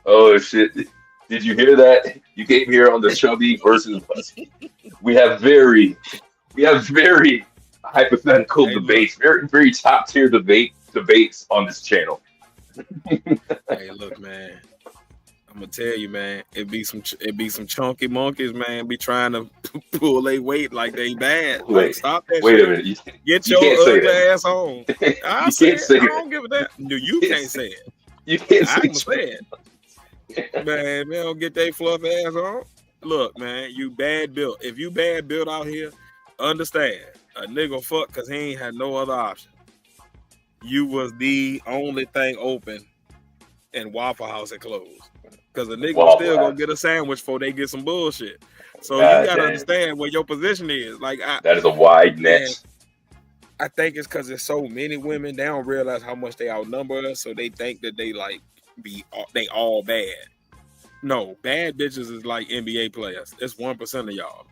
Oh shit. Did you hear that? You came here on the Chubby versus Husky. We have very hypothetical debates, very, very top tier debates on this channel. Hey, look, man. I'm gonna tell you, man. It be some chunky monkeys, man. Be trying to pull their weight like they bad. Like, stop that. Wait shit. a minute. Get your ugly ass home. I don't give a damn. No, you can't say it. You can't say it. Man, they don't get their fluff ass on. Look, man, you bad built. If you bad built out here, understand a nigga fuck because he ain't had no other option. You was the only thing open, and Waffle House had closed. Because the nigga still gonna get a sandwich before they get some bullshit. So you gotta understand where your position is. Like that is a wide net. I think it's because there's so many women. They don't realize how much they outnumber us, so they think that they all bad. No, bad bitches is like NBA players. It's 1% of y'all,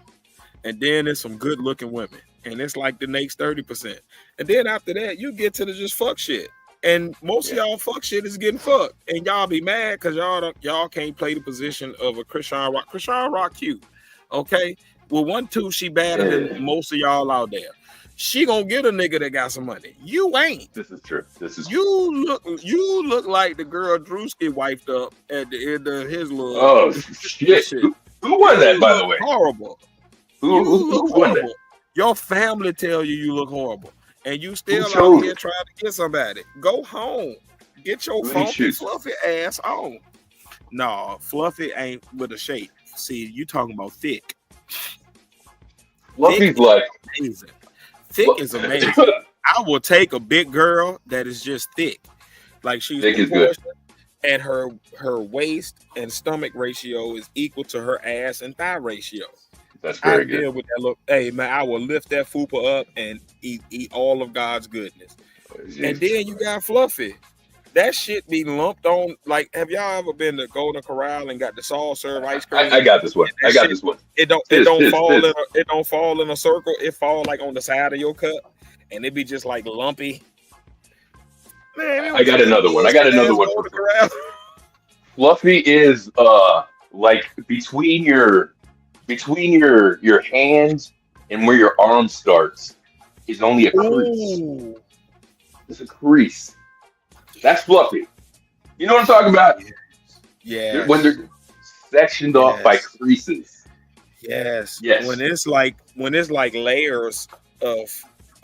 and then there's some good looking women, and it's like the next 30%. And then after that, you get to the just fuck shit. And most of y'all fuck shit is getting fucked. And y'all be mad because y'all can't play the position of a Krishan Rock. Krishan Rock cute. Okay? Well, 1-2, she better than most of y'all out there. She gonna get a nigga that got some money. You ain't. This is true. You look like the girl Drewski wiped up at the end of his little. Oh shit! Who won that, by the way? Horrible. Who won that? Your family tell you look horrible, and you still out here trying to get somebody. Go home. Get your funky, fluffy ass on. No, fluffy ain't with a shape. See, you talking about thick. Fluffy's like amazing. Thick is amazing. I will take a big girl that is just thick. Like she's thick is good. And her waist and stomach ratio is equal to her ass and thigh ratio. That's very good. Deal with that look. Hey man, I will lift that fupa up and eat all of God's goodness. And then you got Fluffy. that shit be lumped on. Like, have y'all ever been to Golden Corral and got the soft serve ice cream? I got this one. That I got shit- this one. It don't fall in a circle. It fall like on the side of your cup, and it be just like lumpy. Man, I got another one. I got another one. Golden Corral. Fluffy is like between your hands and where your arm starts is only a crease. Ooh. It's a crease. That's fluffy. You know what I'm talking about? Yeah. When they're sectioned off by Yes. creases. Yes. Yes. When it's like layers of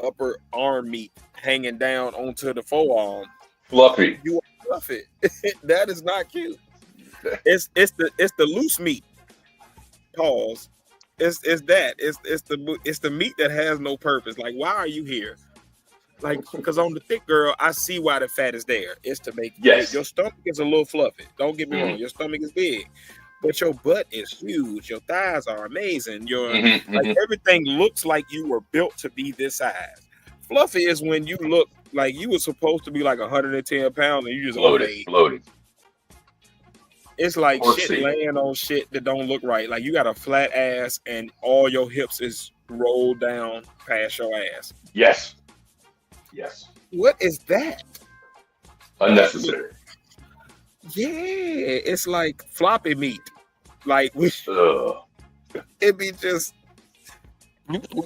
upper arm meat hanging down onto the forearm, Fluffy. you fluff it. That is not cute. It's the loose meat. Pause. It's the meat that has no purpose. Like, why are you here? Like, because on the thick girl, I see why the fat is there. It's to make Yes. your stomach is a little fluffy. Don't get me wrong, your stomach is big, but your butt is huge. Your thighs are amazing. Your like everything looks like you were built to be this size. Fluffy is when you look like you were supposed to be like 110 pounds and you just overweight. Floating. It's like Or shit see. laying on shit that don't look right. Like you got a flat ass and all your hips is rolled down past your ass. Yes. Yes. What is that? Unnecessary. Yeah, it's like floppy meat. Like Ugh. it be just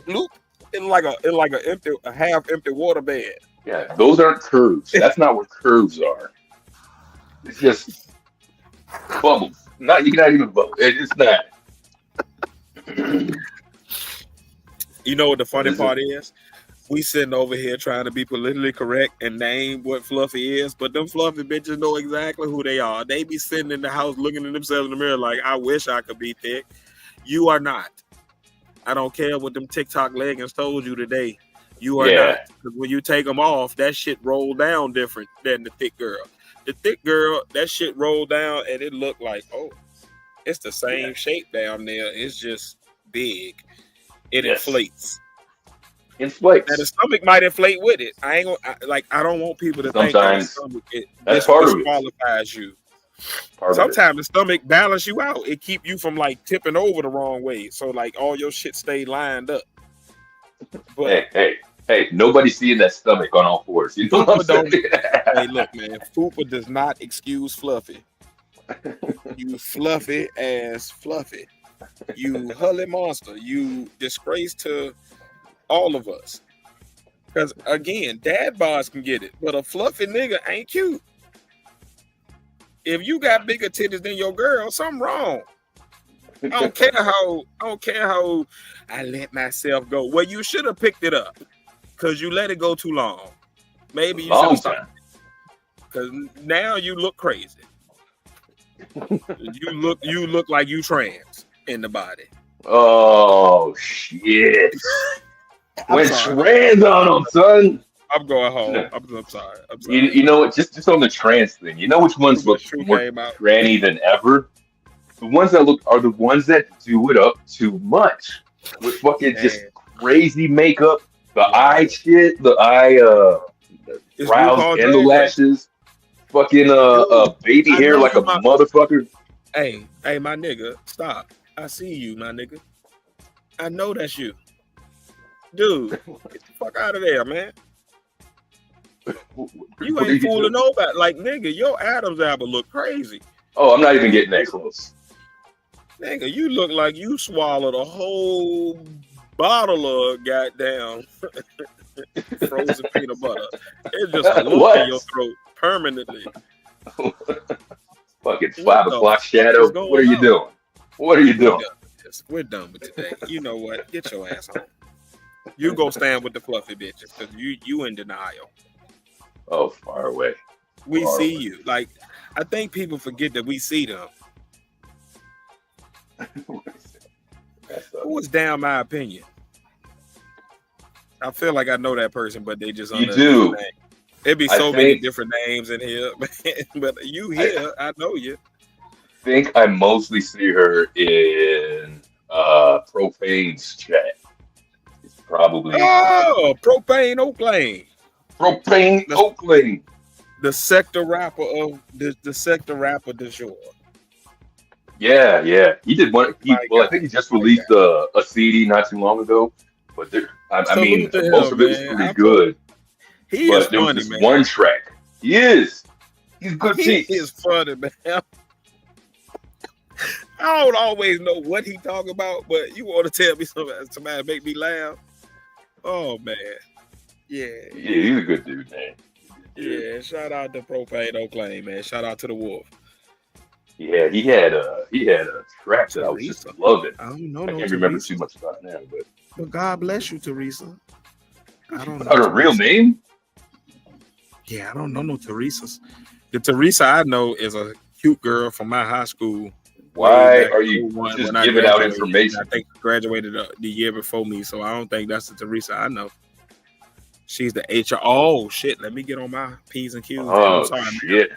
loop in like a half empty water bed. Yeah, those aren't curves. That's not what curves are. It's just bubbles. Not you cannot even bubble. It's not. You know what the funny What is it? part is? We sitting over here trying to be politically correct and name what fluffy is, but them fluffy bitches know exactly who they are. They be sitting in the house looking at themselves in the mirror like, I wish I could be thick. You are not. I don't care what them TikTok leggings told you today. You are Yeah. not. Because when you take them off, that shit roll down different than the thick girl. The thick girl, that shit rolled down and it looked like, oh, it's the same shape down there. It's just big. It Yes. inflates. Inflates. Now the stomach might inflate with it. I don't want people to think that the Sometimes stomach that's part of it. disqualifies you. Part of it. Sometimes the stomach balance you out. It keep you from like tipping over the wrong way. So like all your shit stay lined up. But Hey, nobody's seeing that stomach on all fours. You know what I'm Fupa saying? hey, look, man, Fupa does not excuse Fluffy. You fluffy ass Fluffy. You hully monster. You disgrace to all of us. Because again, dad bods can get it, but a fluffy nigga ain't cute. If you got bigger titties than your girl, something wrong. I don't care how I let myself go. Well, you should have picked it up because you let it go too long. Maybe you should Long have stopped. time. Because now you look crazy. you look like you trans in the body. Oh shit! I'm Went sorry. trans on them, son. I'm going home. I'm sorry. I'm sorry. You know what? Just on the trans thing. You know which ones look Shoe more came out. tranny than ever? The ones that look are the ones that do it up too much with fucking just Man. crazy makeup, the eye shit, the eye It's brows RuPaul and the Drag Race. lashes, fucking baby I hair know like you a my- motherfucker. Hey, my nigga, stop. I see you, my nigga. I know that's you. Dude, get the fuck out of there, man. You What are ain't fooling doing? nobody. Like, nigga, your Adam's apple look crazy. Oh, I'm not even getting that close. Nigga, you look like you swallowed a whole bottle of goddamn frozen peanut butter. It's just a lump What? in your throat permanently. Fucking What 5 the o'clock fuck shadow. is going What are you on? doing? What are you We're doing? done with this. We're done with today. You know what? Get your ass home. You go stand with the fluffy bitches because you in denial. Oh, far away. We Far see away. you. Like, I think people forget that we see them. Who is down my opinion? I feel like I know that person, but they just You under a do. different name. It'd be I so many think- different names in here, but you here, I know you. think I mostly see her in Propane's chat. It's probably Oh, propane Oaklane. Propane Let's- Oakland. the sector rapper of the sector rapper du jour. Yeah. He did one. My Well, I God, think he just my released God. a CD not too long ago. But I mean, Salute to most him, of it was man. pretty good. He is But there was funny, this man. one track. He's good He is piece. funny, man. I don't always know what he talking about, but you want to tell me somebody make me laugh. Oh man, yeah. He's a good dude, man. Yeah, shout out to Propane Oaklane, man. Shout out to the Wolf. Yeah, he had a track that I was just Teresa. loving. I don't know I no can't remember Teresa. too much about it now, but But God bless you, Teresa. I don't know. her real Teresa. name? Yeah, I don't know no Teresas. The Teresa I know is a cute girl from my high school. Why back are in you 01 just when I giving out graduated. information? I think graduated the year before me, so I don't think that's the Teresa I know. She's the HR. Oh shit! Let me get on my P's and Q's. I'm Oh sorry. shit!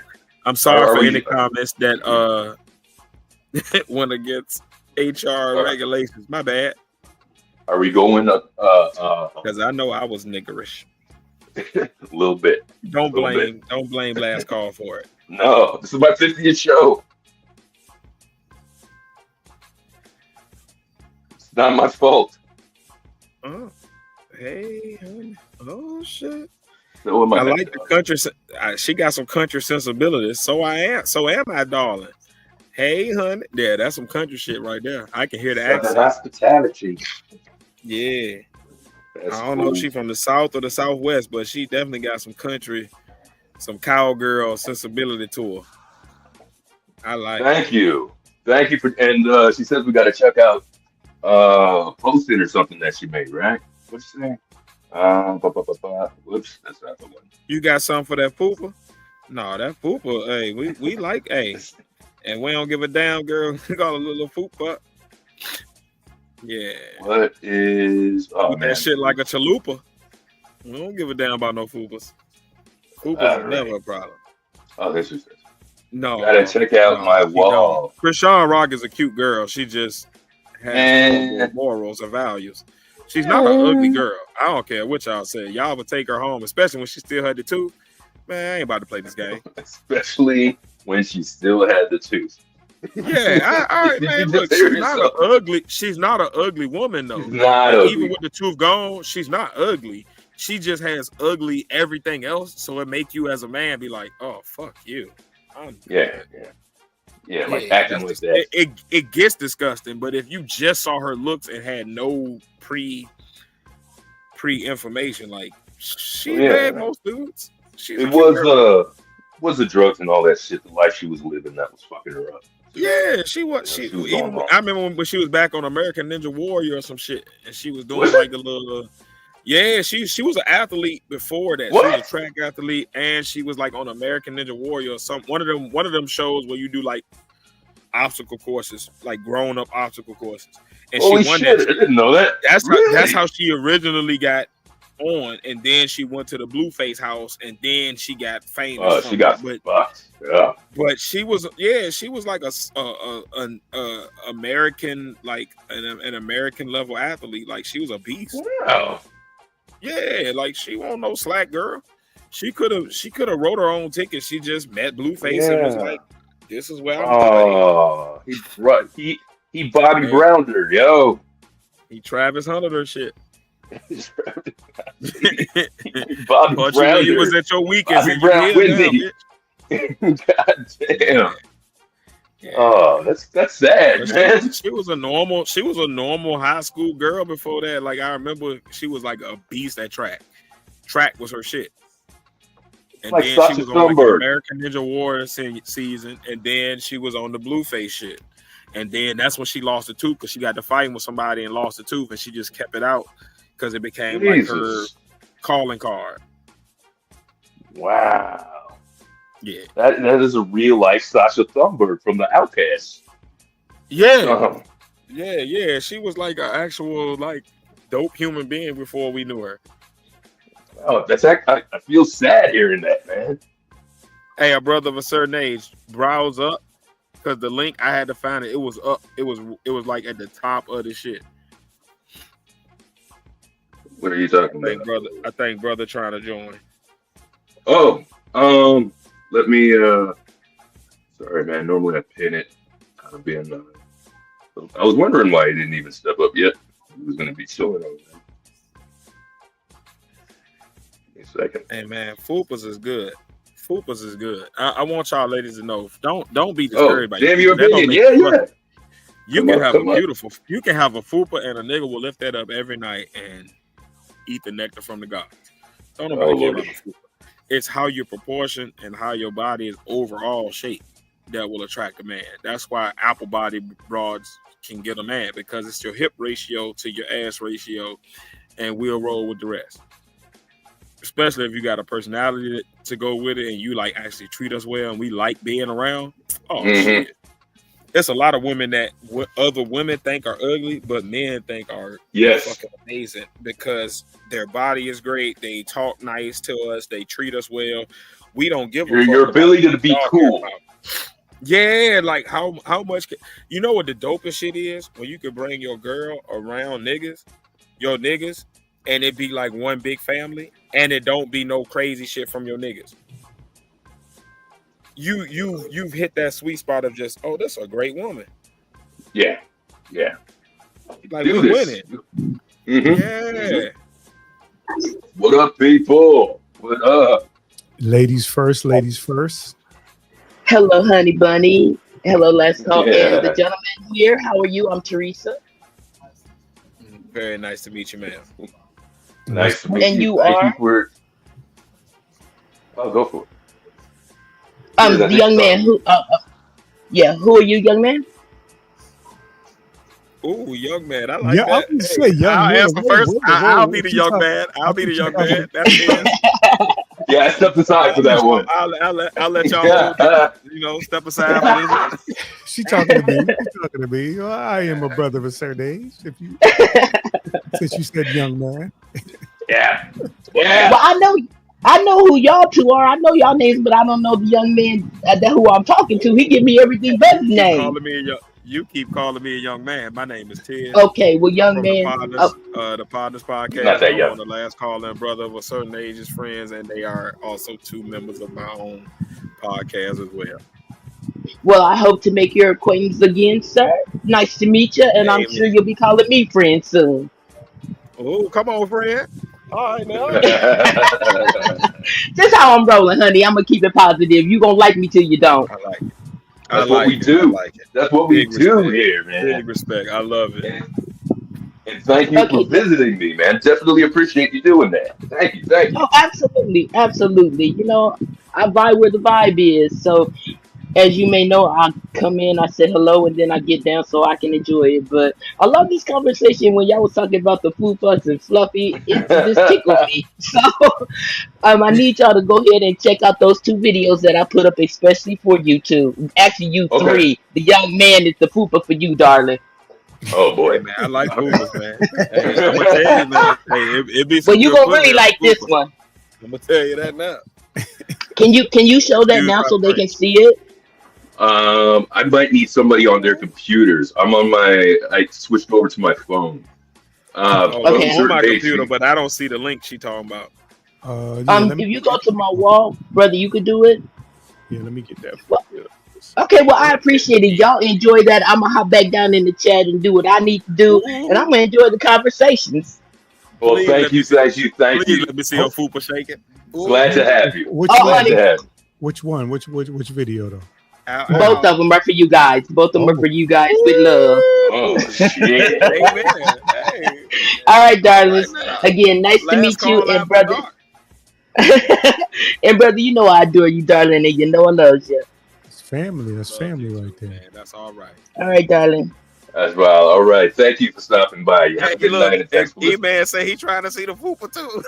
I'm sorry Are for we- any comments that went against HR regulations. My bad, Are we going up because I know I was niggerish. a little bit? Don't Little blame last call for it. No, this is my 50th show. It's not my fault. Oh, hey, honey. Oh shit. So am I like the country. She got some country sensibilities. So am I, darling. Hey, honey. Yeah, that's some country shit right there. I can hear the accent. hospitality. Yeah. That's I don't know if she's from the South or the Southwest, but she definitely got some country, some cowgirl sensibility to her. I like it. Thank you for. And she says we got to check out posting or something that she made, right? What's she saying? Whoops, that's not the one. You got something for that pooper? No, that pooper, hey, we like, hey, and we don't give a damn, girl. We got a little pooper. Yeah. What is? Oh Eat man, that shit like a chalupa. We don't give a damn about no fupas. Fupas All is right. never a problem. Oh, this is it. No. Gotta check out my she wall. don't. Krishan Rock is a cute girl. She just has Man. morals and values. She's not an ugly girl. I don't care what y'all say. Y'all would take her home, especially when she still had the tooth. Man, I ain't about to play this game. Especially when she still had the tooth. Yeah, all right, Did man. you Look, just hear she's not an ugly woman though. She's not Like, ugly. even with the tooth gone, she's not ugly. She just has ugly everything else. So it make you as a man be like, oh fuck you. Yeah, like Yeah, acting like that. It gets disgusting. But if you just saw her looks and had no pre information, like she bad most dudes. She's a It cute girl. was the drugs and all that shit, the life she was living that was fucking her up. Yeah, she was. Yeah, She she was even going wrong. I remember when she was back on American Ninja Warrior or some shit, and she was doing like a little. Yeah, she was an athlete before that. What? She was a track athlete, and she was like on American Ninja Warrior or some one of them shows where you do like obstacle courses, like grown up obstacle courses. And Holy she won shit, I that. didn't know that. That's how she originally got on, and then she went to the Blueface house, and then she got famous. Oh, she got fucked. Yeah. But she was like an American, like an American level athlete. Like she was a beast. Wow. Yeah, like she wasn't no slack girl. She could have wrote her own ticket. She just met Blueface and was Yeah. like, "This is where I'm going." Oh, he Bobby Browned her, yo. He Travis Hunter her shit. Bobby But Brown. you was at your weekends. Bobby and you Brown held with down, me. bitch. God damn. Yeah. Oh, that's sad, But man. she was a normal high school girl before that. Like I remember she was like a beast at track. Track was her shit. And Like then Sasha she was on like Thunberg. American Ninja Warrior season, and then she was on the Blueface shit. And then that's when she lost the tooth because she got to fighting with somebody and lost the tooth, and she just kept it out because it became like her Jesus. calling card. Wow. Yeah. That is a real life Sasha Thunberg from the Outcast. Yeah. Yeah. She was like an actual like dope human being before we knew her. Oh, I feel sad hearing that, man. Hey, a brother of a certain age, browse up because the link I had to find it. It was up. It was like at the top of the shit. What are you talking about? I think brother trying to join. Oh, Let me. Sorry, man. Normally I pin it. Kind of being. I was wondering why he didn't even step up yet. He was going to be chilling over there. Give me a second. Hey man, Fupas is good. Fupas is good. I want y'all ladies to know. Don't be discouraged by damn your that. opinion. Yeah. You Come can on, have come a on. beautiful. You can have a Fupa and a nigga will lift that up every night and eat the nectar from the gods. Don't nobody Oh, care Lord. about the Fupa. It's how you're proportioned and how your body is overall shaped that will attract a man. That's why apple body broads can get a man, because it's your hip ratio to your ass ratio, and we'll roll with the rest. Especially if you got a personality to go with it and you like actually treat us well and we like being around. Oh shit. There's a lot of women that other women think are ugly, but men think are fucking amazing because their body is great. They talk nice to us. They treat us well. We don't give a fuck Your about ability what to be y'all care cool. about. Yeah, like how much you know what the dopest shit is? When you can bring your girl around your niggas, and it be like one big family, and it don't be no crazy shit from your niggas. You've hit that sweet spot of just, oh, that's a great woman. Yeah. Like Do we this. winning. Mhm. Yeah. What up, people? What up? Ladies first. Hello, honey bunny. Hello, let's talk. Yeah. And the gentleman here, how are you? I'm Teresa. Very nice to meet you, man. Nice to meet And you. you Thank are? you for. Oh, go for it. The young man who, who are you, young man? Ooh, young man, I like Yeah, I that. would say young I'll man. answer first. I'll be the What you young talking- man. I'll be the what you young talking man. That's it. Yeah, I stepped aside for that one. I'll let y'all hold it, step aside for this. She talking to me. Well, I am a brother of a certain age. Since you said young man. Yeah. Well, I know who y'all two are. I know y'all names, but I don't know the young man that who I'm talking to. He give me everything but his name. You keep calling me a young man. My name is Ted. Okay, well, young From man. the Partners Podcast. Not that I'm young. on the last call in brother of a certain age's friends, and they are also two members of my own podcast as well. Well, I hope to make your acquaintance again, sir. Nice to meet you, and I'm Amen. sure you'll be calling me friend soon. Oh, come on, friend. All right, now. That's how I'm rolling, honey. I'm gonna keep it positive. You gonna like me till you don't. I like it. That's what we do. I like it. That's what we Big do respect. here, man. Big respect. I love it. And thank you for visiting me, man. Definitely appreciate you doing that. Thank you. Oh, absolutely. I vibe where the vibe is. So, as you may know, I come in, I say hello, and then I get down so I can enjoy it. But I love this conversation when y'all was talking about the Fupas and Fluffy. It just tickled me. So, I need y'all to go ahead and check out those two videos that I put up, especially for you two. Actually, you three. The young man is the Fupa for you, darling. Oh boy, hey, man, I like Fupas, man. Hey, I'm gonna tell you, man. Hey, it be some Well, you good gonna really pussy like on this Fupa. one. I'm gonna tell you that now. Can you show that Dude, now my so they friend. can see it? I might need somebody on their computers. I switched over to my phone. Okay. On my computer, but I don't see the link she talking about. If you go to my wall, brother, you could do it. Yeah, let me get that. Okay, well, I appreciate it. Y'all enjoy that. I'm gonna hop back down in the chat and do what I need to do, and I'm gonna enjoy the conversations. Well, Please thank let you, me see- thank you, thank Please you. let me see your Fupa shaking. Glad to have you. Which Oh, one? Glad to have you. Which one? Which video though? Both of them are for you guys. Both of them are for you guys with love. Oh shit! Amen. Hey. All right, darlings. Right now. Again, nice to Last meet you, call and after brother. dark. And brother, you know I adore you, darling, and you know I love you. It's family. That's Love family you right too, there. man. That's all right. All right, darling. That's well. All right. Thank you for stopping by. You have a Hey, good look, night, and thanks for listening. E-Man say he trying to see the Fupa too.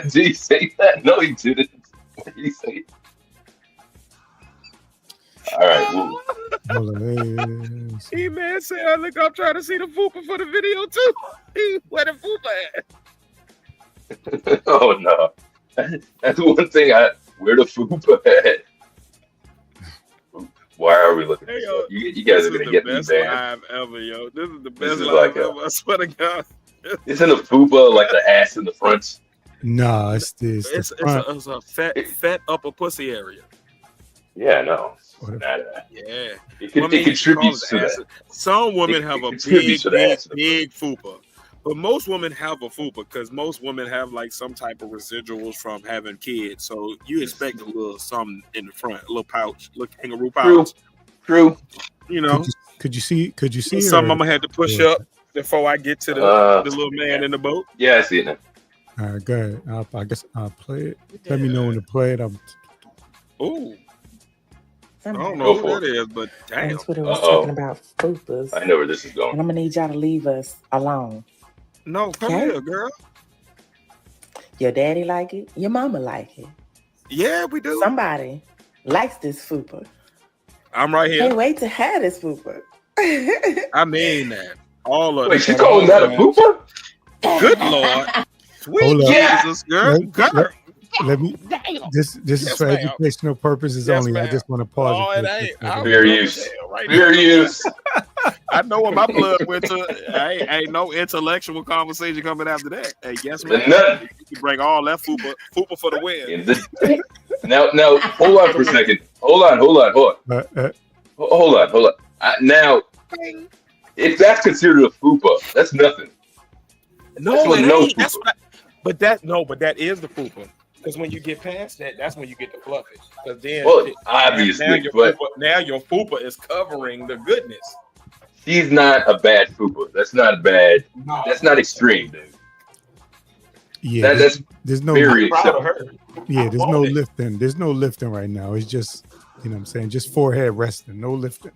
Did he say that? No, he didn't. What did he say? All right. Well, Hold on. E-Man say, oh, look, I'm trying to see the Fupa for the video too. Where the Fupa at? oh no. That's one thing. Where the fupa at? Why are we looking Hey, this yo, up? You guys this are gonna is get the me best banned. live ever, yo. This is the This best is live like ever. I swear to God. Isn't a fupa like the ass in the front? Nah, it's this. It's a fat upper pussy area. Yeah, no. What if- Yeah. It Women contributes call to it that. acid. Some women It have a contributes to the acid. big fupa. But most women have a fupa because most women have like some type of residuals from having kids. So you expect a little something in the front, a little pouch, little kangaroo pouch. True. You know, Could you see? Could you see? some or- mama had to push Yeah. up before I get to the little man in the boat. Yeah, I see it now. All right, go ahead. I guess I'll play it. Let me know when to play it. Ooh, I don't Somebody know Go who for that is, but on damn. Twitter was Uh-oh. talking about fupas, I know where this is and going. I'm gonna need y'all to leave us alone. No, come Okay. here, girl. Your daddy like it, your mama like it. Yeah, we do. Somebody likes this fupa. I'm right here. Can't wait to have this fupa. I mean that. All of Wait, it. she's calling that a pooper? Good Lord. Sweet Hold up. Jesus, girl. Let- Let me. This is Yes, for ma'am. educational purposes Yes, only. I ma'am. just want to pause. Oh, it it for a ain't. second. I'm Fair dumb use. as hell right Fair now. use. I know where my blood went to. Ain't no intellectual conversation coming after that. Hey, yes, man. Nothing. You can bring all that fupa for the win. In the- Now, hold on for a second. Hold on. Now, if that's considered a fupa, that's nothing. No, That's what it no ain't. That's fupa. what but that is the fupa. Because when you get past that, that's when you get the fluffage. Because then, Well, now obviously, your but fupa is covering the goodness. she's not a bad fupa. That's not bad. That's not extreme, dude. Yeah, there's no. Very Proud of acceptable. her. Yeah, there's no want it. lifting. There's no lifting right now. It's just, you know what I'm saying, just forehead resting, no lifting.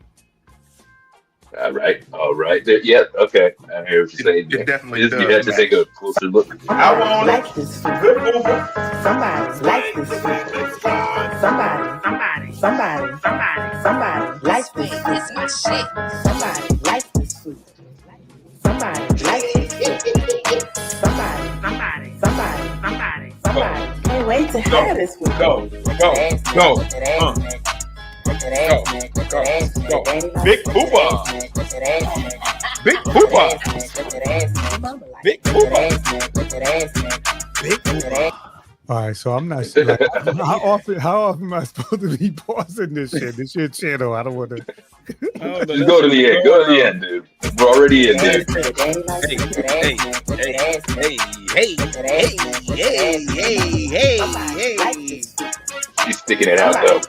All right. Yeah, okay. I hear what you're saying. It definitely You does. have to take a closer look. I want it. Likes this fupa. Good fupa. Somebody likes this fupa. Somebody likes this fupa. Somebody likes this fupa. Somebody likes this fupa. Somebody. Can't wait to have this fupa. Go. Big poopa. Big poopa. Big poopa. Big poopa. All right, so I'm not sure. Like, how often am I supposed to be pausing this shit? This your channel. I don't want to. Just go to the end. Go to the end, dude. We're already in there. She's sticking it out though.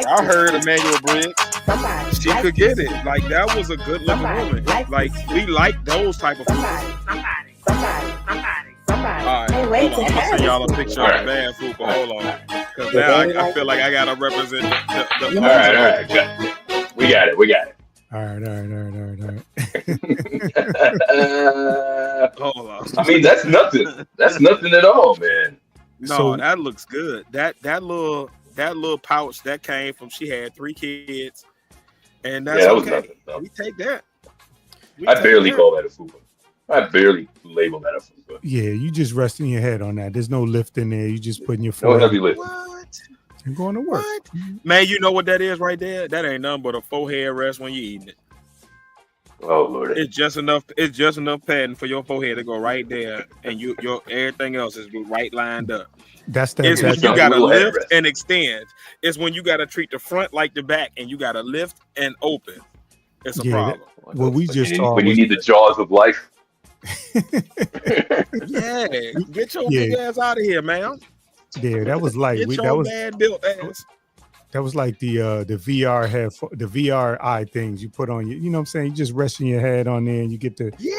I heard Emmanuel Briggs. She could get it. Like that was a good looking woman. Like we like those type of people. All right, hold on. I'm gonna send y'all a picture of the bad food, but hold on, because now I feel like I gotta represent the All right. We got it. All right. Hold on. I mean, that's nothing. That's nothing at all, man. No, So- that looks good. That little pouch that came from, she had 3 kids, and that's Yeah, that was okay. nothing. No. We take that. We I take barely that. call that a fupa. I barely label that a fupa. Yeah, you just resting your head on that. There's no lift in there. You just putting your No foot heavy lift. What? and going to work. What? Man, you know what that is right there? That ain't nothing but a forehead rest when you eating it. Oh Lord. It's just enough. It's just enough padding for your forehead to go right there, and your everything else is right lined up. That's that. It's when That's you sounds gotta a little head lift rest. and extend. It's when you gotta treat the front like the back, and you gotta lift and open. It's a Yeah, problem. what we just saw when you was- need the jaws of life. Yeah, get your Yeah. big ass out of here, man. Yeah, that was like Get that your was bad built ass. that was like the VR head, the VR eye things you put on you. You know what I'm saying? You just resting your head on there, and you get the Yeah,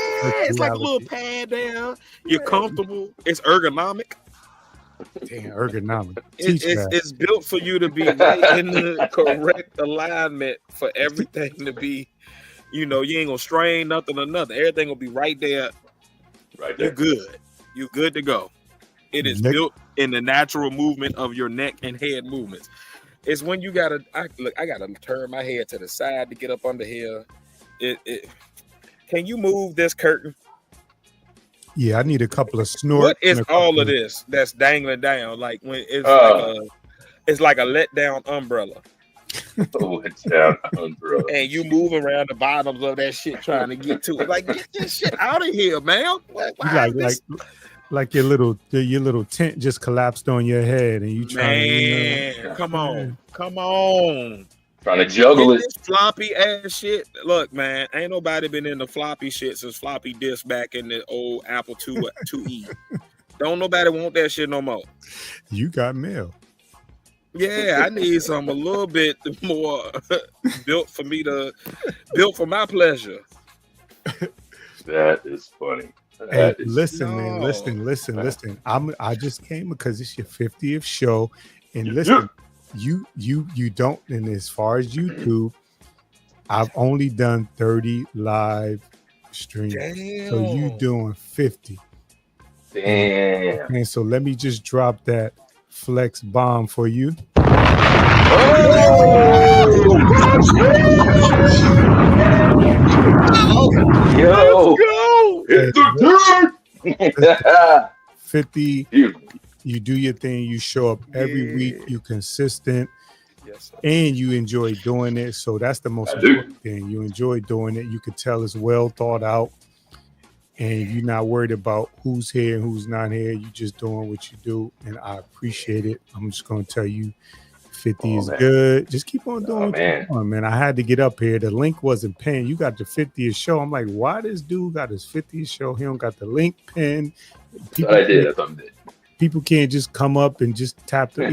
it's like a little pad down. You're comfortable. It's ergonomic. damn ergonomic. Teach that. It's built for you to be right in the correct alignment for everything to be. You know, you ain't gonna strain nothing or nothing. Everything will be right there. Right You're there. good. You're good to go. It is Neck- built in the natural movement of your neck and head movements. It's when you gotta I gotta turn my head to the side to get up under here. Can you move this curtain? Yeah, I need a couple of snorts. What is and a all couple of this that's dangling down? Like when it's Uh. it's like a let down umbrella. Went down on drugs. and you move around the bottoms of that shit trying to get to it. Like, get this shit out of here, man. Why You is this? like your little tent just collapsed on your head, and you trying Man, come on. Trying to juggle Get it. this floppy ass shit. Look, man, ain't nobody been in the floppy shit since floppy disk back in the old Apple 2E. Don't nobody want that shit no more. you got mail. Yeah, I need some a little bit more built for my pleasure. That is funny. Hey, That is listen, man, No. listen. I just came because it's your 50th show, and listen, you don't. And as far as YouTube, I've only done 30 live streams, Damn. so you doing 50. damn. And so let me just drop that flex bomb for you. Yo, Go. it's the dirt. 50. Beautiful. You do your thing. You show up every week. You consistent. Yes, sir. And you enjoy doing it. So that's the most I do. important thing. You enjoy doing it. You can tell it's well thought out. And you're not worried about who's here and who's not here. You just doing what you do. And I appreciate it. I'm just going to tell you 50 Oh, is man. good. Just keep on doing Oh, what man. you're doing, man. I had to get up here. The link wasn't pinned. You got the 50th show. I'm like, why this dude got his 50th show? He don't got the link pinned. That's what I did. That's what I did. People can't just come up and just tap the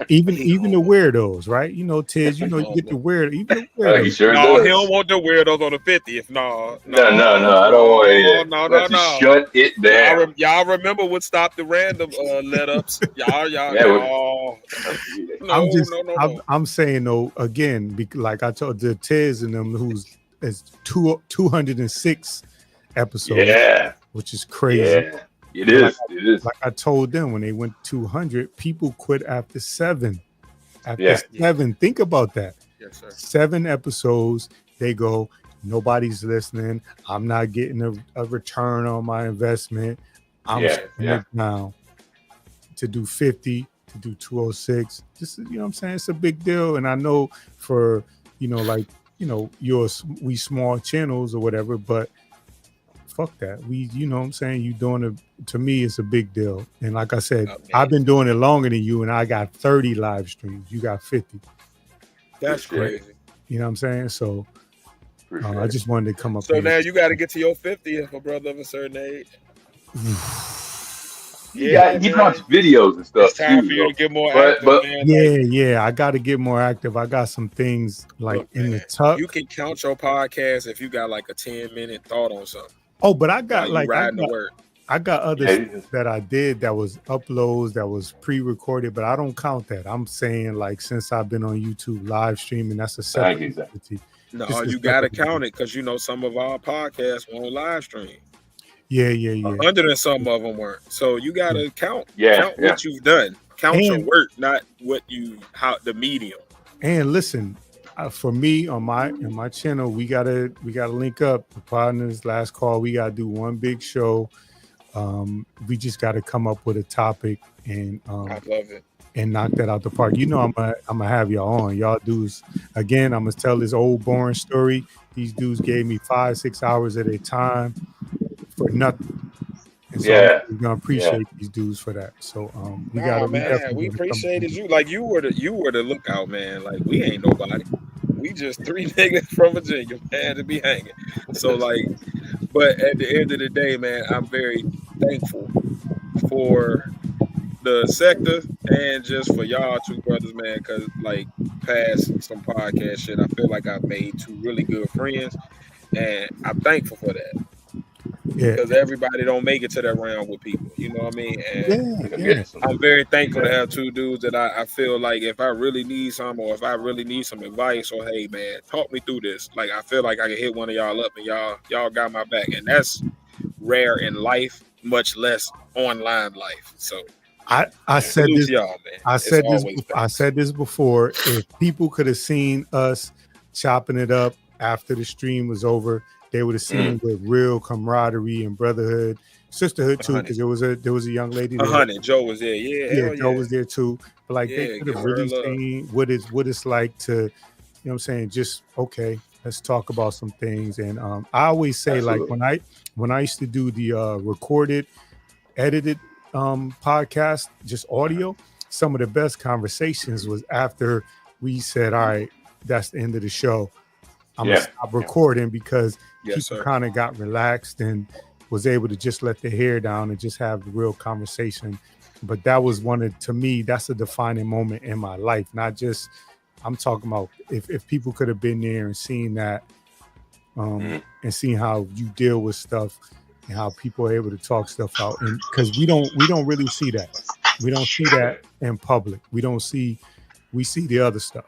even the weirdos, right? You know, Tiz, you know, you get the weird, even the He weirdos. sure No, does. he don't want the weirdos on the 50th. No. No, I don't want it. No. Shut it down. Y'all remember what stopped the random let ups? Y'all. Yeah, No. I'm saying though, again, like I told the Tiz and them, who's is 206 episodes, Yeah, which is crazy. yeah. It is. It is. Like I told them when they went 200, people quit after 7. After Yeah. 7, think about that. Yes, sir. 7 episodes, they go, nobody's listening. I'm not getting a return on my investment. I'm Yeah, shutting yeah. it down. To do 50, to do 206. This is, you know what I'm saying? It's a big deal. And I know for, we small channels or whatever, but fuck that. You know what I'm saying? You doing it, to me, it's a big deal. And like I said, Oh, man. I've been doing it longer than you, and I got 30 live streams. You got 50. That's crazy. You know what I'm saying? So Appreciate I it. just wanted to come up So here. now you got to get to your 50th, a brother of a certain age. He drops videos and stuff It's time too. for you to though. get more But- active, but- man. Like, Yeah, I got to get more active. I got some things like Look, in the man, tuck. you can count your podcast if you got like a 10-minute thought on something. Oh, but I got While you like I riding to got, work. I got other Yeah, stuff that I did that was uploads that was pre-recorded, but I don't count that. I'm saying like since I've been on YouTube live streaming, that's a Thank separate you, sir. entity. No, This is you got to separate. count it because you know some of our podcasts won't live stream. Yeah. 100 and some of them weren't. So you got to count Yeah, what you've done. Count your And- work, not what the medium. And listen, for me on my channel, we gotta link up. The partners, last call. We gotta do one big show. We just gotta come up with a topic and I love it. and knock that out the park. You know, I'm gonna have y'all on. Y'all dudes, again, I'm gonna tell this old boring story. These dudes gave me 5-6 hours at a time for nothing. And so Yeah. we're gonna appreciate these dudes for that. So we Nah, gotta man, definitely we gotta come- appreciated you. Like you were the lookout, man. Like we ain't nobody. We just 3 niggas from Virginia, man, to be hanging. So like, but at the end of the day, man, I'm very thankful for the sector and just for y'all two brothers, man. Because like past some podcast shit, I feel like I've made 2 really good friends, and I'm thankful for that. Yeah, Because everybody don't make it to that round with people, you know what I mean? And yeah. I'm very thankful to have 2 dudes that I feel like if I really need some or if I really need some advice or hey man, talk me through this. Like I feel like I can hit one of y'all up and y'all got my back. And that's rare in life, much less online life. So I said salute this. to y'all, man. I It's said this. always I thanks. said this before. If people could have seen us chopping it up after the stream was over, they would have seen with real camaraderie and brotherhood, sisterhood too, 100. because there was a young lady there. 100. Joe was there. Yeah, Yeah, hell Joe yeah. was there too. But like Yeah, they could give have her really love. seen what it's like to, you know what I'm saying, just okay, let's talk about some things. And I always say, like Absolutely. when I used to do the recorded, edited podcast, just audio, some of the best conversations was after we said, all right, that's the end of the show. I'm gonna stop recording, because Yes, people sir. kind of got relaxed and was able to just let their hair down and just have the real conversation. But that was to me, that's a defining moment in my life. Not just, I'm talking about if people could have been there and seen that, and seen how you deal with stuff and how people are able to talk stuff out. And because we don't really see that. We don't see that in public. We see the other stuff.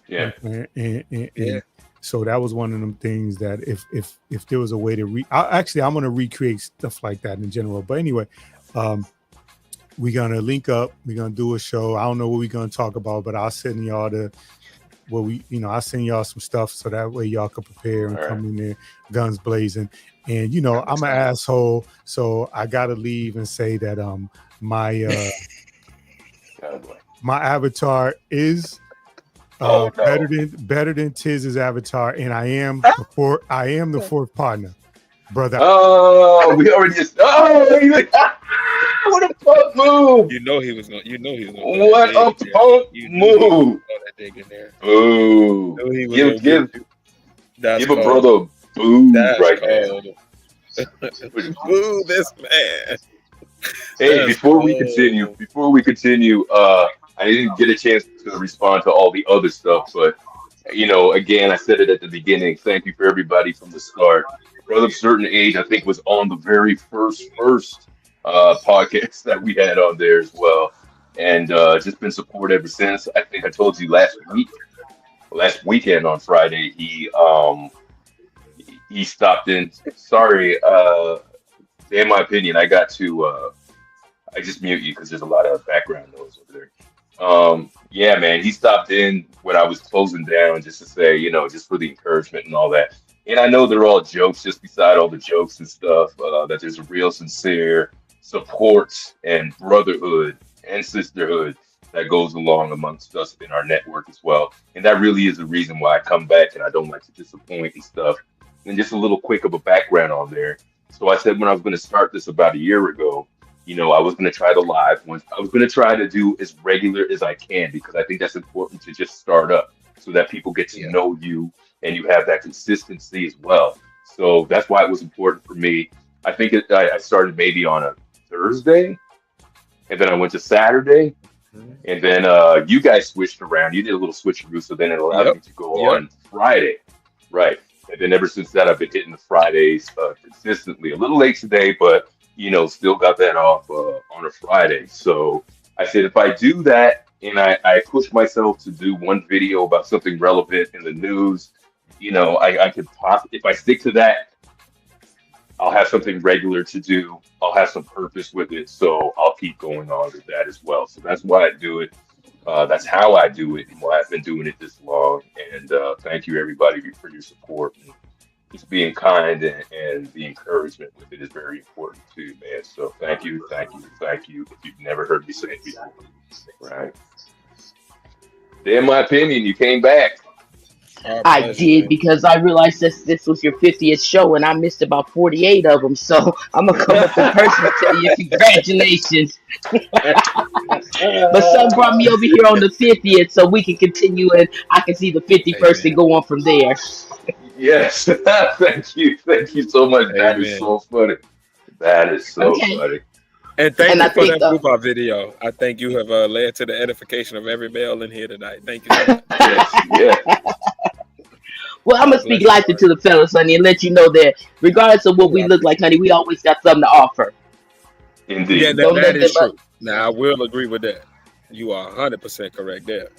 Yeah. And so that was one of them things that if there was a way to I'm going to recreate stuff like that in general. But anyway, we're going to link up. We're going to do a show. I don't know what we're going to talk about, but I'll send y'all I'll send y'all some stuff so that way y'all can prepare and come in there guns blazing. And, I'm an asshole, so I got to leave and say that my avatar is better than Tiz's avatar, and I am the fourth partner, brother. Oh, we already just. What a punk move! You know he was gonna. What a punk move! That dig in there. Boo! Give a brother a boo right now. Boo this man. Hey, before we continue, I didn't get a chance to respond to all the other stuff, but again, I said it at the beginning. Thank you for everybody from the start. Brother of Certain Age, I think, was on the very first podcast that we had on there as well, and just been support ever since. I think I told you last weekend on Friday, he stopped in. Sorry, in my opinion, I got to. I just mute you because there's a lot of background noise over there. Yeah, man, he stopped in when I was closing down just to say, just for the encouragement and all that. And I know they're all jokes, just beside all the jokes and stuff, that there's a real sincere support and brotherhood and sisterhood that goes along amongst us in our network as well. And that really is the reason why I come back, and I don't like to disappoint and stuff. And just a little quick of a background on there. So I said when I was going to start this about a year ago, I was going to try the live ones. I was going to try to do as regular as I can, because I think that's important to just start up so that people get to know you and you have that consistency as well. So that's why it was important for me. I think I started maybe on a Thursday, and then I went to Saturday, and then you guys switched around. You did a little switcheroo, so then it allowed me to go on Friday. Right. And then ever since that, I've been hitting the Fridays consistently. A little late today, but still got that off on a Friday. So I said, if I do that and I push myself to do one video about something relevant in the news, I could possibly, if I stick to that, I'll have something regular to do. I'll have some purpose with it. So I'll keep going on with that as well. So that's why I do it. That's how I do it, and why I've been doing it this long. And thank you, everybody, for your support. And just being kind and the encouragement with it is very important too, man. So thank you. If you've never heard me say it before, right? In my opinion, you came back. I did, because I realized this was your 50th show and I missed about 48 of them. So I'm going to come up in person and tell you congratulations. But son brought me over here on the 50th so we can continue and I can see the 51st and go on from there. Yes. Thank you so much. That is so funny. Funny. And thank you for that Booba video. I think you have led to the edification of every male in here tonight. Thank you so much. Yes. Well, I'm going to speak life into the fellas, honey, and let you know that regardless of what we look like, honey, we always got something to offer. Indeed. Yeah, that is true. Now, I will agree with that. You are 100% correct there.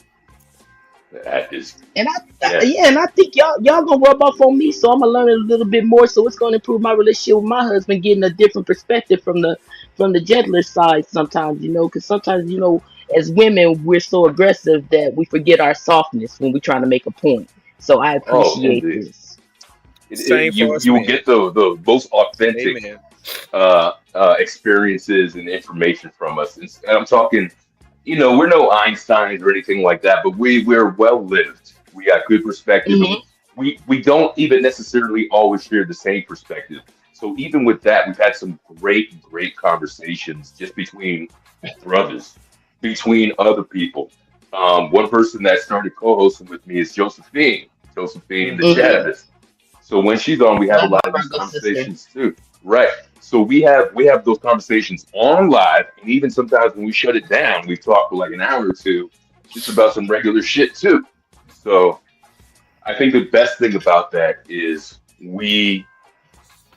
That is, and I think y'all gonna rub off on me, so I'm gonna learn a little bit more. So it's gonna improve my relationship with my husband, getting a different perspective from the gentler side. Sometimes, because sometimes, as women, we're so aggressive that we forget our softness when we're trying to make a point. So I appreciate this. Same for us, You will man. get the most authentic Amen. experiences and information from us. And I'm talking, we're no Einsteins or anything like that, but we're well lived. We got good perspective. Hmm. We don't even necessarily always share the same perspective. So even with that, we've had some great conversations just between brothers, between other people. One person that started co-hosting with me is Josephine. Josephine, the Hmm. Chavez. So when she's on, we have a Love my lot of these brother, sister. conversations too. Right. So we have those conversations on live, and even sometimes when we shut it down, we talk for like an hour or two, just about some regular shit too. So I think the best thing about that is we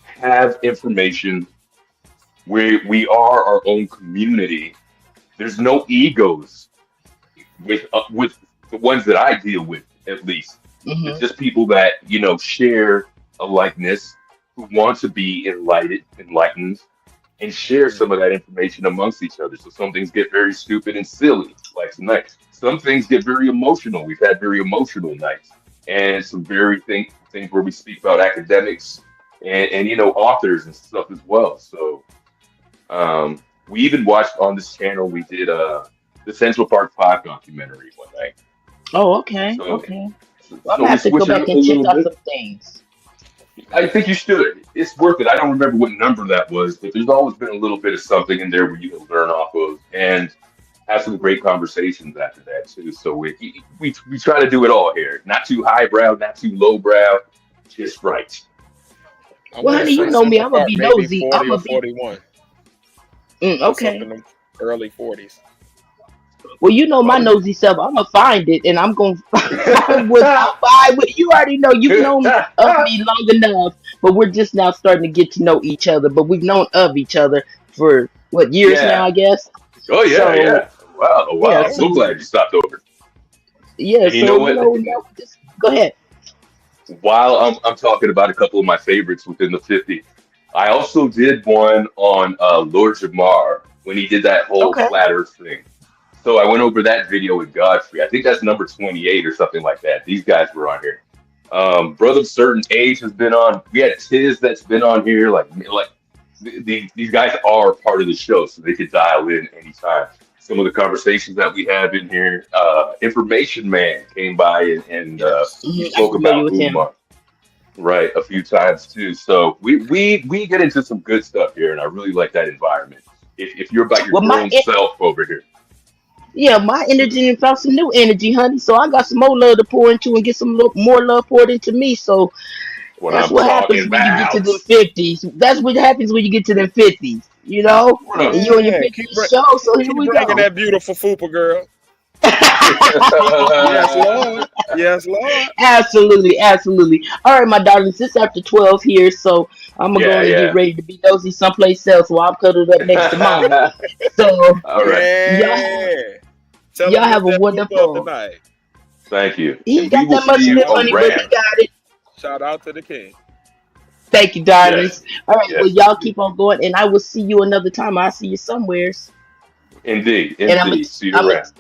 have information. We are our own community. There's no egos with the ones that I deal with, at least. It's Hmm. just people that share a likeness, who want to be enlightened, and share some of that information amongst each other. So some things get very stupid and silly, like tonight. Some things get very emotional. We've had very emotional nights, and some very things where we speak about academics and authors and stuff as well. So we even watched on this channel. We did the Central Park 5 documentary one night. Oh, okay, So okay. so Well, I'm we gonna have to go switch it back up a and check little out bit. some things. I think you should. It's worth it. I don't remember what number that was, but there's always been a little bit of something in there where you can learn off of and have some great conversations after that too. So we try to do it all here. Not too highbrow, not too lowbrow, just right. I Well, want to honey, you say know me. Central I'm gonna Park be maybe nosy. 40 I'm or gonna be 41 or okay. something, early 40s. Well, you know my Probably. nosy self. I'm gonna find it, and I'm gonna find what's outside. With you already know. You've known of me long enough, but we're just now starting to get to know each other. But we've known of each other for what years now, Yeah. I guess. Oh yeah, So yeah. Wow, oh, yeah, wow. I'm so so glad you stopped over. yeah, And you know so what? now just go ahead. While I'm talking about a couple of my favorites within the 50, I also did one on Lord Jamar when he did that whole Okay. flat Earth thing. So I went over that video with Godfrey. I think that's number 28 or something like that. These guys were on here. Brother of Certain Age has been on. We had Tiz that's been on here. These guys are part of the show, so they could dial in anytime. Some of the conversations that we have in here. Information Man came by and Yes. he I'm spoke familiar about with him. Umar. Right, a few times too. So we get into some good stuff here, and I really like that environment. If you're about your Well, grown self over here, my energy and found some new energy, honey. So I got some more love to pour into and get some more love poured into me. So what that's I'm what happens talking when you get to about. them 50s. That's what happens when you get to them 50s. You know, What up? and you on your Yeah, 50th show. So here keep we bringing go. that beautiful Fupa girl. Yes, Lord. Yes, Lord. Absolutely, absolutely. All right, my darlings, it's after 12 here, so I'm gonna go Yeah, on and get yeah. ready to be nosy someplace else while I'm cuddled up next to mama. So All right. y'all, Yeah. Tell y'all him have lift a that Fupa up wonderful. tonight. Thank you. He And ain't we got will that much see in you it, honey, but he around. got it. Shout out to the king. Thank you, Yes. darlings. All right, well, Yes. y'all keep on going, and I will see you another time. I'll see you somewheres. Indeed. And I'm Indeed. See you gonna, around.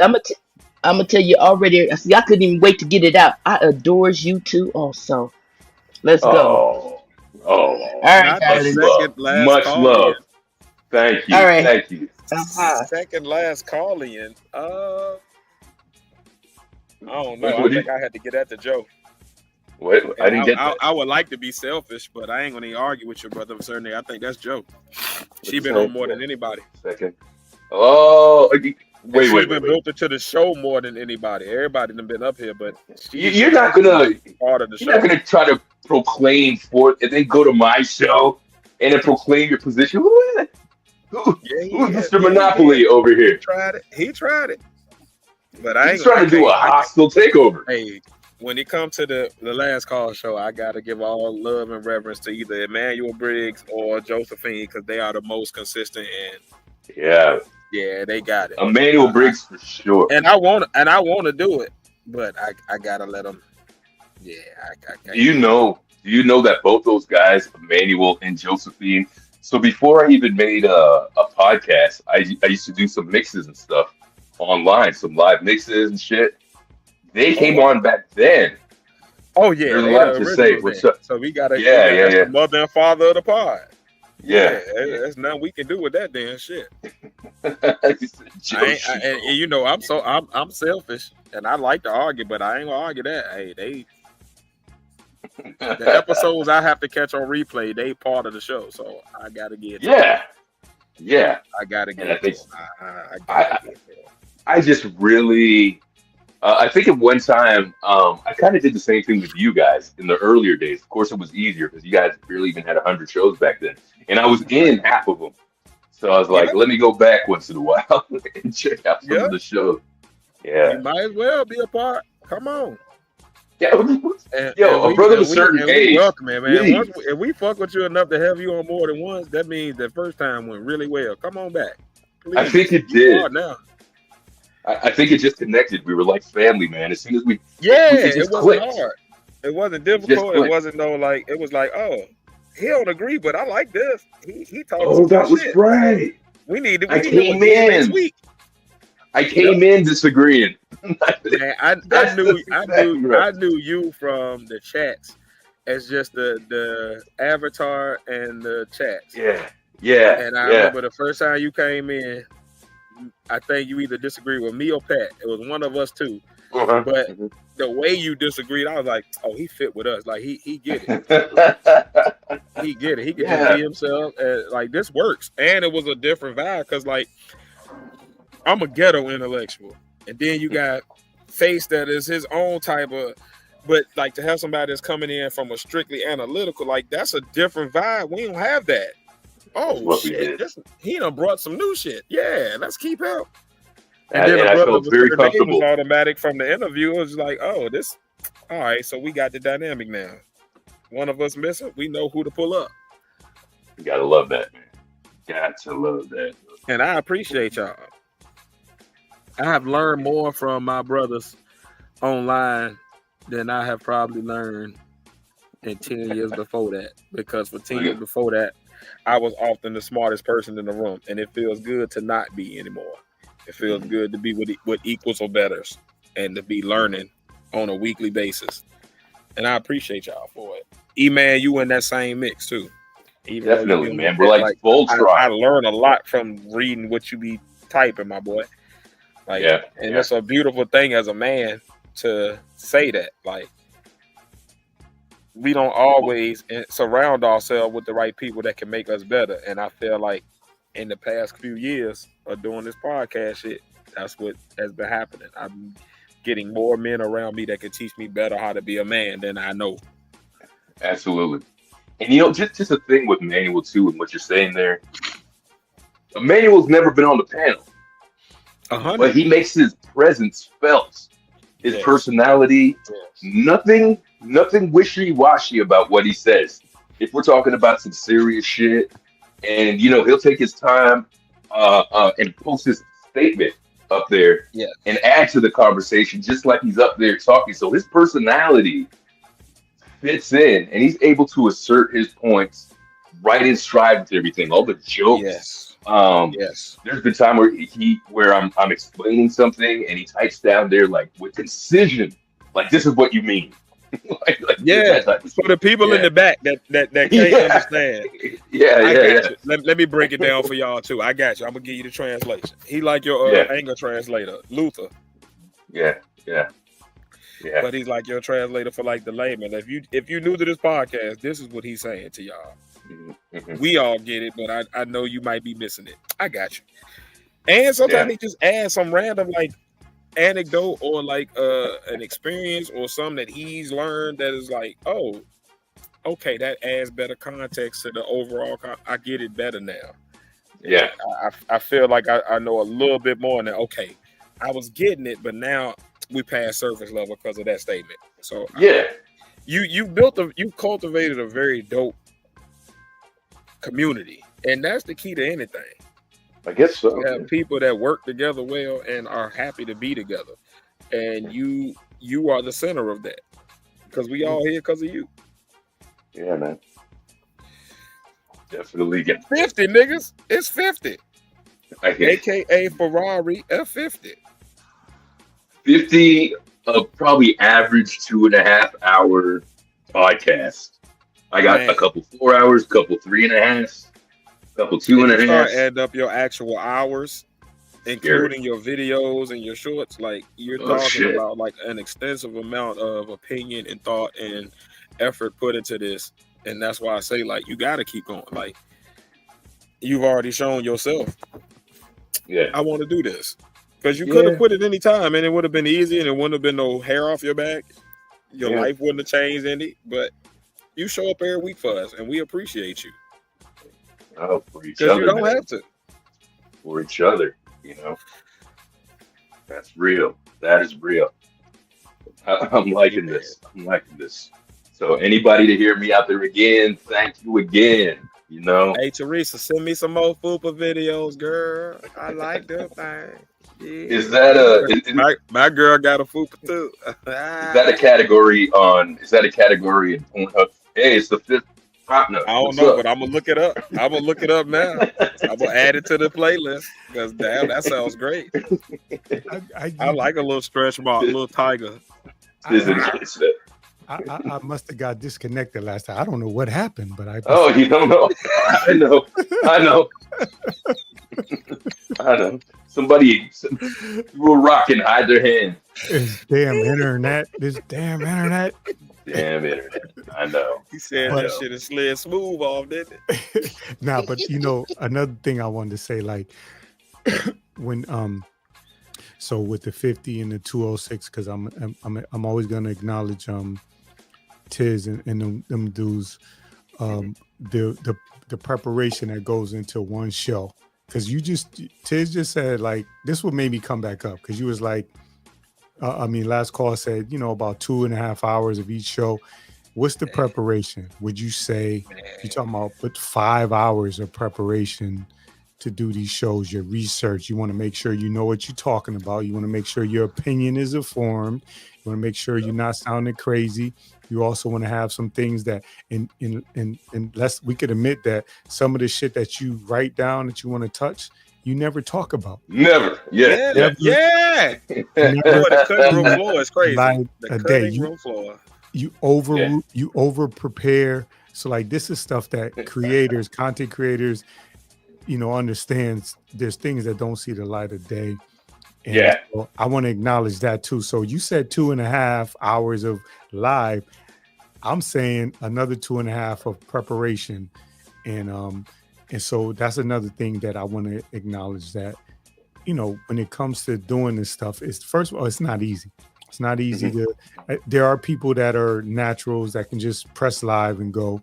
I'm gonna tell you already. See, I couldn't even wait to get it out. I adores you too, also. Let's go. Oh. Oh. All right, Not the Much darlings. love. second last Much call in. love. Thank All you. right. Thank you. Second last call in. I don't know. What I do you? think I had to get at the Joe. What? I And didn't get that. I would like to be selfish, but I ain't gonna even argue with your brother. Certainly, I think that's Joe. She been on more than anybody. Second. Oh, wait. She's been built into the show more than anybody. Everybody done been up here, but You're not gonna. part of the You're not show. gonna try to proclaim for and then go to my show and then proclaim your position. Who is it? Who's Mr. Monopoly over He here? tried it. He tried it. But I ain't He's trying to do a hostile takeover. Hey, when it comes to the last call show, I gotta give all love and reverence to either Emmanuel Briggs or Josephine because they are the most consistent and Yeah, they got it. Emmanuel Briggs for sure. And I want to do it, but I gotta let them. Yeah, Do you know that both those guys, Emmanuel and Josephine? So before I even made a podcast, I used to do some mixes and stuff online, some live mixes and shit. They came on back then. Oh yeah, There's a they lot the to say. originals What's then. up? So we gotta, Yeah. that's the mother and father of the pod. Yeah. There's nothing we can do with that damn shit. Joe And Schmo. you know, I'm selfish and I like to argue, but I ain't gonna argue that. Hey, the episodes I have to catch on replay, they part of the show, so I gotta get to it. Yeah. I gotta And I get to think it. I gotta get to it. I just really, I think at one time, I kind of did the same thing with you guys in the earlier days. Of course, it was easier because you guys barely even had 100 shows back then, and I was in half of them. So I was like, let me go back once in a while and check out some of the shows. Yeah. You might as well be a part. Come on. Yeah. And A brother of a certain age. Welcome it, man. Please. If we fuck with you enough to have you on more than once, that means the first time went really well. Come on back. Please. I think it You did. are now. I think it just connected. We were like family, man. As soon as we, It just wasn't clicked. hard. It wasn't Just difficult. It clicked. wasn't it was like, oh, he don't agree, but I like this. He talking Oh, some that good was shit. right. We need to I do came it next in. week. I came in disagreeing. Man, I That's knew exactly right. I knew you from the chats as just the avatar and the chats. Yeah. And I remember the first time you came in, I think you either disagreed with me or Pat. It was one of us two. Uh-huh. But the way you disagreed, I was like, oh, he fit with us. Like he get it. He get it. He could just be himself. And, like, this works. And it was a different vibe because, like, I'm a ghetto intellectual. And then you got Face that is his own type of, but like to have somebody that's coming in from a strictly analytical, like that's a different vibe. We don't have that. Oh shit! He done brought some new shit. Yeah, let's keep him. And then I felt very comfortable. Was automatic from the interview. It was like, oh, this. All right, so we got the dynamic now. One of us missing, we know who to pull up. You gotta love that, man. Got to love that. And I appreciate y'all. I have learned more from my brothers online than I have probably learned in 10 years before that. Because for 10 years before that, I was often the smartest person in the room. And it feels good to not be anymore. It feels good to be with equals or betters and to be learning on a weekly basis. And I appreciate y'all for it. E-Man, you in that same mix too. Even definitely, man. We're like Voltron. I learn a lot from reading what you be typing, my boy. Like, and it's a beautiful thing as a man to say that. Like, we don't always surround ourselves with the right people that can make us better. And I feel like in the past few years of doing this podcast shit, that's what has been happening. I'm getting more men around me that can teach me better how to be a man than I know. Absolutely. And you know, just a thing with Manuel too, and what you're saying there. Manuel's never been on the panel. But he makes his presence felt. His personality, nothing wishy-washy about what he says. If we're talking about some serious shit, and you know, he'll take his time and post his statement up there and add to the conversation just like he's up there talking. So his personality fits in, and he's able to assert his points right in stride with everything. All the jokes. There's been time where I'm explaining something and he types down there like with precision, like this is what you mean. like for the people in the back that can't understand. Let me break it down for y'all too. I got you. I'm gonna give you the translation. He like your anger translator, Luther. But he's like your translator for like the layman. If you new to this podcast, this is what he's saying to y'all. We all get it, but I know you might be missing it. I got you. And sometimes he just adds some random like anecdote or like an experience or something that he's learned that is like, oh, okay, that adds better context to the overall. I get it better now. I feel like I know a little bit more now. Okay, I was getting it, but now we passed surface level because of that statement. So you cultivated a very dope community, and that's the key to anything. I guess so. You have people that work together well and are happy to be together, and you are the center of that because we all here because of you. Yeah, man. Definitely get 50 niggas. It's 50. AKA Ferrari F50. 50 a probably average 2.5 hour podcast. I got Man. a couple 4 hours, a couple 3.5, a couple 2.5. Start adding up your actual hours, including your videos and your shorts. Like you're talking Shit. about like an extensive amount of opinion and thought and effort put into this. And that's why I say like you got to keep going. Like you've already shown yourself. Yeah. I want to do this because you could have quit at any time and it would have been easy and it wouldn't have been no hair off your back. Your life wouldn't have changed any, but you show up every week for us and we appreciate you. Oh, for each Because other. you don't man. have to. For each other, you know. That's real. That is real. I'm liking this. I'm liking this. So anybody to hear me out there again, thank you again. You know. Hey Teresa, send me some more FUPA videos, girl. I like them things. Yeah. Is that my girl got a FUPA too? is that a category on? Is that a category in Pornhub? Hey, it's the fifth. No, I don't know, but I'm gonna look it up. I'm gonna look it up now. I'm gonna add it to the playlist because damn, that sounds great. I like a little stretch mark, little tiger. I must have got disconnected last time. I don't know what happened, but I. Oh, you don't know? I know. I know. Somebody will rock and hide their hand. This damn internet. Damn internet. I know. He said that shit is slid smooth off, didn't it? Nah, but you know, another thing I wanted to say, like when so with the 50 and the 206, because I'm always gonna acknowledge Tiz and them dudes, the preparation that goes into one show. Because Tiz just said like this would maybe come back up because you was like, last call said, you know, about 2.5 hours of each show. What's the preparation? Would you say you're talking about 5 hours of preparation to do these shows, your research? You want to make sure you know what you're talking about. You want to make sure your opinion is informed. You want to make sure you're not sounding crazy. You also want to have some things that, and less we could admit that some of the shit that you write down that you want to touch, you never talk about. Never. Yeah. The cutting room floor is crazy. Like the a day. cutting room floor. You over prepare. So like this is stuff that creators, content creators, you know, understands. There's things that don't see the light of day. And so I want to acknowledge that too. So you said 2.5 hours of live. I'm saying another 2.5 of preparation. And so that's another thing that I want to acknowledge, that, you know, when it comes to doing this stuff, it's first of all, it's not easy. It's not easy there are people that are naturals that can just press live and go,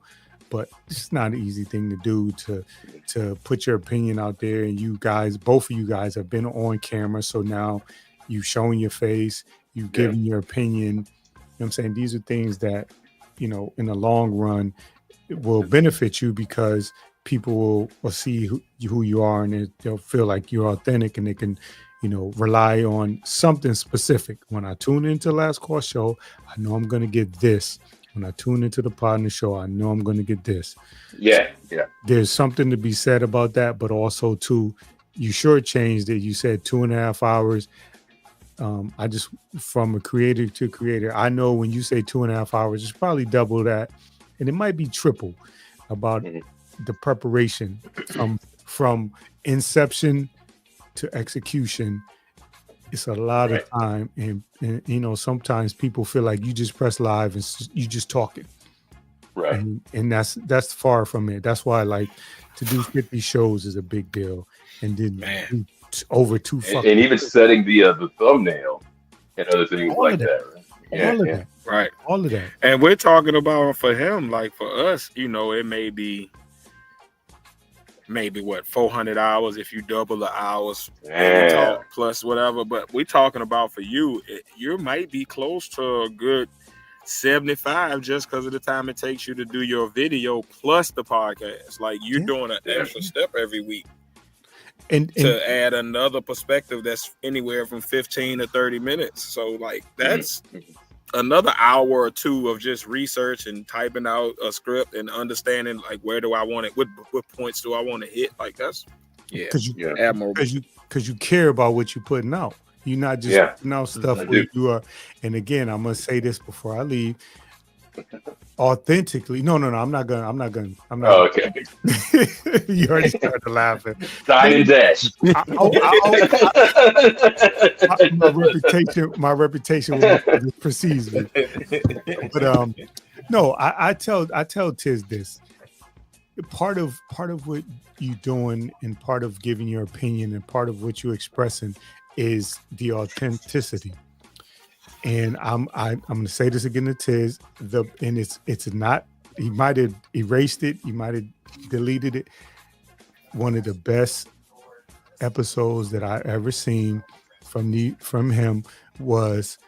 but it's not an easy thing to do to put your opinion out there. And you guys, both of you guys have been on camera. So now you've shown your face, you've given your opinion. You know what I'm saying? These are things that, you know, in the long run will benefit you because people will see who you are, and they'll feel like you're authentic, and they can, you know, rely on something specific. When I tune into Last Call Show, I know I'm going to get this. When I tune into the Partner Show, I know I'm going to get this. Yeah. There's something to be said about that, but also too, you shortchanged it. You said 2.5 hours. I just, from a creator to creator, I know when you say 2.5 hours, it's probably double that, and it might be triple about the preparation from inception to execution. It's a lot of time, and you know, sometimes people feel like you just press live and you just talking, right? And that's far from it. That's why, like, to do 50 shows is a big deal, and then over 2 and even setting the thumbnail and other things like that. Right? All of that. And we're talking about, for him, like for us, you know, it may be what, 400 hours if you double the hours plus whatever. But we're talking about, for you, you might be close to a good 75 just because of the time it takes you to do your video plus the podcast. Like you're doing an extra step every week and to add another perspective that's anywhere from 15 to 30 minutes. So like that's another hour or two of just research and typing out a script and understanding like where do I want it, what points do I want to hit. Like that's admirable. Because you care about what you're putting out. You're not just Yeah. putting out stuff I where do. you are. And again, I'm gonna say this before I leave. Authentically, no. I'm not gonna. Oh, okay. You already started laughing. Sign and dash. My reputation precedes me. But no, I tell Tiz this. Part of what you doing and part of giving your opinion and part of what you're expressing is the authenticity. And I'm gonna say this again to Tiz. It's not. He might have erased it. He might have deleted it. One of the best episodes that I ever seen from him was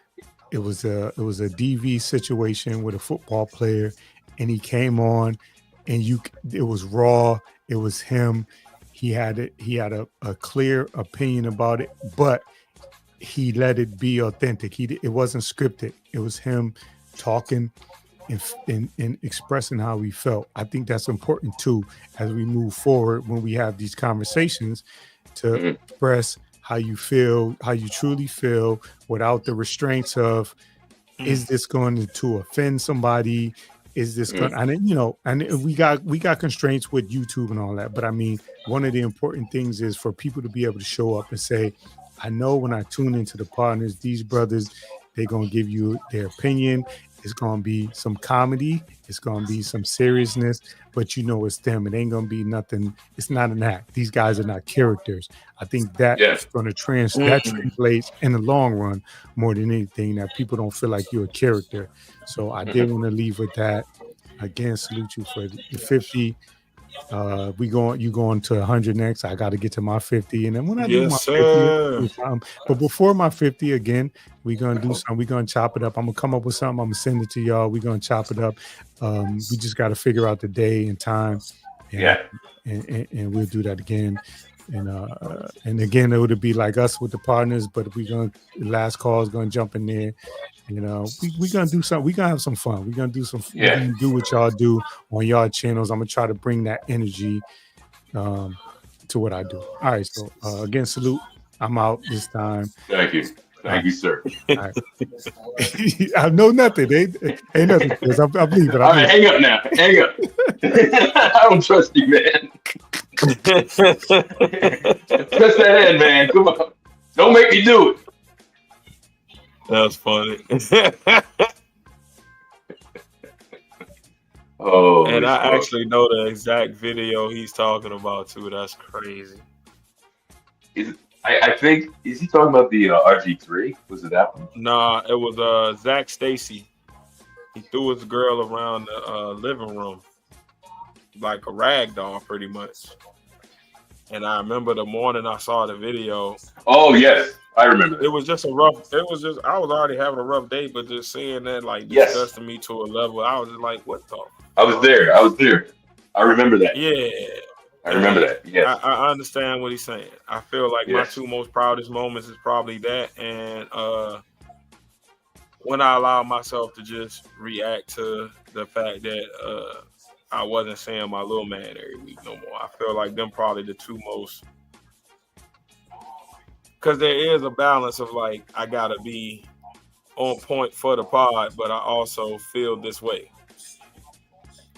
it was a DV situation with a football player, and he came on, and it was raw. It was him. He had a clear opinion about it, but he let it be authentic. It wasn't scripted. It was him talking and expressing how he felt. I think that's important too as we move forward when we have these conversations to express how you feel, how you truly feel, without the restraints of is this going to offend somebody? Is this going? And we got constraints with YouTube and all that. But I mean, one of the important things is for people to be able to show up and say, I know when I tune into the partners, these brothers, they're going to give you their opinion. It's going to be some comedy. It's going to be some seriousness, but it's them. It ain't going to be nothing. It's not an act. These guys are not characters. I think that is going to translate in the long run more than anything, that people don't feel like you're a character. So I did want to leave with that. Again, salute you for the 50. You going to 100 next. I got to get to my 50, and then when I do my 50, but before my 50, again, we're gonna do something. We're gonna chop it up. I'm gonna come up with something. I'm gonna send it to y'all. We're gonna chop it up. We just got to figure out the day and time. And we'll do that again. And again, it would be like us with the partners, but last call is gonna jump in there. We're gonna do something. We're gonna have some fun. We're gonna do some. We're gonna do what y'all do on y'all channels. I'm gonna try to bring that energy to what I do. All right. So again, salute. I'm out this time. Thank you. Thank you, sir. All right. I know nothing. Ain't nothing. I'm leaving. All right, hang up now. Hang up. I don't trust you, man. Press that in, man. Come on. Don't make me do it. That's funny. Oh, and I actually know the exact video he's talking about too. That's crazy. I think, is he talking about the RG3? Was it that one? Nah, it was Zach Stacy. He threw his girl around the living room like a rag doll, pretty much. And I remember the morning I saw the video. Oh yes, I remember that. It was just I was already having a rough day, but just seeing that disgusted me to a level, I was just like, what the? I was there. I remember that. Yeah. I remember that. Yes. I understand what he's saying. I feel like my two most proudest moments is probably that, and when I allow myself to just react to the fact that I wasn't seeing my little man every week no more. I feel like them probably the two most, because there is a balance of like I gotta be on point for the pod, but I also feel this way.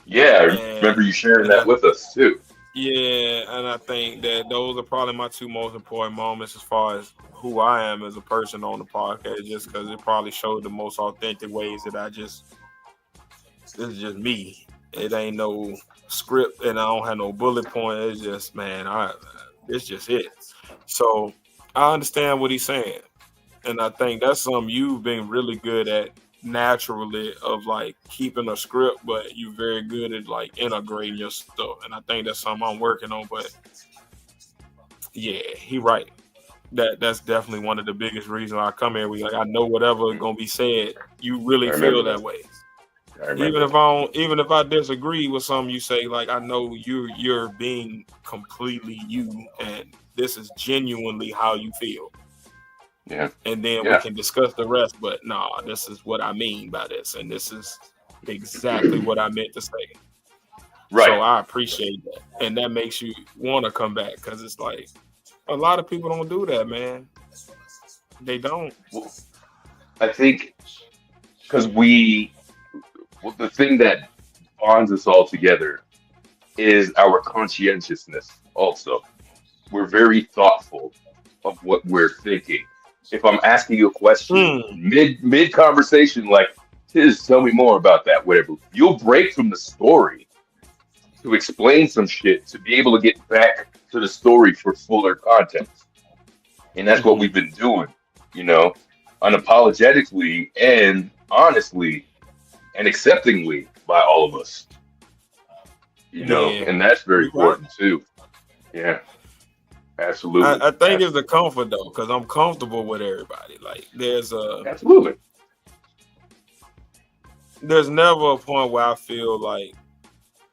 Yeah, I remember you sharing that with us too. Yeah, and I think that those are probably my two most important moments as far as who I am as a person on the podcast, just because it probably showed the most authentic ways that this is just me. It ain't no script and I don't have no bullet point. It's just, it's just it. So I understand what he's saying. And I think that's something you've been really good at naturally, of like keeping a script, but you're very good at like integrating your stuff. And I think that's something I'm working on. But yeah, he right. That's definitely one of the biggest reasons I come here. I know whatever is gonna be said, you really feel that way. Even if I disagree with something you say, like I know you're being completely you, and this is genuinely how you feel. Yeah. And then we can discuss the rest, but this is what I mean by this, and this is exactly what I meant to say. Right. So I appreciate that, and that makes you want to come back, because it's like a lot of people don't do that, man. They don't. Well, I think because the thing that bonds us all together is our conscientiousness. Also, we're very thoughtful of what we're thinking. If I'm asking you a question mid conversation, like, just tell me more about that, whatever, you'll break from the story to explain some shit to be able to get back to the story for fuller context. And that's what we've been doing, unapologetically and honestly and acceptingly by all of us. And that's very important too. Yeah. Absolutely. I think it's the comfort though, because I'm comfortable with everybody. Like absolutely. There's never a point where I feel like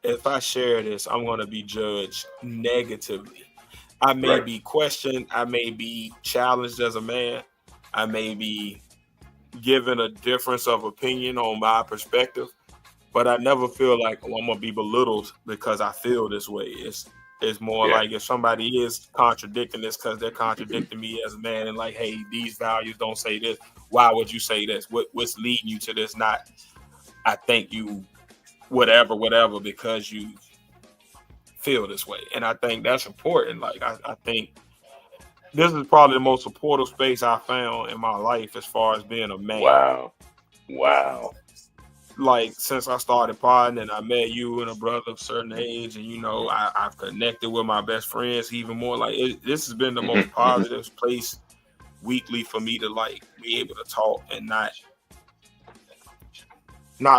if I share this, I'm gonna be judged negatively. I may be questioned, I may be challenged as a man, I may be given a difference of opinion on my perspective, but I never feel like I'm gonna be belittled because I feel this way. It's more like if somebody is contradicting this because they're contradicting me as a man and like, hey, these values don't say this. Why would you say this? What's leading you to this? Not, I think you, whatever, because you feel this way. And I think that's important. Like, I think this is probably the most supportive space I found in my life as far as being a man. Wow. Like, since I started podding and I met you and a brother of a certain age, and I've connected with my best friends even more. Like, this has been the most positive place weekly for me to like be able to talk and not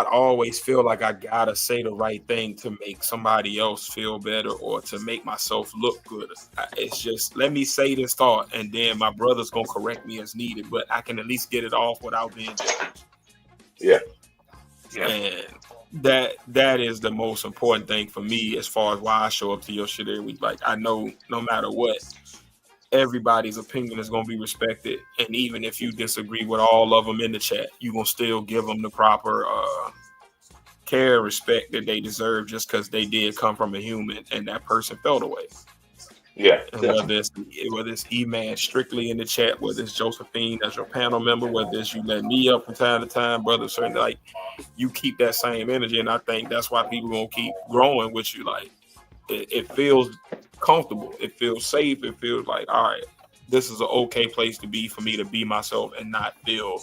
always feel like I gotta say the right thing to make somebody else feel better or to make myself look good. It's just, let me say this thought and then my brother's gonna correct me as needed, but I can at least get it off without being judged. Yeah. And that is the most important thing for me as far as why I show up to your shit every week. Like, I know no matter what, everybody's opinion is going to be respected. And even if you disagree with all of them in the chat, you're going to still give them the proper care and respect that they deserve just because they did come from a human and that person felt away. Yeah. And whether it's E-Man strictly in the chat, whether it's Josephine as your panel member, whether it's you let me up from time to time, brother, certainly, like, you keep that same energy. And I think that's why people going to keep growing with you. Like, it feels comfortable. It feels safe. It feels like, all right, this is an okay place to be for me to be myself and not feel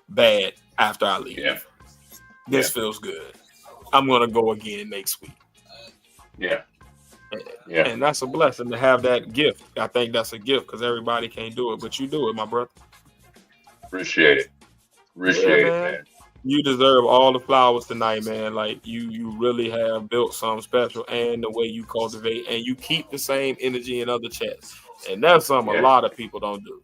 bad after I leave. Yeah. This feels good. I'm going to go again next week. Yeah. Yeah. And that's a blessing to have that gift. I think that's a gift because everybody can't do it, but you do it, my brother. Appreciate it. Appreciate it, man. You deserve all the flowers tonight, man. Like, you really have built something special, and the way you cultivate, and you keep the same energy in other chats. And that's something a lot of people don't do.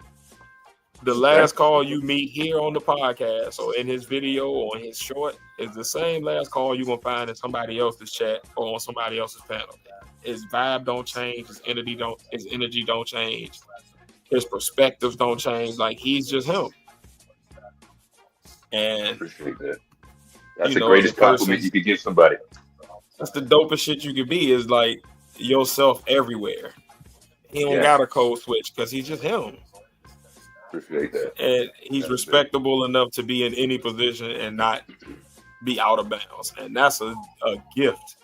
The last call you meet here on the podcast or in his video or in his short is the same last call you're going to find in somebody else's chat or on somebody else's panel. His vibe don't change. His energy don't change. His perspectives don't change. Like, he's just him. And appreciate that. That's the greatest compliment you could give somebody. That's the dopest shit you could be, is like yourself everywhere. He don't got a code switch because he's just him. Appreciate that. And he's respectable enough to be in any position and not be out of bounds. And that's a gift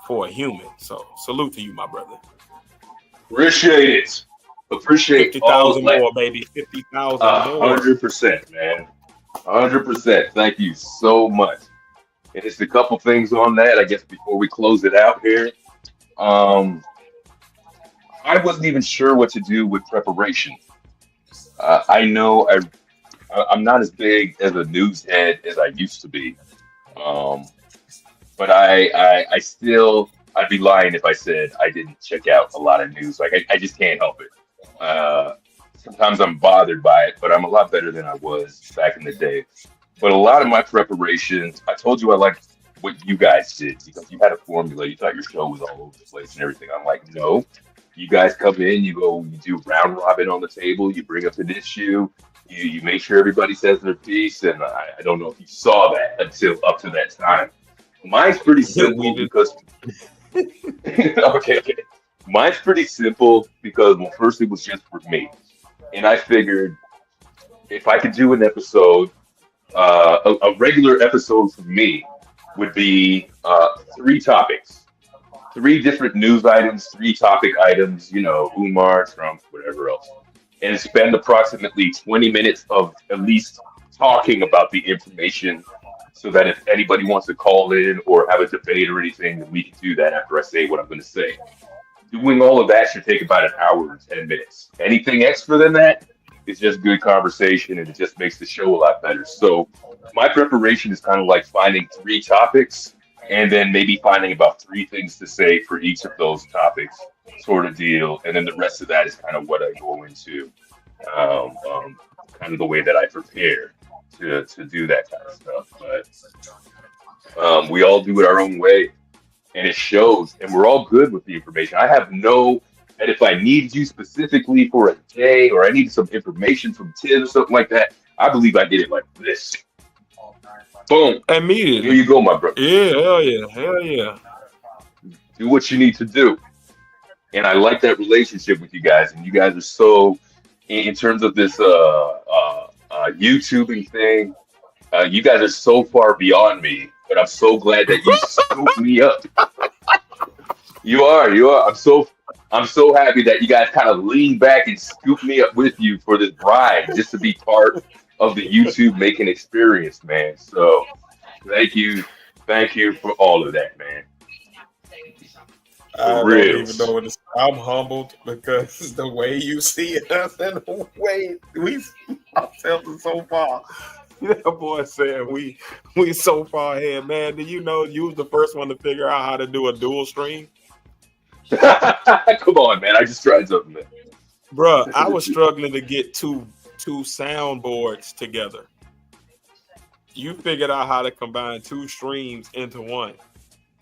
for a human. So salute to you, my brother. Appreciate it. Appreciate 50,000 more, baby. 50,000 more. 100%, man. 100%. Thank you so much. And it's a couple things on that, I guess, before we close it out here. I wasn't even sure what to do with preparation. I know I'm not as big as a news head as I used to be. But I still, I'd be lying if I said I didn't check out a lot of news. Like, I just can't help it. Sometimes I'm bothered by it, but I'm a lot better than I was back in the day. But a lot of my preparations, I told you I liked what you guys did because you had a formula. You thought your show was all over the place and everything. I'm like, no. You guys come in, you do round robin on the table, you bring up an issue, you make sure everybody says their piece, and I don't know if you saw that until up to that time. Mine's pretty simple because okay. Mine's pretty simple because, well, first it was just for me. And I figured if I could do an episode, a regular episode for me would be 3 topics, 3 different news items, 3 topic items, Umar, Trump, whatever else, and spend approximately 20 minutes of at least talking about the information so that if anybody wants to call in or have a debate or anything, then we can do that after I say what I'm going to say. Doing all of that should take about an hour and 10 minutes. Anything extra than that is just good conversation, and it just makes the show a lot better. So my preparation is kind of like finding 3 topics and then maybe finding about 3 things to say for each of those topics, sort of deal. And then the rest of that is kind of what I go into, kind of the way that I prepare to do that kind of stuff. But we all do it our own way, and it shows, and we're all good with the information. I have and if I need you specifically for a day, or I need some information from Tim or something like that, I believe I did it like this. Boom. Immediately. Here you go, my brother. Yeah, hell yeah. Do what you need to do. And I like that relationship with you guys. And you guys are so, in terms of this YouTubing thing, you guys are so far beyond me. But I'm so glad that you scooped me up. You are. I'm so happy that you guys kind of lean back and scoop me up with you for this ride, just to be part of the YouTube making experience, man. So thank you for all of that, man. I don't even know what I'm humbled because the way you see us and the way we see ourselves is so far. That boy said we so far ahead, man. Do you know you was the first one to figure out how to do a dual stream? Come on, man. I just tried something, man. Bruh, I was struggling to get two soundboards together. You figured out how to combine 2 streams into one.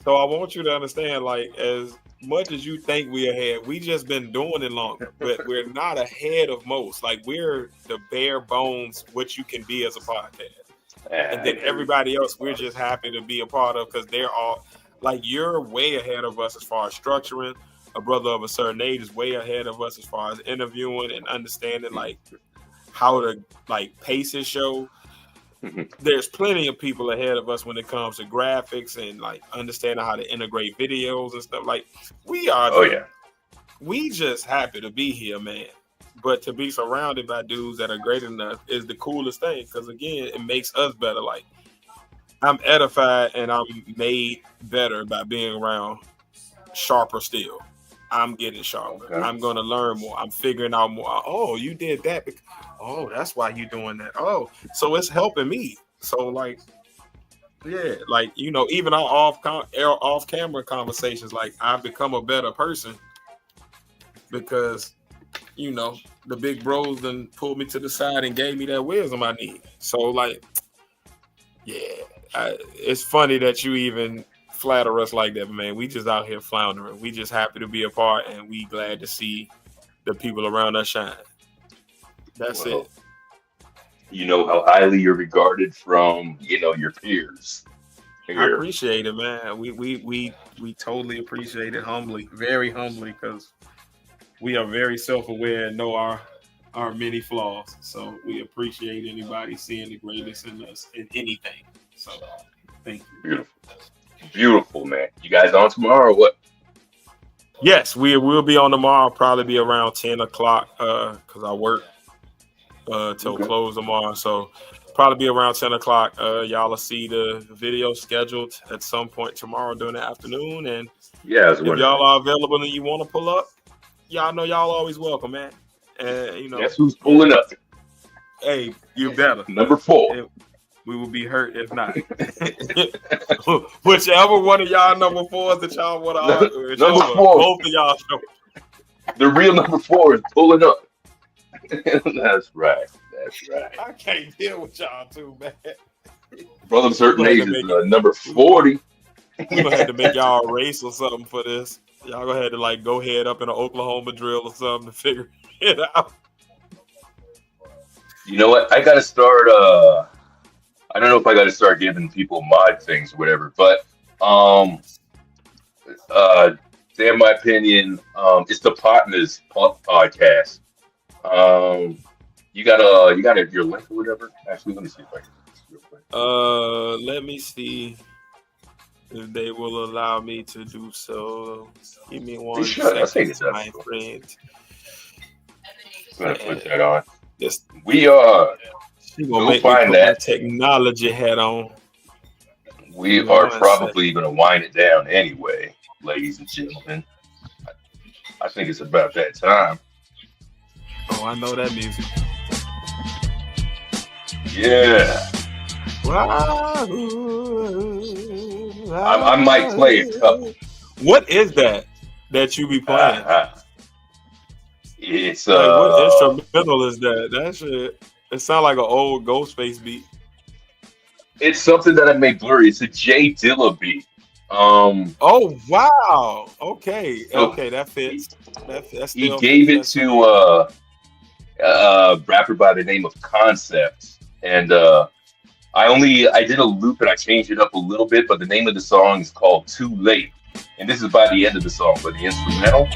So I want you to understand, like, as much as you think we ahead, we just been doing it longer, but we're not ahead of most. Like, we're the bare bones what you can be as a podcast. And then everybody else, we're just happy to be a part of, because they're all, like, you're way ahead of us as far as structuring. A brother of a certain age is way ahead of us as far as interviewing and understanding, like, how to, like, pace his show. There's plenty of people ahead of us when it comes to graphics and, like, understanding how to integrate videos and stuff. Like, we are. We just happy to be here, man. But to be surrounded by dudes that are great enough is the coolest thing, because, again, it makes us better. Like, I'm edified and I'm made better by being around sharper steel. I'm getting sharper. Okay. I'm going to learn more. I'm figuring out more. Oh, you did that. Oh, that's why you're doing that. Oh, so it's helping me. So, like, yeah, like, even our off-camera conversations, like, I've become a better person because, the big bros then pulled me to the side and gave me that wisdom I need. So, like, yeah, it's funny that you even flatter us like that, man. We just out here floundering. We just happy to be a part, and we glad to see the people around us shine. That's it. You know how highly you're regarded from, your peers. I appreciate it, man. We totally appreciate it, humbly, very humbly, because we are very self-aware and know our many flaws. So we appreciate anybody seeing the greatness in us in anything. So thank you. Beautiful, man. You guys on tomorrow or what? Yes, we will be on tomorrow. Probably be around 10 o'clock because I work till close tomorrow. So probably be around 10 o'clock. Y'all will see the video scheduled at some point tomorrow during the afternoon. And if y'all are available and you want to pull up, y'all know y'all always welcome, man. And guess who's pulling up? Hey, you better. Number 4. We will be hurt if not. Whichever one of y'all number 4s that y'all want to argue. Number 4. Both of y'all show. The real number 4 is pulling up. That's right. I can't deal with y'all too, man. Brother of a certain age is number 40. We're going to have to make y'all a race or something for this. Y'all going to have to, like, go head up in an Oklahoma drill or something to figure it out. You know what? I got to start... I don't know if I got to start giving people mod things or whatever, but in my opinion, it's the Partners podcast. You got your link or whatever. Actually, let me see if I can do this real quick. Let me see if they will allow me to do so. Give me one I think second, it my does. friend. I'm gonna put that on. This We she gonna go make me find put my that. technology hat on. We Give me are one probably gonna wind it down anyway, ladies and gentlemen. I think it's about that time. Oh, I know that music. Yeah, I might play a couple. What is that you be playing? It's Like what instrumental is that? That shit. It sounds like an old Ghostface beat. it's something that I made blurry. It's a Jay Dilla beat. Oh wow. Okay. So Okay, that fits. That he still gave fits it that to song. a rapper by the name of Concept, and I did a loop and I changed it up a little bit, but the name of the song is called Too Late, and this is by the end of the song, but the instrumental.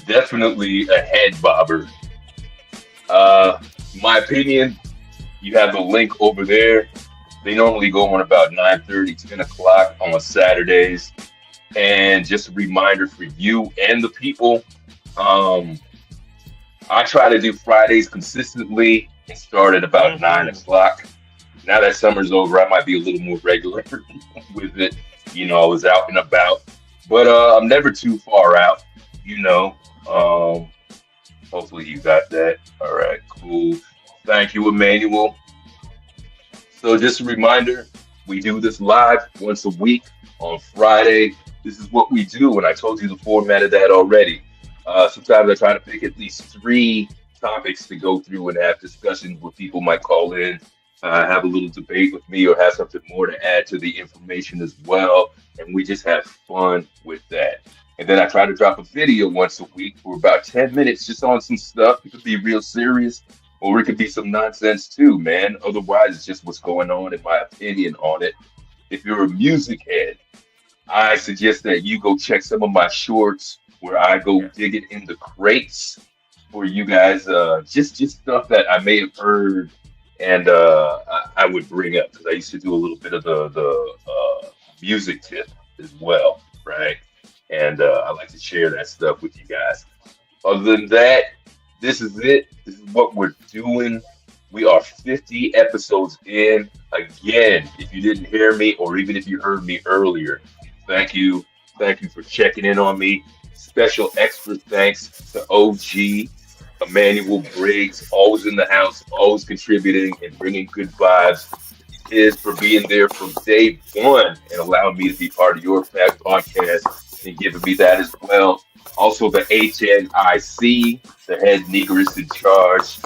Definitely a head bobber. My opinion, you have the link over there. They normally go on about 9:30, 10 o'clock on Saturdays. And just a reminder for you and the people, I try to do Fridays consistently and start at about 9 o'clock. Now that summer's over, I might be a little more regular with it. I was out and about, but I'm never too far out, you know. Hopefully you got that. All right, cool. Thank you, Emmanuel. So just a reminder, we do this live once a week on Friday. This is what we do, and I told you the format of that already. Sometimes I try to pick at least 3 topics to go through and have discussions where people might call in, have a little debate with me, or have something more to add to the information as well. And we just have fun with that. And then I try to drop a video once a week for about 10 minutes just on some stuff. It could be real serious, or it could be some nonsense too, man. Otherwise, it's just what's going on, in my opinion, on it. If you're a music head, I suggest that you go check some of my shorts where I go digging in the crates for you guys. Just stuff that I may have heard and I would bring up, because I used to do a little bit of the music tip as well, right? And I like to share that stuff with you guys. Other than that, this is it. This is what we're doing. We are 50 episodes in. Again, if you didn't hear me, or even if you heard me earlier, thank you. Thank you for checking in on me. Special extra thanks to OG, Emmanuel Briggs, always in the house, always contributing and bringing good vibes. Is for being there from day one and allowing me to be part of your podcast and giving me that as well. Also, the HNIC, the head negress in charge,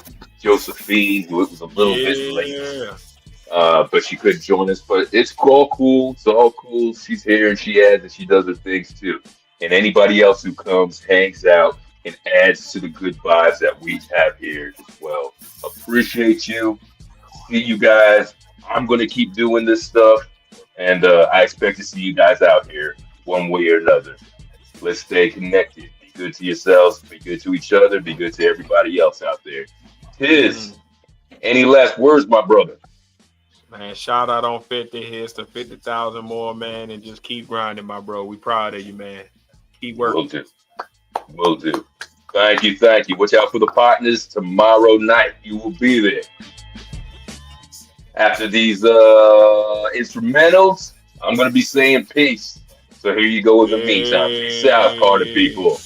Josephine, who it was a little bit late, but she couldn't join us. But it's all cool. It's all cool. She's here and she adds and she does her things too. And anybody else who comes, hangs out, and adds to the good vibes that we have here as well. Appreciate you. See you guys. I'm going to keep doing this stuff, and I expect to see you guys out here one way or another. Let's stay connected. Be good to yourselves. Be good to each other. Be good to everybody else out there. Any last words, my brother? Man, shout out on 50. Here's to 50,000 more, man, and just keep grinding, my bro. We proud of you, man. Keep working. Will do. Thank you. Watch out for the partners. Tomorrow night, you will be there. After these instrumentals, I'm going to be saying peace. So here you go in the meantime. Peace out, Carter people.